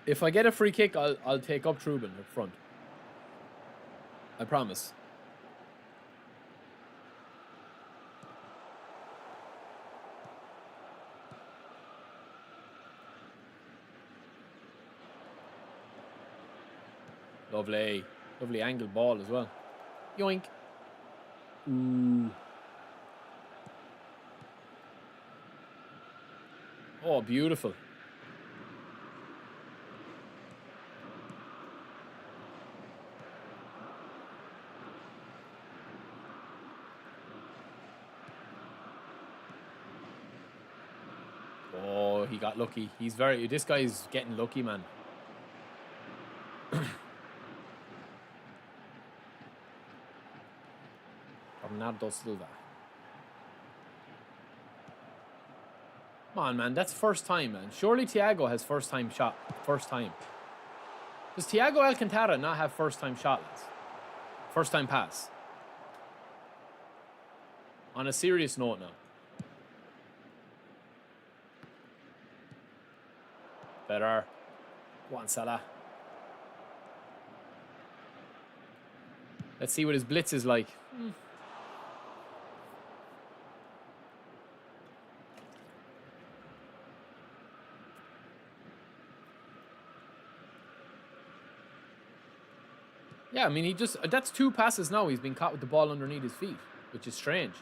If I get a free kick, I'll take up Trubin up front. I promise. Lovely. Lovely angled ball as well. Yoink. Ooh. Oh, beautiful. Oh, he got lucky. This guy's getting lucky, man. Bernardo Silva. Come on, man. That's first time, man. Surely Thiago has first time shot. First time. Does Thiago Alcantara not have first time shot, lads? First time pass. On a serious note now. Better. Go on, Salah. Let's see what his blitz is like. Yeah, I mean, that's 2 passes now. He's been caught with the ball underneath his feet, which is strange.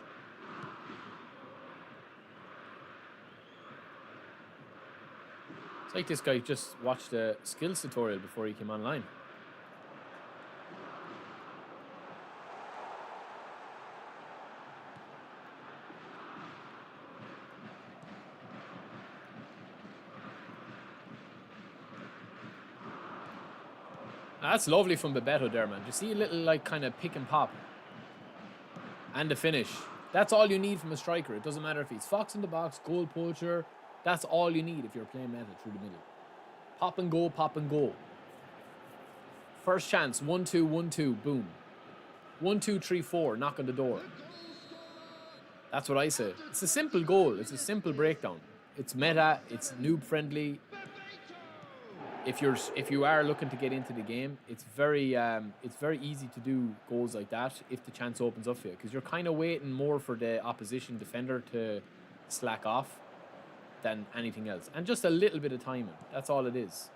It's like this guy just watched a skills tutorial before he came online. That's lovely from Bebeto there, man. You see a little, like, kind of pick and pop. And the finish. That's all you need from a striker. It doesn't matter if he's fox in the box, goal poacher. That's all you need if you're playing metal through the middle. Pop and go, pop and go. First chance, 1-2, 1-2, boom. 1, 2, 3, 4, knock on the door. That's what I say. It's a simple goal. It's a simple breakdown. It's meta. It's noob friendly. If you are looking to get into the game, it's very easy to do goals like that if the chance opens up for you, because you're kind of waiting more for the opposition defender to slack off than anything else, and just a little bit of timing. That's all it is.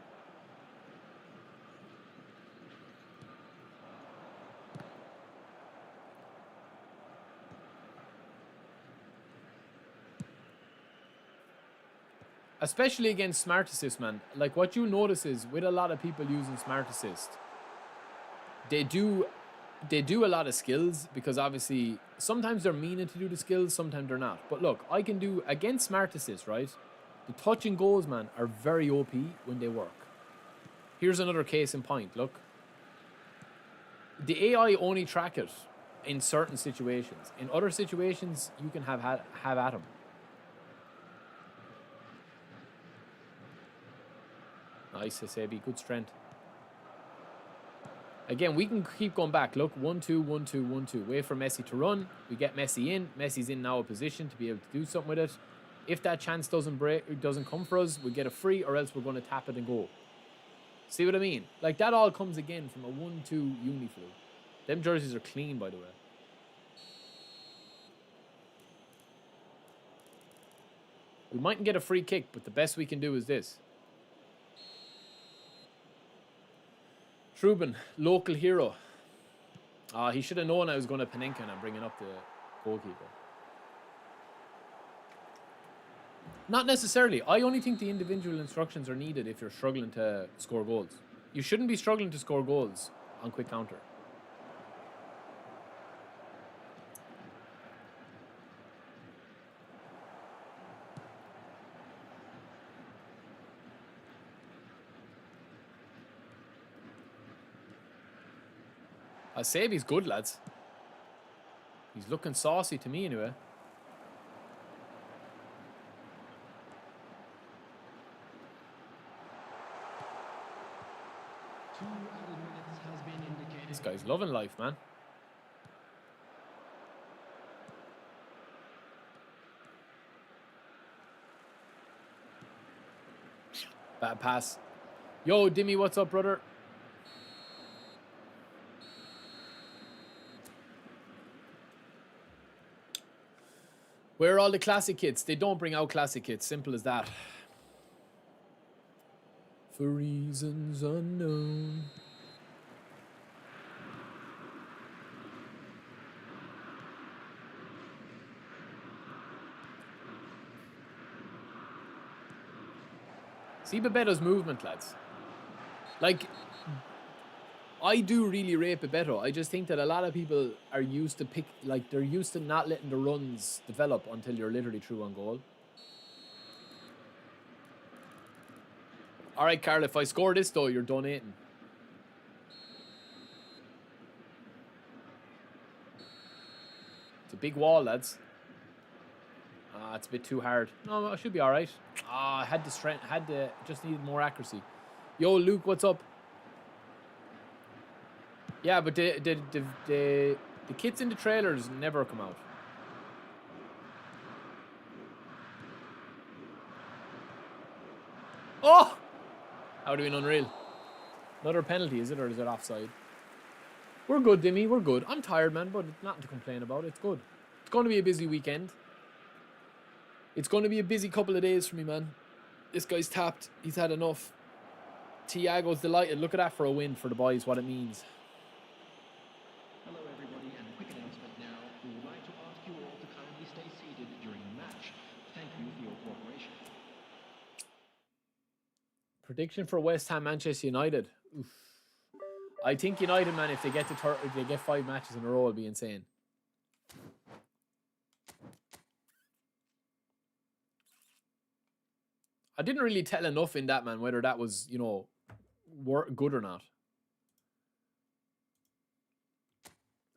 Especially against Smart Assist, man. Like, what you notice is, with a lot of people using Smart Assist, they do a lot of skills, because obviously sometimes they're meaning to do the skills, sometimes they're not. But look, I can do, against Smart Assist, right? The touch and goals, man, are very OP when they work. Here's another case in point, look. The AI only track it in certain situations. In other situations, you can have at him. Nice, Asebi. Good strength. Again, we can keep going back. Look, 1-2, 1-2, 1-2. Wait for Messi to run. We get Messi in. Messi's in now a position to be able to do something with it. If that chance doesn't come for us, we get a free, or else we're going to tap it and go. See what I mean? Like, that all comes again from a 1-2 Uniflu. Them jerseys are clean, by the way. We mightn't get a free kick, but the best we can do is this. Trubin, local hero. He should have known I was going to Panenka and I'm bringing up the goalkeeper. Not necessarily. I only think the individual instructions are needed if you're struggling to score goals. You shouldn't be struggling to score goals on quick counter. Asebi's good, lads. He's looking saucy to me anyway. This guy's loving life, man. Bad pass. Yo, Dimmy, what's up, brother? Where are all the classic kits? They don't bring out classic kits. Simple as that. For reasons unknown. See Bebeto's movement, lads. Like, I do really rate Bebeto. I just think that a lot of people are used to they're used to not letting the runs develop until you're literally through on goal. All right, Carl, if I score this, though, you're donating. It's a big wall, lads. It's a bit too hard. No, I should be all right. I had the strength, just needed more accuracy. Yo, Luke, what's up? Yeah, but the kits in the trailers never come out. Oh! That would have been unreal. Another penalty, is it, or is it offside? We're good, Dimmy, we're good. I'm tired, man, but nothing to complain about. It's good. It's going to be a busy weekend. It's going to be a busy couple of days for me, man. This guy's tapped. He's had enough. Thiago's delighted. Look at that for a win for the boys, what it means. Hello, everybody, and a quick announcement now. We would like to ask you all to kindly stay seated during the match. Thank you for your cooperation. Prediction for West Ham, Manchester United. Oof. I think United, man, if they get if they get 5 matches in a row, it'll be insane. I didn't really tell enough in that, man, whether that was, you know, good or not.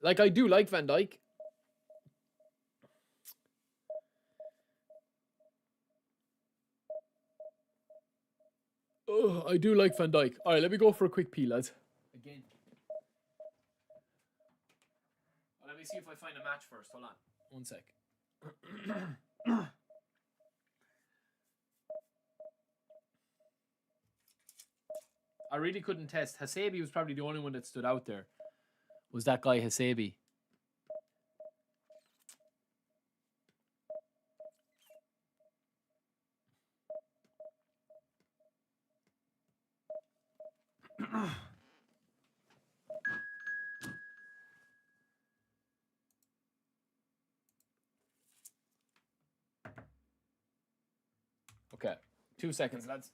Like, I do like Van Dijk. Oh, I do like Van Dijk. All right, let me go for a quick pee, lads. Again. Well, let me see if I find a match first. Hold on. One sec. I really couldn't test. Hasebi was probably the only one that stood out there. Was that guy Hasebi? Okay. 2 seconds, lads.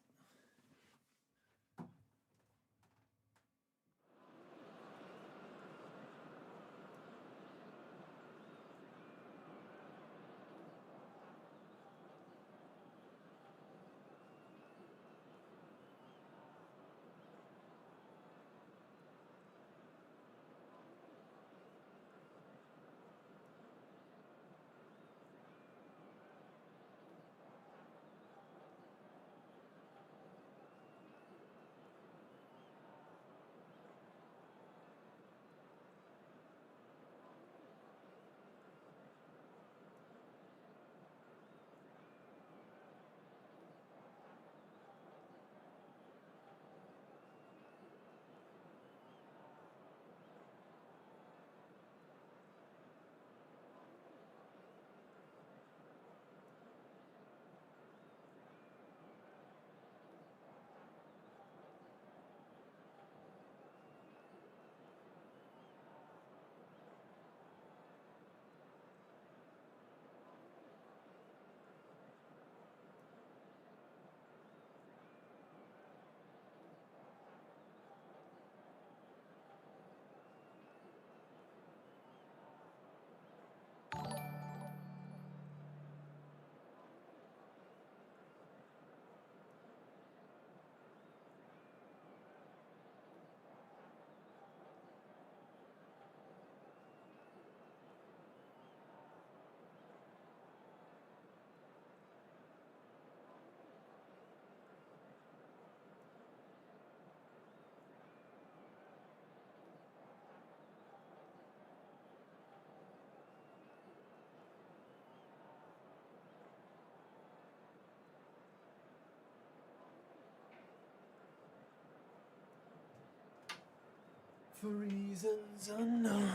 For reasons unknown.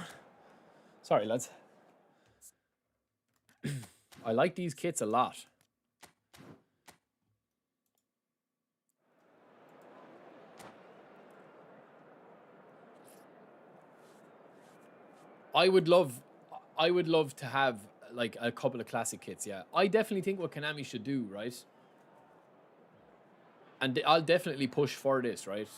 Sorry, lads. I like these kits a lot. I would love to have like a couple of classic kits, yeah. I definitely think what Konami should do, right? And I'll definitely push for this, right?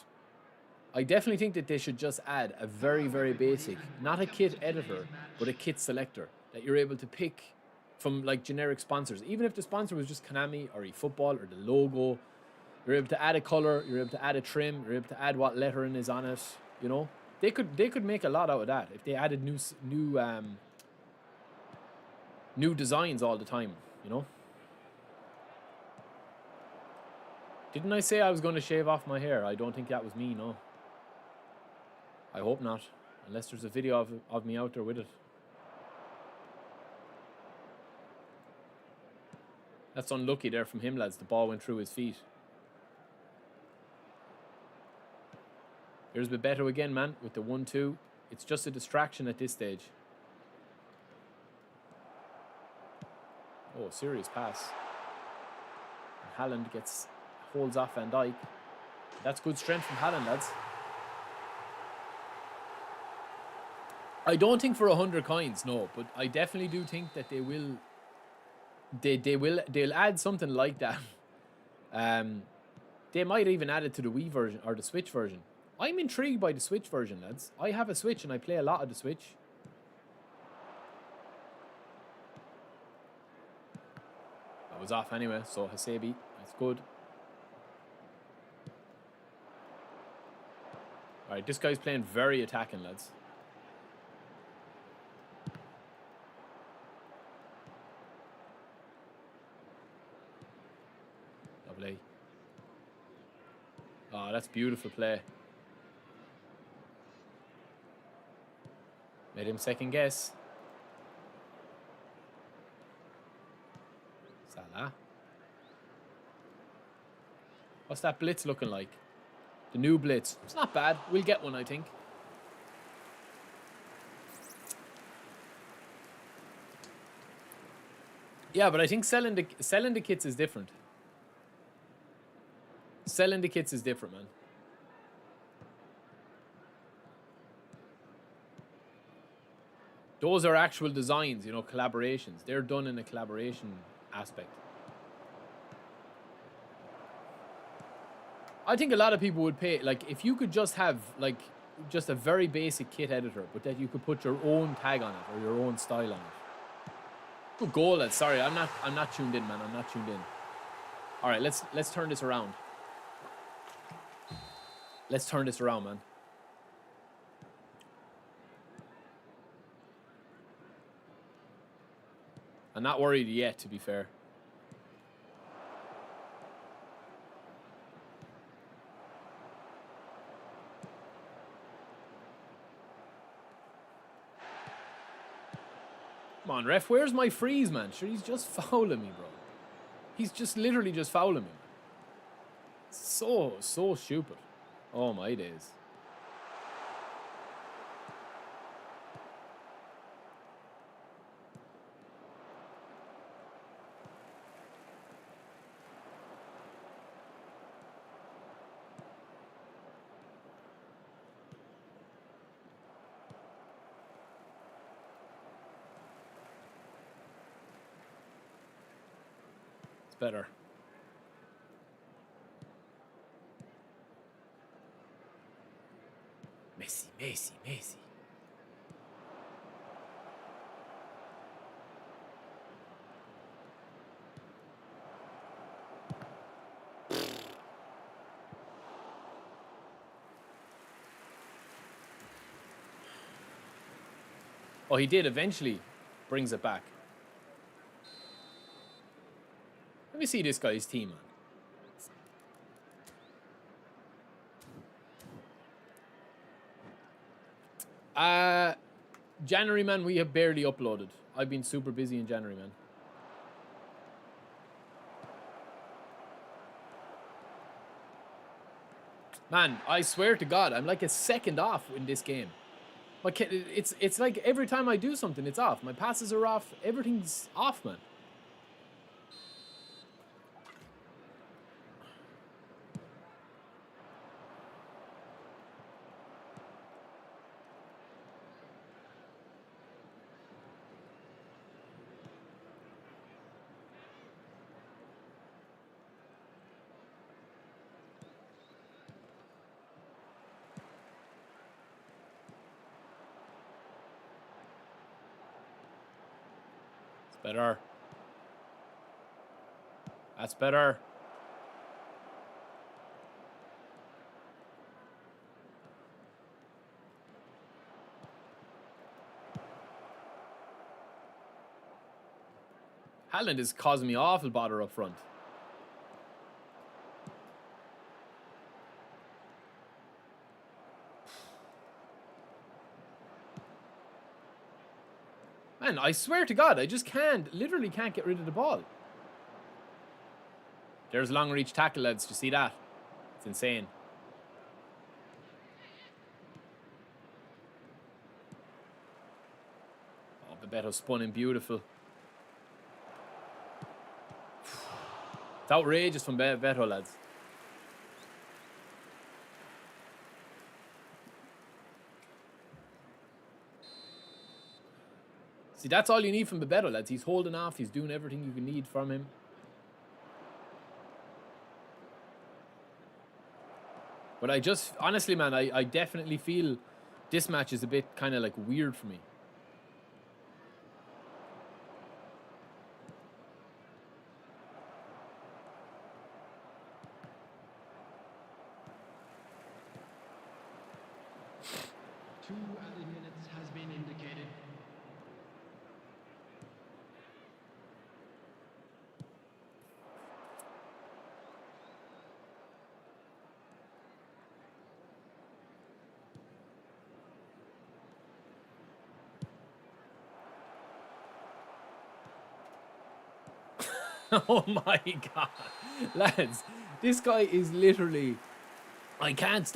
I definitely think that they should just add a very, very basic, not a kit editor, but a kit selector that you're able to pick from like generic sponsors. Even if the sponsor was just Konami or eFootball or the logo, you're able to add a color, you're able to add a trim, you're able to add what lettering is on it, you know? They could make a lot out of that if they added new designs all the time, you know? Didn't I say I was going to shave off my hair? I don't think that was me, no. I hope not, unless there's a video of me out there with it. That's unlucky there from him, lads. The ball went through his feet. Here's Bebeto again, man, with the 1-2. It's just a distraction at this stage. Oh, serious pass. And Haaland holds off Van Dijk. That's good strength from Haaland, lads. I don't think for 100 coins, no, but I definitely do think that they will. They'll add something like that. They might even add it to the Wii version or the Switch version. I'm intrigued by the Switch version, lads. I have a Switch and I play a lot of the Switch. That was off anyway, so Hasebi, that's good. Alright, this guy's playing very attacking, lads. Lovely. Oh, that's beautiful play. Made him second guess. Salah. What's that blitz looking like? The new blitz. It's not bad. We'll get one, I think. Yeah, but I think selling the kits is different. Selling the kits is different, man. Those are actual designs, you know, collaborations. They're done in a collaboration aspect. I think a lot of people would pay, like, if you could just have, like, just a very basic kit editor, but that you could put your own tag on it or your own style on it. Good goal, lads. Sorry, I'm not tuned in, man. I'm not tuned in. All right, let's turn this around. Let's turn this around, man. I'm not worried yet, to be fair. Come on, ref. Where's my freeze, man? Sure, he's just fouling me, bro. He's just literally just fouling me. So stupid. Oh, my days. Better. Messi. Oh, he did eventually brings it back. Let me see this guy's team, man. January, man, we have barely uploaded. I've been super busy in January, man. Man, I swear to God, I'm like a second off in this game. It's like every time I do something, it's off. My passes are off. Everything's off, man. It's better. That's better. Haaland is causing me awful bother up front. Man, I swear to God, I just literally can't get rid of the ball. There's long reach tackle, lads. Do you see that? It's insane. Oh, Bebeto spun in beautiful. It's outrageous from Bebeto, lads. See, that's all you need from Bebeto, lads. He's holding off. He's doing everything you can need from him. But I just, honestly, man, I definitely feel this match is a bit kind of like weird for me. Two added minutes has been indicated. Oh my God, lads, this guy is literally, I can't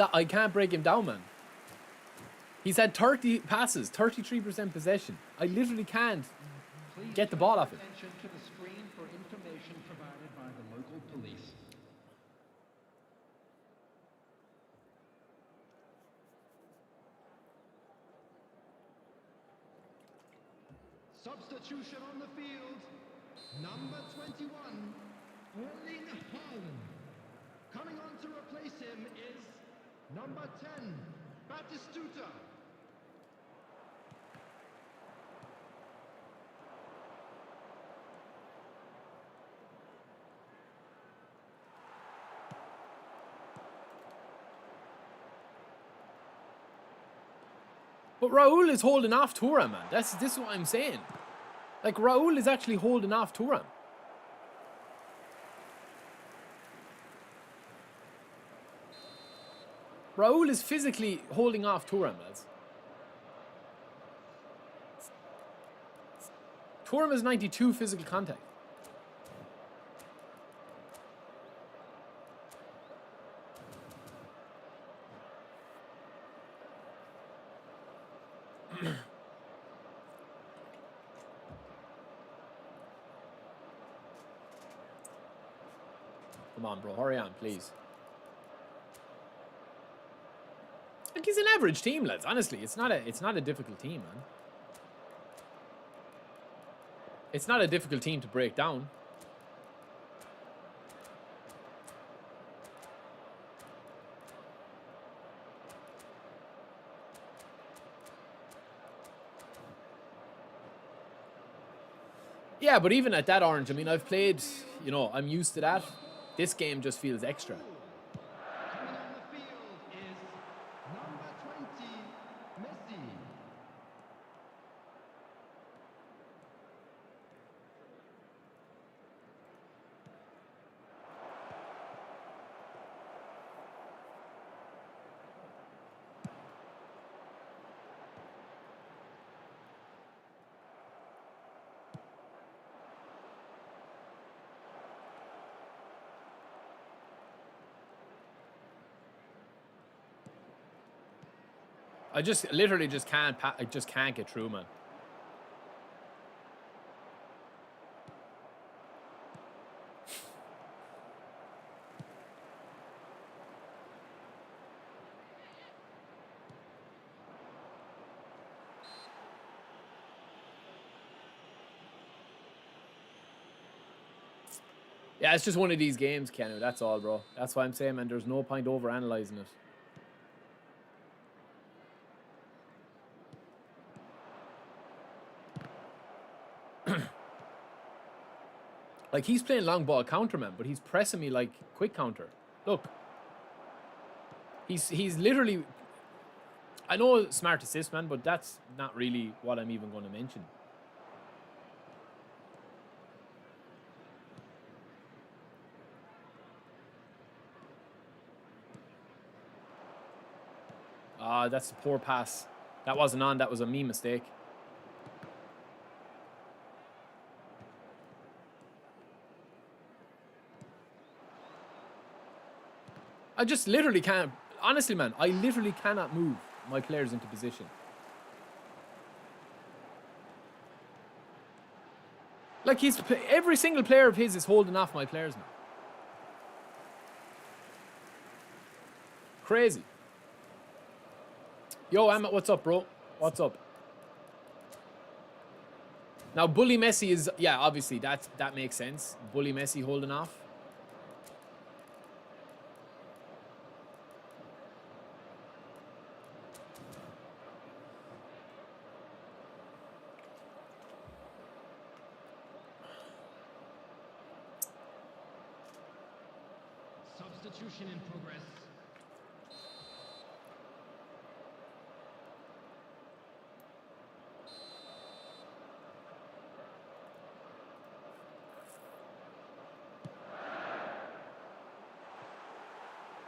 break him down, man. He's had 30 passes, 33% possession. I literally can't get the ball off him. Attention to the screen for information provided by the local police. Substitution on the field. Number 21, Erling Haaland. Coming on to replace him is number 10, Batistuta. But Raul is holding off Thuram, man. This is what I'm saying. Like, Raul is actually holding off Thuram. Raul is physically holding off Thuram, lads. Thuram is 92 physical contact. Come on, bro. Hurry on, please. Like, he's an average team, lads. Honestly, it's not a difficult team, man. It's not a difficult team to break down. Yeah, but even at that, Orange, I mean, I've played, you know, I'm used to that. This game just feels extra. Coming on the field is number 20, Messi. I just literally just can't. I just can't get through, man. Yeah, it's just one of these games, Keanu. That's all, bro. That's why I'm saying, man, there's no point over analyzing it. Like, he's playing long ball counter, man, but he's pressing me like quick counter. Look. He's literally... I know smart assist, man, but that's not really what I'm even going to mention. Ah, that's a poor pass. That wasn't on. That was a me mistake. I just literally can't... Honestly, man, I literally cannot move my players into position. Like, every single player of his is holding off my players now. Crazy. Yo, Amit, what's up, bro? What's up? Now, bully Messi is... Yeah, obviously, that makes sense. Bully Messi holding off. Substitution in progress.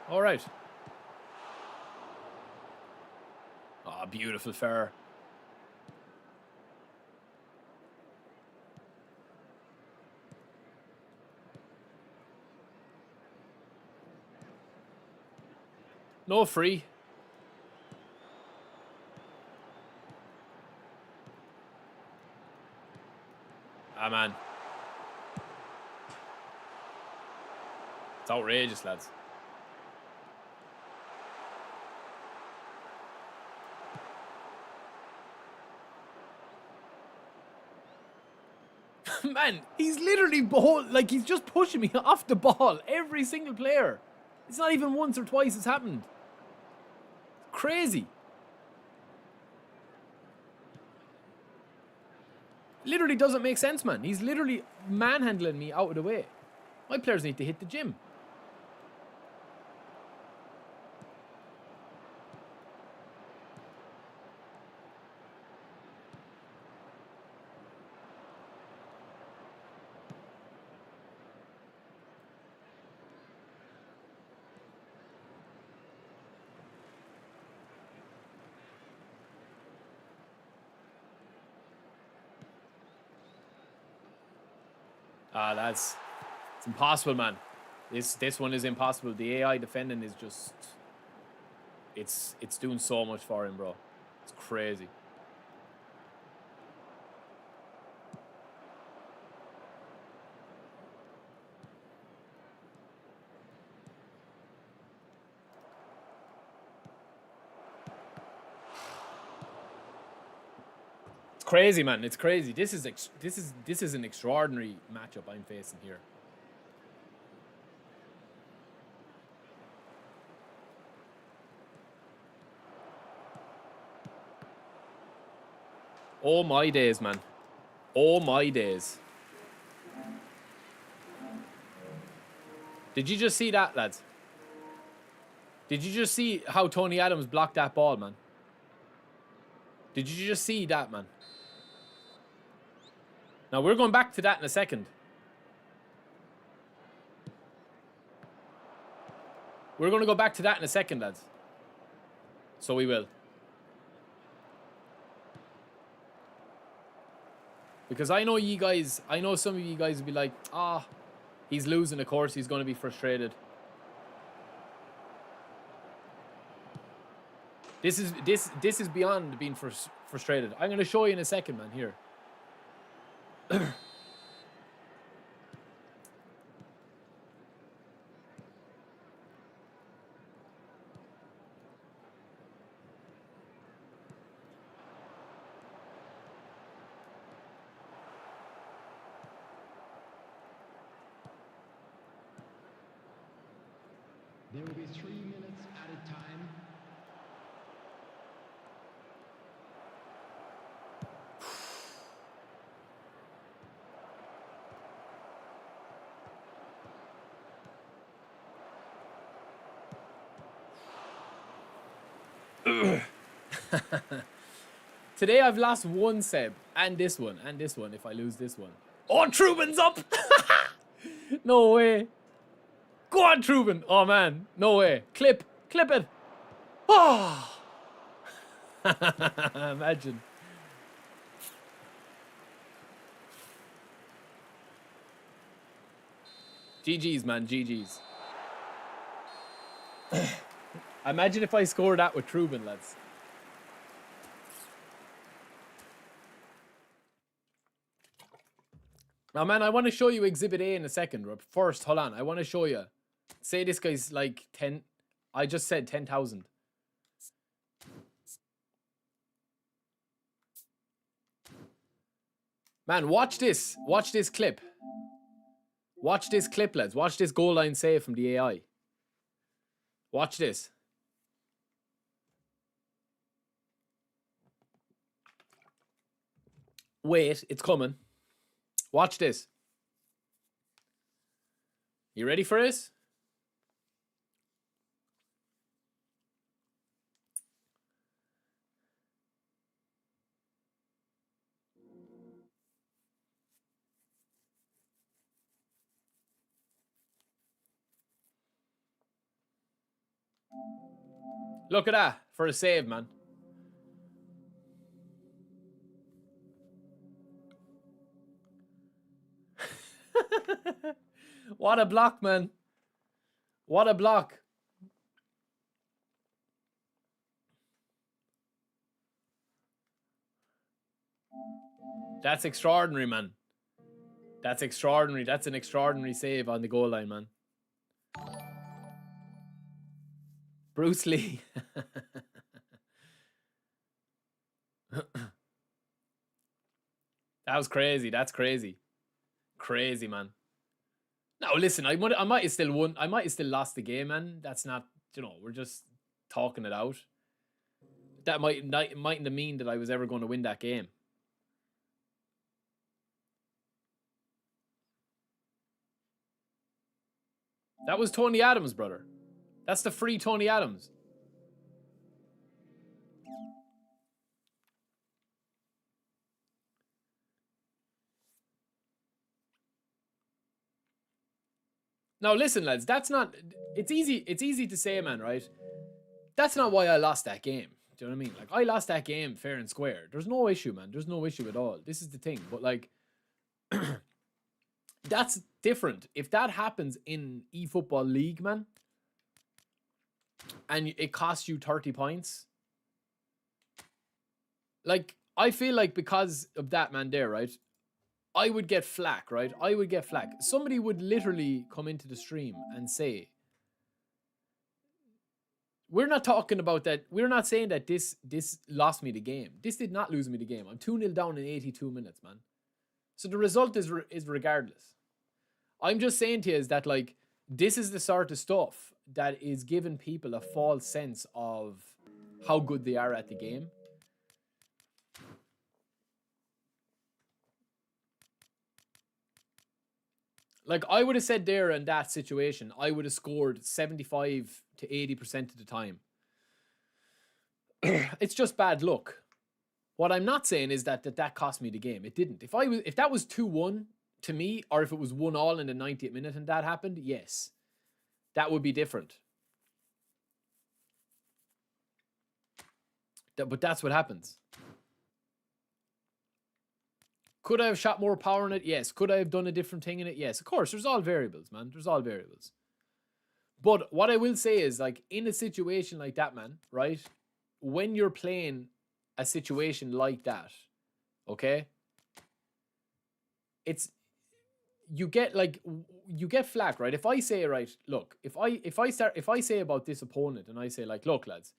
All right. Oh, beautiful fair. No free. Ah, man. It's outrageous, lads. Man, he's literally like he's just pushing me off the ball. Every single player. It's not even once or twice it's happened. Crazy. Literally doesn't make sense, man. He's literally manhandling me out of the way. My players need to hit the gym. Ah, it's impossible, man. This one is impossible. The AI defending is just... It's doing so much for him, bro. It's crazy. It's crazy, man. It's crazy. This is an extraordinary matchup I'm facing here. Oh my days, man. Oh my days. Did you just see that, lads? Did you just see how Tony Adams blocked that ball, man? Did you just see that, man? Now, we're going back to that in a second. We're going to go back to that in a second, lads. So we will. Because I know you guys, I know some of you guys will be like, ah, he's losing, of course, he's going to be frustrated. This is beyond being frustrated. I'm going to show you in a second, man. Here. There will be 3 minutes added time. Today I've lost one Seb, and this one, if I lose this one. Oh, Truban's up! No way. Go on, Truban. Oh, man. No way. Clip it. Oh! Imagine. GG's, man. GG's. Imagine if I scored that with Truban, lads. Now, man, I want to show you Exhibit A in a second. But first, hold on. I want to show you. Say this guy's like 10. I just said 10,000. Man, watch this. Watch this clip. Watch this clip, lads. Watch this goal line save from the AI. Watch this. Wait, it's coming. Watch this. You ready for this? Look at that for a save, man. What a block, man. What a block. That's extraordinary, man. That's extraordinary. That's an extraordinary save on the goal line, man. Bruce Lee. That was crazy. That's crazy. Crazy, man. Now listen, I might have still won. I might have still lost the game, man. That's not, you know, we're just talking it out. That mightn't have mean that I was ever going to win that game. That was Tony Adams, brother. That's the free Tony Adams. Now listen, lads, that's not, it's easy to say, man, right? That's not why I lost that game. Do you know what I mean? Like, I lost that game fair and square. There's no issue, man. There's no issue at all. This is the thing. But like, that's different. If that happens in eFootball League, man, and it costs you 30 points, like, I feel like because of that, man, there, right? I would get flack, right? I would get flack. Somebody would literally come into the stream and say, we're not talking about that. We're not saying that this lost me the game. This did not lose me the game. I'm 2-0 down in 82 minutes, man. So the result is regardless. I'm just saying to you is that, like, this is the sort of stuff that is giving people a false sense of how good they are at the game. Like, I would have said there in that situation, I would have scored 75 to 80% of the time. It's just bad luck. What I'm not saying is that cost me the game. It didn't. If that was 2-1 to me, or if it was 1-1 in the 90th minute and that happened, yes, that would be different. But that's what happens. Could I have shot more power in it? Yes. Could I have done a different thing in it? Yes. Of course, there's all variables, man. There's all variables. But what I will say is, like, in a situation like that, man, right? when you're playing a situation like that, okay, you get flack, right? If I say, right, look, if I say about this opponent and I say, like, look, lads,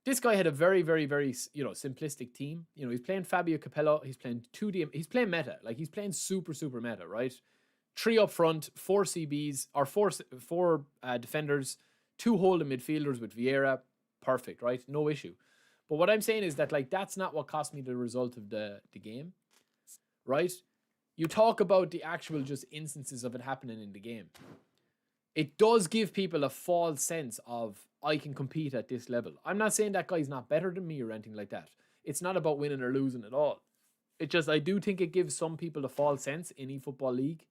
this guy had a very, very, very, simplistic team. He's playing Fabio Capello. He's playing 2D. He's playing meta. Like, he's playing super, super meta, right? 3 up front, 4 CBs, or 4 defenders, 2 holding midfielders with Vieira. Perfect, right? No issue. But what I'm saying is that, like, that's not what cost me the result of the game, right? You talk about the actual just instances of it happening in the game. It does give people a false sense of, I can compete at this level. I'm not saying that guy's not better than me or anything like that. It's not about winning or losing at all. It just, I do think it gives some people a false sense in eFootball League.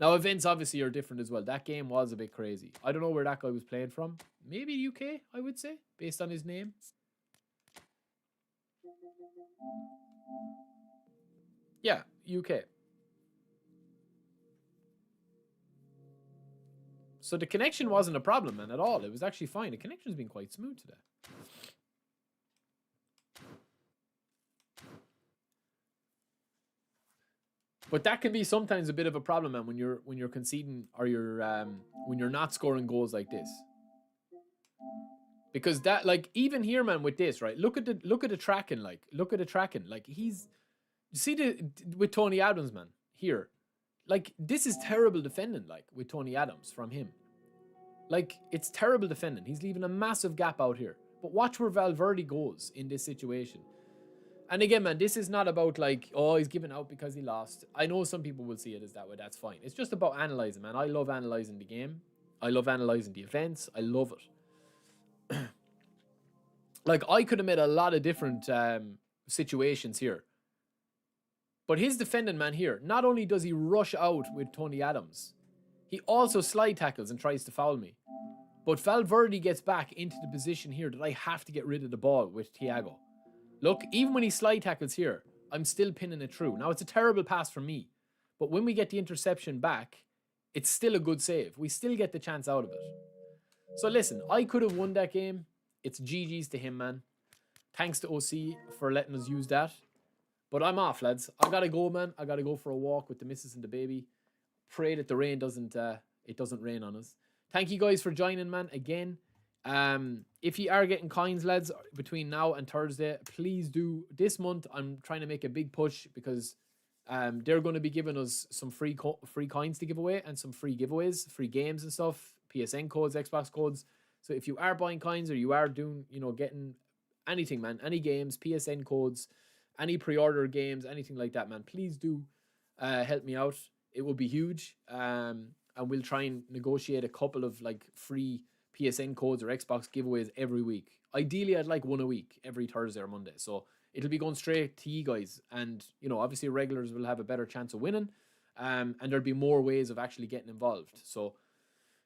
Now, events obviously are different as well. That game was a bit crazy. I don't know where that guy was playing from. Maybe UK, I would say, based on his name. Yeah, UK. So the connection wasn't a problem, man, at all. It was actually fine. The connection's been quite smooth today. But that can be sometimes a bit of a problem, man, when you're conceding or when you're not scoring goals like this. Because that, like, even here, man, with this, right? Look at the tracking, like, like, he's, you see with Tony Adams, man, here. Like, this is terrible defending, like, with Tony Adams from him. Like, it's terrible defending. He's leaving a massive gap out here. But watch where Valverde goes in this situation. And again, man, this is not about, like, oh, he's giving out because he lost. I know some people will see it as that way. That's fine. It's just about analysing, man. I love analysing the game. I love analysing the events. I love it. Like, I could have made a lot of different situations here. But his defending, man, here, not only does he rush out with Tony Adams, he also slide tackles and tries to foul me. But Valverde gets back into the position here that I have to get rid of the ball with Thiago. Look, even when he slide tackles here, I'm still pinning it through. Now, it's a terrible pass from me. But when we get the interception back, it's still a good save. We still get the chance out of it. So listen, I could have won that game. It's GG's to him, man. Thanks to OC for letting us use that. But I'm off, lads. I gotta go, man. I gotta go for a walk with the missus and the baby. Pray that the rain doesn't rain on us. Thank you guys for joining, man. Again, if you are getting coins, lads, between now and Thursday, please do. This month, I'm trying to make a big push because they're going to be giving us some free coins to give away and some free giveaways, free games and stuff, PSN codes, Xbox codes. So if you are buying coins or you are doing, getting anything, man, any games, PSN codes, any pre-order games, anything like that, man, please do help me out. It will be huge. And we'll try and negotiate a couple of, like, free PSN codes or Xbox giveaways every week. Ideally, I'd like one a week, every Thursday or Monday. So it'll be going straight to you guys. And, obviously regulars will have a better chance of winning. And there'll be more ways of actually getting involved. So,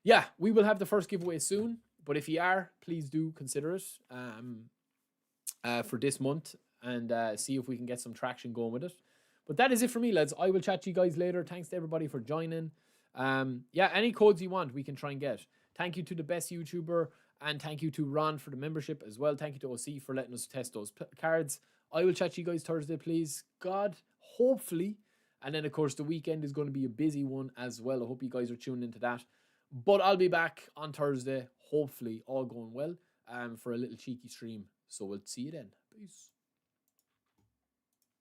yeah, we will have the first giveaway soon. But if you are, please do consider it for this month and see if we can get some traction going with it. But that is it for me, lads. I will chat to you guys later. Thanks to everybody for joining. Yeah, any codes you want, we can try and get. Thank you to the best YouTuber, and thank you to Ron for the membership as well. Thank you to OC for letting us test those cards. I will chat to you guys Thursday, please. God, hopefully. And then, of course, the weekend is going to be a busy one as well. I hope you guys are tuned into that. But I'll be back on Thursday, hopefully, all going well, for a little cheeky stream. So we'll see you then. Peace.